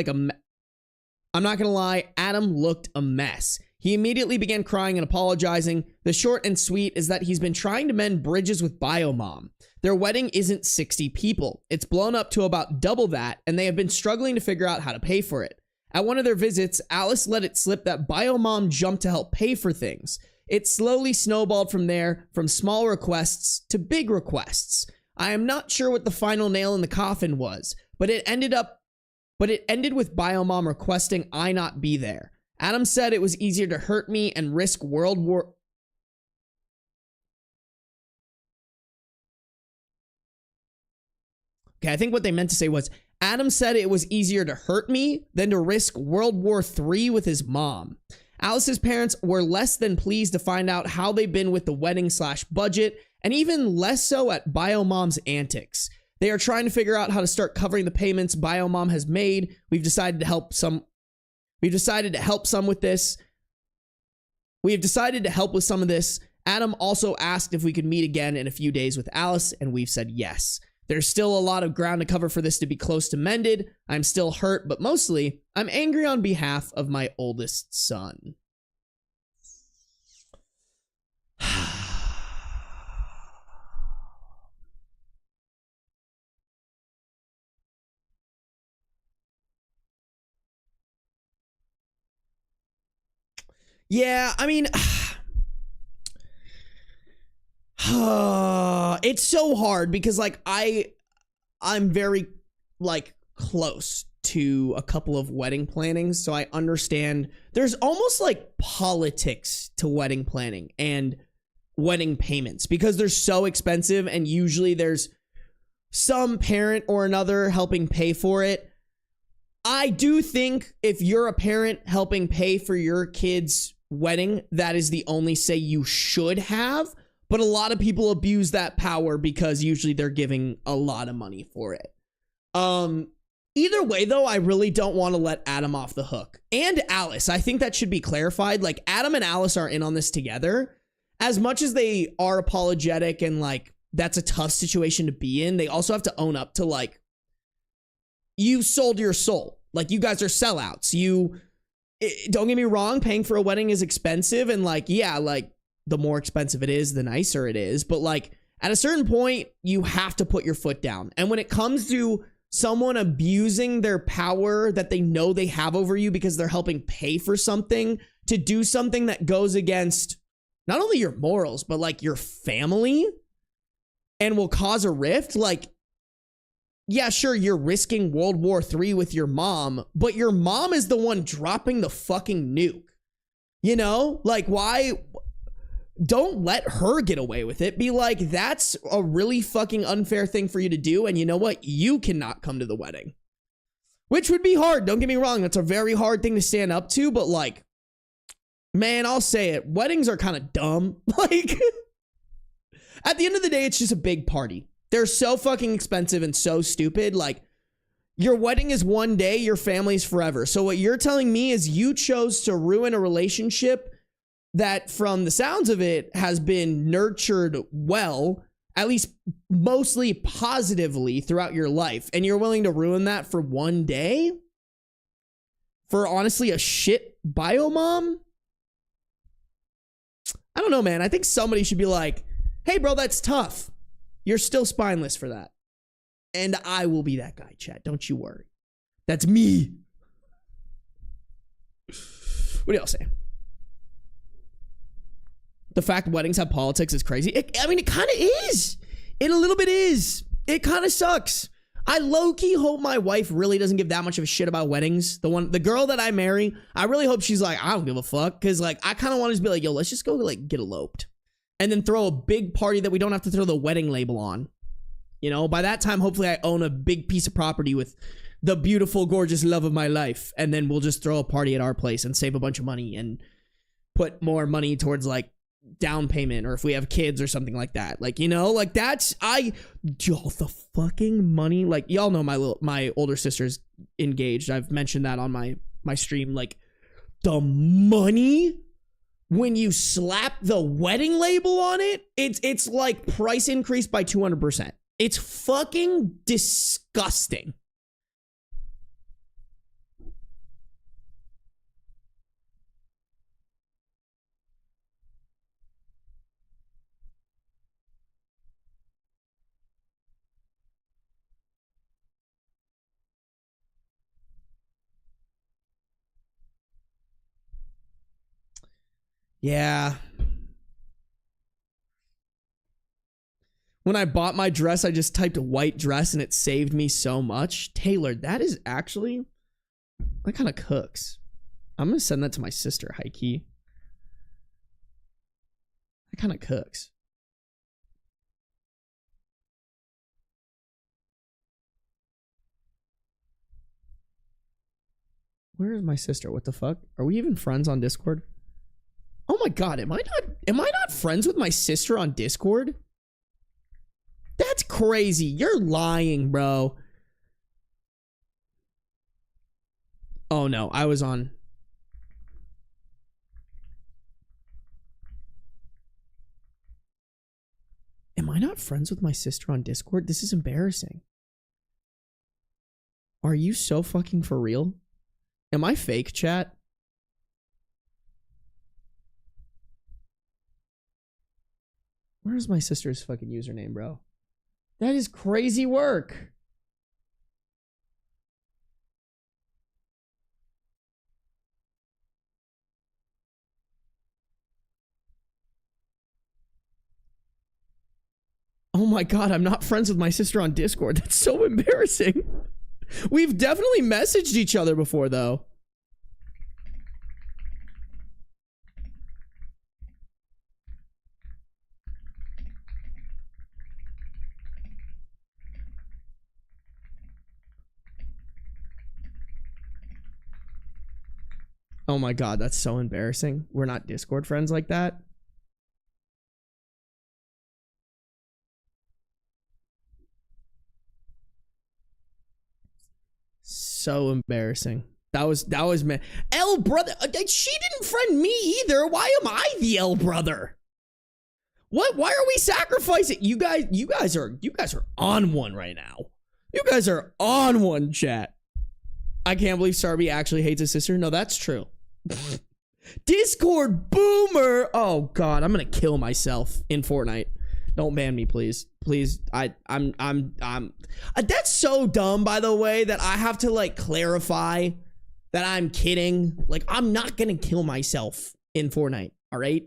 a mess. He immediately began crying and apologizing. The short and sweet is that he's been trying to mend bridges with Biomom. Their wedding isn't 60 people. It's blown up to about double that, and they have been struggling to figure out how to pay for it. At one of their visits, Alice let it slip that Biomom jumped to help pay for things. It slowly snowballed from there, from small requests to big requests. I am not sure what the final nail in the coffin was, but it ended with Biomom requesting I not be there. Adam said it was easier to hurt me and risk World War... Okay, I think what they meant to say was, Adam said it was easier to hurt me than to risk World War III with his mom. Alice's parents were less than pleased to find out how they've been with the wedding/budget, and even less so at Biomom's antics. They are trying to figure out how to start covering the payments Biomom has made. We've decided to help some with this. Adam also asked if we could meet again in a few days with Alice, and we've said yes. There's still a lot of ground to cover for this to be close to mended. I'm still hurt, but mostly, I'm angry on behalf of my oldest son. Yeah, I mean, it's so hard because like I'm very like close to a couple of wedding plannings, so I understand there's almost like politics to wedding planning and wedding payments because they're so expensive, and usually there's some parent or another helping pay for it. I do think if you're a parent helping pay for your kid's wedding, that is the only say you should have, but a lot of people abuse that power because usually they're giving a lot of money for it. Either way though, I really don't want to let Adam off the hook, and Alice. I think that should be clarified. Like, Adam and Alice are in on this together. As much as they are apologetic and like that's a tough situation to be in, they also have to own up to like, you sold your soul. Like, you guys are sellouts. don't get me wrong, paying for a wedding is expensive, and like, yeah, like the more expensive it is, the nicer it is. But like at a certain point, you have to put your foot down. And when it comes to someone abusing their power that they know they have over you because they're helping pay for something to do something that goes against not only your morals, but like your family and will cause a rift, like, yeah, sure, you're risking World War III with your mom, but your mom is the one dropping the fucking nuke. You know? Like, why? Don't let her get away with it. Be like, that's a really fucking unfair thing for you to do, and you know what? You cannot come to the wedding. Which would be hard, don't get me wrong. That's a very hard thing to stand up to, but like, man, I'll say it. Weddings are kind of dumb. Like, at the end of the day, it's just a big party. They're so fucking expensive and so stupid. Like, your wedding is one day, your family's forever. So what you're telling me is you chose to ruin a relationship that, from the sounds of it, has been nurtured well, at least mostly positively throughout your life. And you're willing to ruin that for one day? For honestly a shit bio mom? I don't know, man. I think somebody should be like, hey, bro, that's tough. You're still spineless for that. And I will be that guy, chat. Don't you worry. That's me. What do y'all say? The fact weddings have politics is crazy. I mean, it kind of is. It a little bit is. It kind of sucks. I low-key hope my wife really doesn't give that much of a shit about weddings. The girl that I marry, I really hope she's like, I don't give a fuck. Because, like, I kind of want to be like, yo, let's just go, like, get eloped. And then throw a big party that we don't have to throw the wedding label on. You know, by that time, hopefully I own a big piece of property with the beautiful, gorgeous love of my life. And then we'll just throw a party at our place and save a bunch of money and put more money towards, like, down payment, or if we have kids or something like that. Like, you know, like that's, y'all, the fucking money. Like, y'all know my older sister's engaged. I've mentioned that on my stream. Like, the money when you slap the wedding label on it, it's like price increase by 200%. It's fucking disgusting. Yeah. When I bought my dress, I just typed a white dress and it saved me so much. Taylor, that is actually, that kind of cooks. I'm going to send that to my sister, high-key. That kind of cooks. Where is my sister? What the fuck? Are we even friends on Discord? Oh my god, am I not friends with my sister on Discord? That's crazy. You're lying, bro. Oh no, I was on. Am I not friends with my sister on Discord? This is embarrassing. Are you so fucking for real? Am I fake, chat? Where's my sister's fucking username, bro? That is crazy work. Oh my god, I'm not friends with my sister on Discord. That's so embarrassing. We've definitely messaged each other before, though. Oh my god, that's so embarrassing. We're not Discord friends like that. So embarrassing. That was man. L brother, she didn't friend me either. Why am I the L brother? What? Why are we sacrificing? You guys are on one right now. You guys are on one, chat. I can't believe Sarby actually hates his sister. No, that's true. Discord boomer. Oh God, I'm gonna kill myself in Fortnite. Don't ban me, please. Please. I'm that's so dumb, by the way, that I have to like clarify that I'm kidding. Like, I'm not gonna kill myself in Fortnite, all right?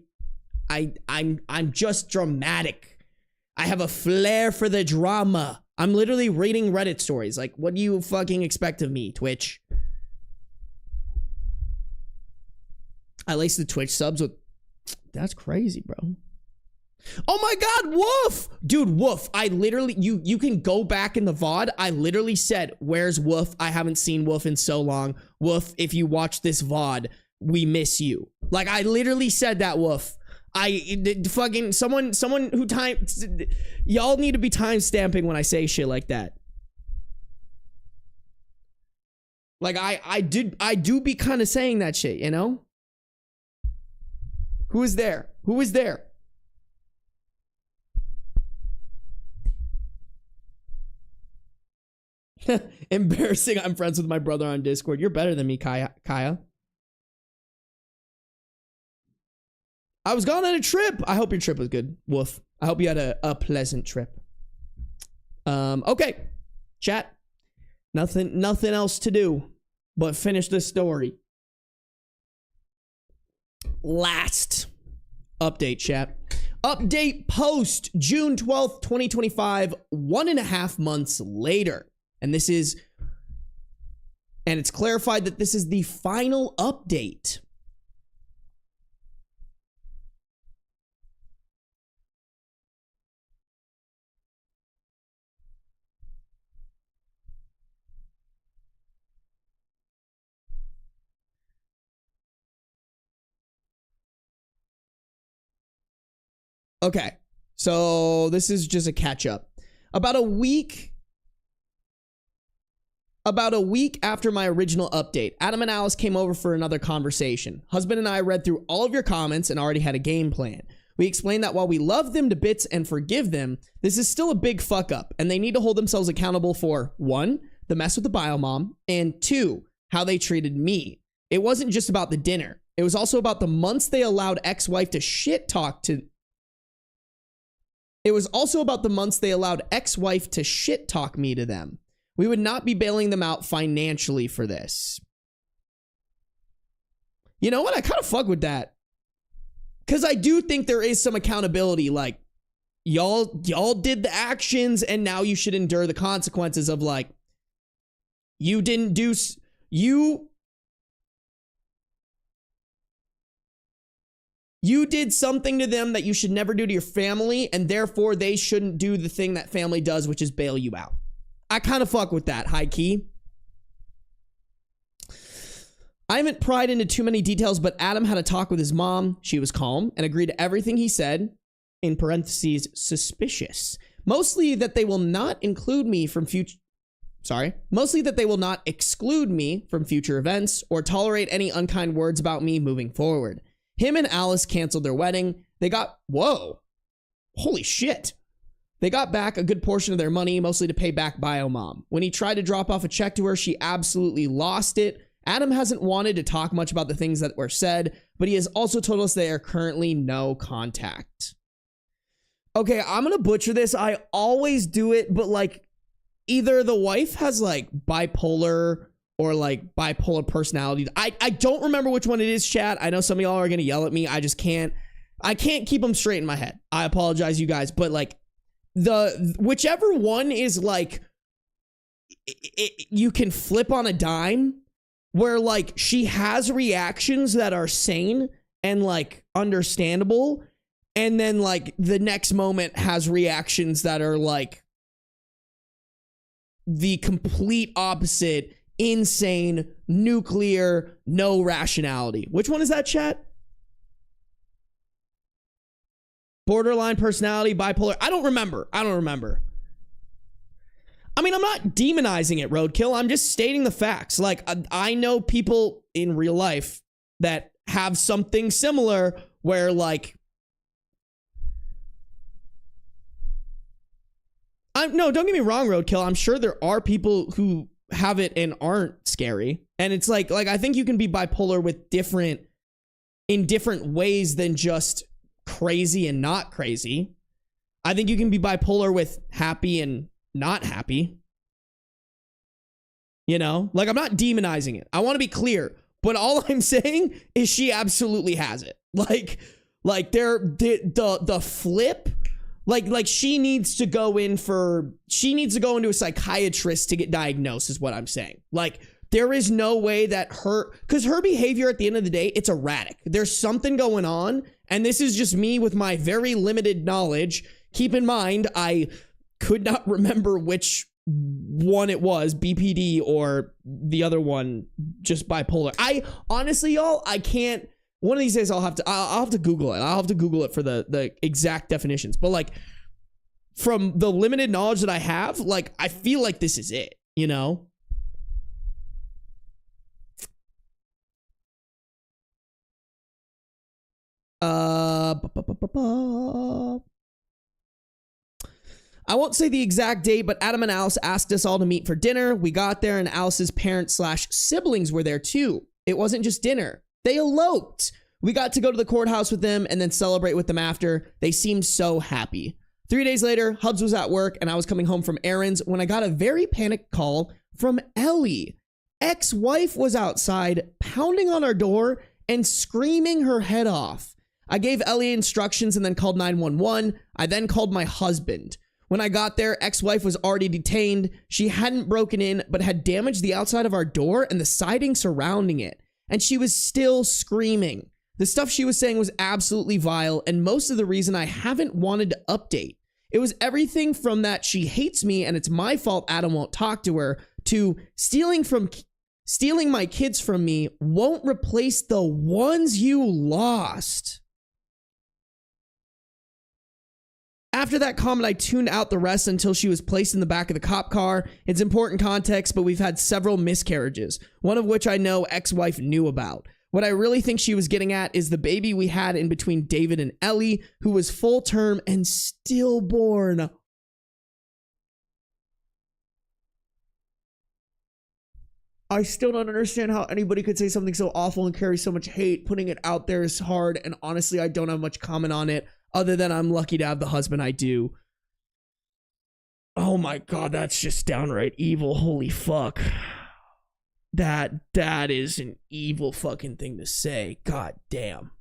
I'm just dramatic. I have a flair for the drama. I'm literally reading Reddit stories. Like, what do you fucking expect of me, Twitch? I lace the Twitch subs with... That's crazy, bro. Oh my God, Woof! Dude, Woof, I literally... You can go back in the VOD. I literally said, where's Woof? I haven't seen Woof in so long. Woof, if you watch this VOD, we miss you. Like, I literally said that, Woof. Fucking... Someone who time... Y'all need to be time stamping when I say shit like that. Like, I do be kind of saying that shit, you know? Who is there? Who is there? Embarrassing. I'm friends with my brother on Discord. You're better than me, Kaya. I was gone on a trip. I hope your trip was good, Woof. I hope you had a pleasant trip. Okay. Chat. Nothing else to do but finish this story. Last update, chat. Update post June 12th, 2025, 1.5 months later. And this is, and it's clarified that this is the final update. Okay, so this is just a catch up. About a week after my original update, Adam and Alice came over for another conversation. Husband and I read through all of your comments and already had a game plan. We explained that while we love them to bits and forgive them, this is still a big fuck up, and they need to hold themselves accountable for 1, the mess with the biomom, and 2, how they treated me. It wasn't just about the dinner. It was also about the months they allowed ex-wife to shit talk to... It was also about the months they allowed ex-wife to shit talk me to them. We would not be bailing them out financially for this. You know what? I kind of fuck with that. Because I do think there is some accountability. Like, y'all did the actions and now you should endure the consequences of, like, you didn't do... You did something to them that you should never do to your family, and therefore they shouldn't do the thing that family does, which is bail you out. I kind of fuck with that, high key. I haven't pried into too many details, but Adam had a talk with his mom. She was calm and agreed to everything he said, in parentheses, suspicious. Mostly that they will not exclude me from future events or tolerate any unkind words about me moving forward. Him and Alice canceled their wedding. They got, whoa, holy shit. They got back a good portion of their money, mostly to pay back Biomom. When he tried to drop off a check to her, she absolutely lost it. Adam hasn't wanted to talk much about the things that were said, but he has also told us they are currently no contact. Okay, I'm gonna butcher this. I always do it, but like either the wife has like bipolar or like bipolar personality. I don't remember which one it is, chat. I know some of y'all are gonna yell at me. I can't keep them straight in my head. I apologize, you guys, but like whichever one is like, you can flip on a dime where like she has reactions that are sane and like understandable. And then like the next moment has reactions that are like the complete opposite. Insane, nuclear, no rationality. Which one is that, chat? Borderline personality, bipolar. I don't remember. I mean, I'm not demonizing it, Roadkill. I'm just stating the facts. Like, I know people in real life that have something similar where, like, no, don't get me wrong, Roadkill. I'm sure there are people who have it and aren't scary. And it's like I think you can be bipolar with in different ways than just crazy and not crazy. I think you can be bipolar with happy and not happy. You know, like I'm not demonizing it. I want to be clear, but all I'm saying is she absolutely has it. Like the flip, like she needs to go into a psychiatrist to get diagnosed is what I'm saying. Like there is no way that because her behavior at the end of the day, it's erratic. There's something going on. And this is just me with my very limited knowledge. Keep in mind, I could not remember which one it was, BPD or the other one, just bipolar. I honestly, y'all, I can't. One of these days I'll have to Google it. I'll have to Google it for the exact definitions. But like from the limited knowledge that I have, like I feel like this is it, you know? I won't say the exact date, but Adam and Alice asked us all to meet for dinner. We got there and Alice's parents/siblings were there too. It wasn't just dinner. They eloped. We got to go to the courthouse with them and then celebrate with them after. They seemed so happy. 3 days later, Hubs was at work and I was coming home from errands when I got a very panicked call from Ellie. Ex-wife was outside pounding on our door and screaming her head off. I gave Ellie instructions and then called 911. I then called my husband. When I got there, ex-wife was already detained. She hadn't broken in, but had damaged the outside of our door and the siding surrounding it. And she was still screaming. The stuff she was saying was absolutely vile, and most of the reason I haven't wanted to update. It was everything from that she hates me and it's my fault Adam won't talk to her, to stealing my kids from me won't replace the ones you lost. After that comment, I tuned out the rest until she was placed in the back of the cop car. It's important context, but we've had several miscarriages, one of which I know ex-wife knew about. What I really think she was getting at is the baby we had in between David and Ellie, who was full term and stillborn. I still don't understand how anybody could say something so awful and carry so much hate. Putting it out there is hard, and honestly, I don't have much comment on it. Other than I'm lucky to have the husband I do. Oh my God, that's just downright evil. Holy fuck. That is an evil fucking thing to say. God damn.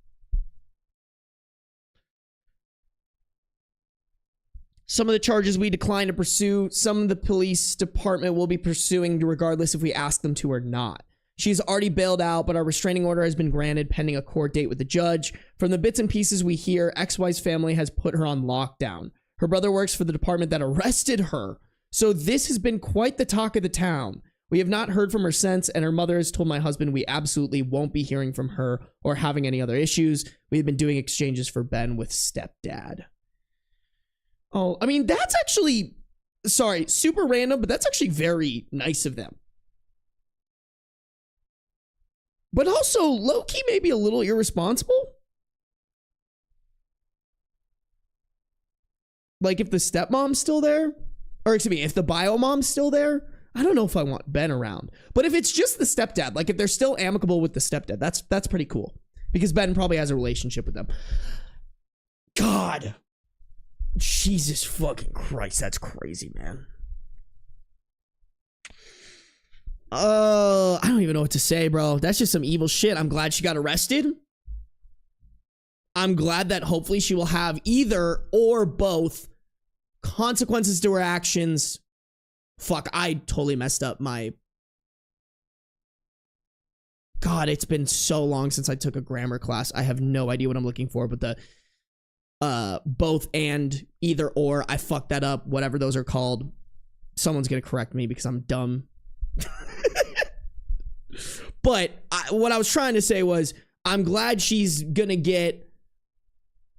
Some of the charges we decline to pursue, some of the police department will be pursuing regardless if we ask them to or not. She's already bailed out, but our restraining order has been granted pending a court date with the judge. From the bits and pieces we hear, ex-wife's family has put her on lockdown. Her brother works for the department that arrested her. So this has been quite the talk of the town. We have not heard from her since, and her mother has told my husband we absolutely won't be hearing from her or having any other issues. We've been doing exchanges for Ben with stepdad. Oh, I mean, that's actually, sorry, super random, but that's actually very nice of them. But also, low-key, maybe a little irresponsible. Like, if the stepmom's still there, or excuse me, if the bio mom's still there, I don't know if I want Ben around. But if it's just the stepdad, like if they're still amicable with the stepdad, that's pretty cool. Because Ben probably has a relationship with them. God. Jesus fucking Christ, that's crazy, man. I don't even know what to say, bro. That's just some evil shit. I'm glad she got arrested. I'm glad that hopefully she will have either or both consequences to her actions. Fuck, I totally messed up my... God, it's been so long since I took a grammar class. I have no idea what I'm looking for, but the both and either or, I fucked that up. Whatever those are called. Someone's gonna correct me because I'm dumb. But what I was trying to say was, I'm glad she's gonna get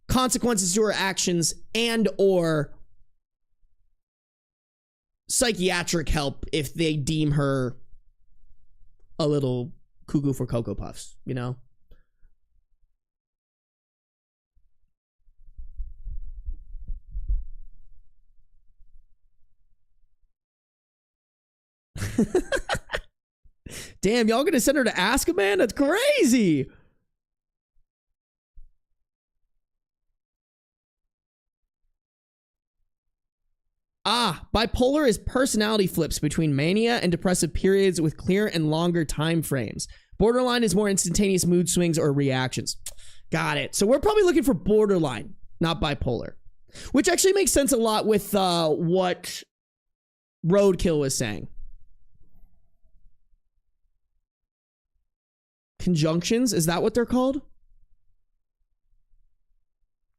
consequences to her actions and or psychiatric help if they deem her a little cuckoo for Cocoa Puffs, you know? Damn, y'all gonna send her to Azkaban? That's crazy. Bipolar is personality flips between mania and depressive periods with clear and longer time frames. Borderline is more instantaneous mood swings or reactions. Got it. So we're probably looking for borderline, not bipolar. Which actually makes sense a lot with what Roadkill was saying. Conjunctions, is that what they're called?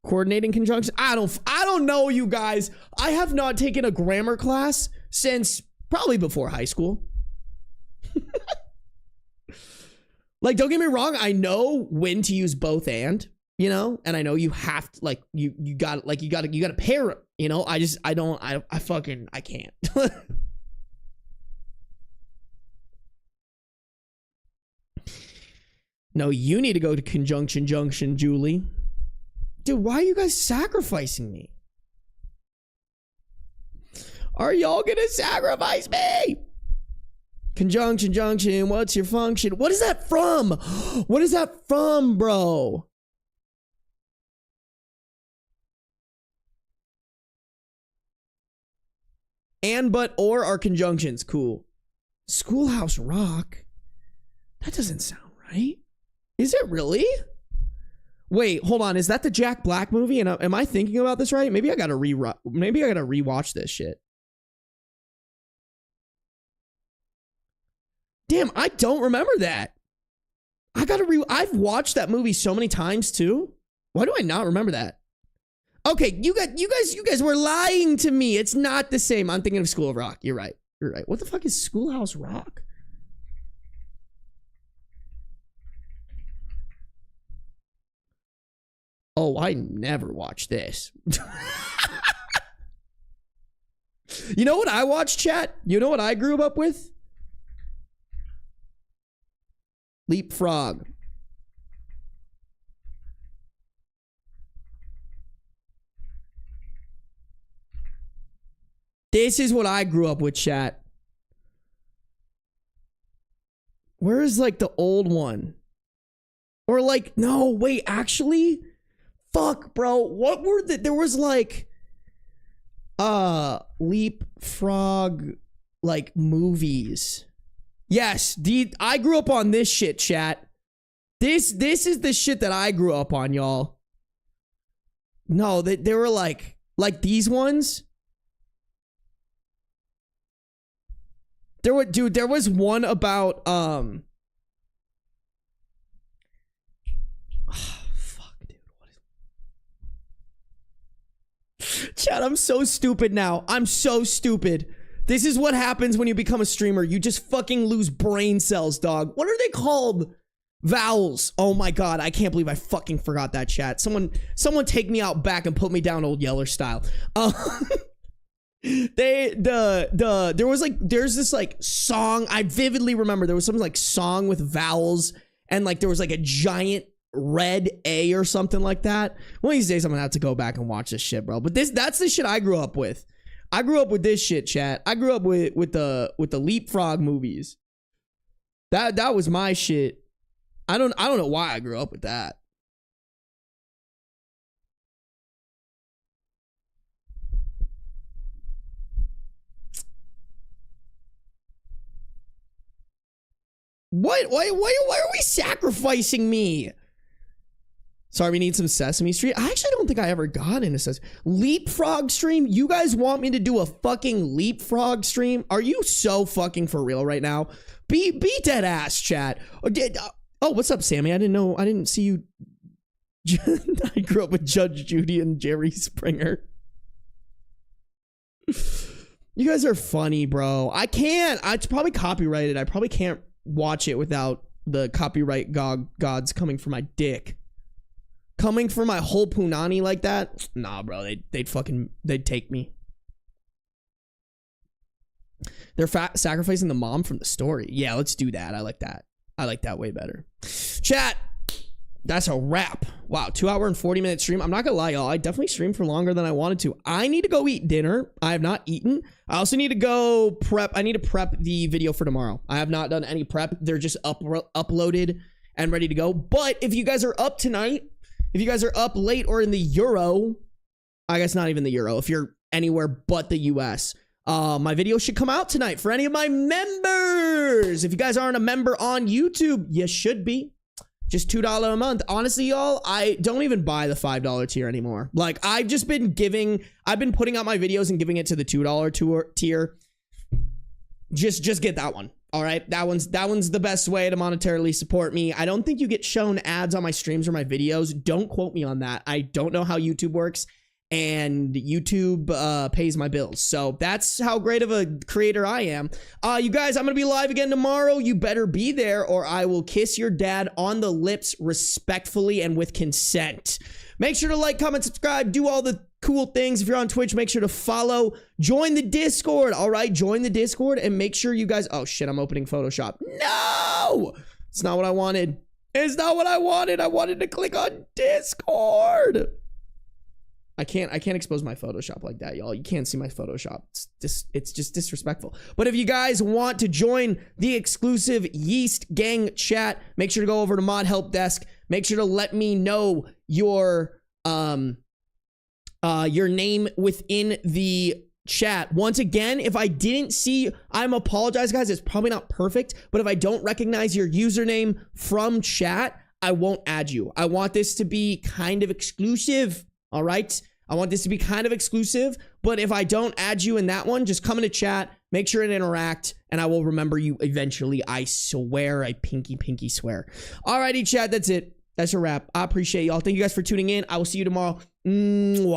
Coordinating conjunctions? I don't know, you guys. I have not taken a grammar class since probably before high school. Like, don't get me wrong, I know when to use both and, you know, and I know you have to, like, you got to pair it, you know. I can't. No, you need to go to conjunction junction, Julie. Dude, why are you guys sacrificing me? Are y'all gonna sacrifice me? Conjunction junction, what's your function? What is that from? What is that from, bro? And, but, or are conjunctions. Cool. Schoolhouse Rock? That doesn't sound right. Is it really? Wait, hold on. Is that the Jack Black movie? And am I thinking about this right? Maybe I gotta rewatch this shit. Damn, I don't remember that. I've watched that movie so many times too. Why do I not remember that? Okay, you guys were lying to me. It's not the same. I'm thinking of School of Rock. You're right. You're right. What the fuck is Schoolhouse Rock? Oh, I never watched this. You know what I watched, chat? You know what I grew up with? Leapfrog. This is what I grew up with, chat. Where is like the old one? Or like, no, wait, actually? Fuck, bro. What were there was like Leapfrog like movies. Yes, I grew up on this shit, chat. This is the shit that I grew up on, y'all. No, they were like these ones. There was one about Chat, I'm so stupid now. I'm so stupid. This is what happens when you become a streamer. You just fucking lose brain cells, dog. What are they called? Vowels. Oh my god, I can't believe I fucking forgot that, chat. Someone take me out back and put me down old Yeller style. There's this like song. I vividly remember there was some like song with vowels and like there was like a giant red A or something like that. One of these days I'm gonna have to go back and watch this shit, bro. But that's the shit I grew up with. I grew up with this shit, chat. I grew up with the Leapfrog movies. That was my shit. I don't know why I grew up with that. What? Why are we sacrificing me? Sorry, we need some Sesame Street. I actually don't think I ever got into Sesame Leapfrog stream. You guys want me to do a fucking Leapfrog stream? Are you so fucking for real right now? Be dead ass, chat. Oh, what's up, Sammy? I didn't see you. I grew up with Judge Judy and Jerry Springer. You guys are funny, bro. I can't. It's probably copyrighted. I probably can't watch it without the copyright gods coming for my dick. Coming for my whole punani like that? Nah, bro. They'd take me. They're sacrificing the mom from the story. Yeah, let's do that. I like that. I like that way better. Chat, that's a wrap. Wow, 2 hour and 40-minute stream. I'm not gonna lie, y'all. I definitely streamed for longer than I wanted to. I need to go eat dinner. I have not eaten. I also need to go prep. I need to prep the video for tomorrow. I have not done any prep. They're just uploaded and ready to go. But if you guys are up tonight, if you guys are up late or in the Euro, I guess not even the Euro, if you're anywhere but the US, my video should come out tonight for any of my members. If you guys aren't a member on YouTube, you should be. Just $2 a month. Honestly, y'all, I don't even buy the $5 tier anymore. Like, I've just been I've been putting out my videos and giving it to the $2 tier. Just get that one. All right. That one's the best way to monetarily support me. I don't think you get shown ads on my streams or my videos. Don't quote me on that. I don't know how YouTube works. And YouTube pays my bills. So that's how great of a creator I am. You guys, I'm going to be live again tomorrow. You better be there or I will kiss your dad on the lips respectfully and with consent. Make sure to like, comment, subscribe, do all the cool things. If you're on Twitch, make sure to follow. Join the Discord. All right, join the Discord and make sure you guys... Oh, shit, I'm opening Photoshop. No! It's not what I wanted. It's not what I wanted. I wanted to click on Discord. I can't expose my Photoshop like that, y'all. You can't see my Photoshop. It's just disrespectful. But if you guys want to join the exclusive Yeast Gang chat, make sure to go over to Mod Help Desk. Make sure to let me know your name within the chat. Once again, if I didn't see, I'm apologize, guys. It's probably not perfect, but if I don't recognize your username from chat, I won't add you. I want this to be kind of exclusive. All right. I want this to be kind of exclusive, but if I don't add you in that one, just come into chat, make sure and interact, and I will remember you eventually. I swear, I pinky swear. Alrighty, chat, that's it. That's a wrap. I appreciate y'all. Thank you guys for tuning in. I will see you tomorrow. Mwah.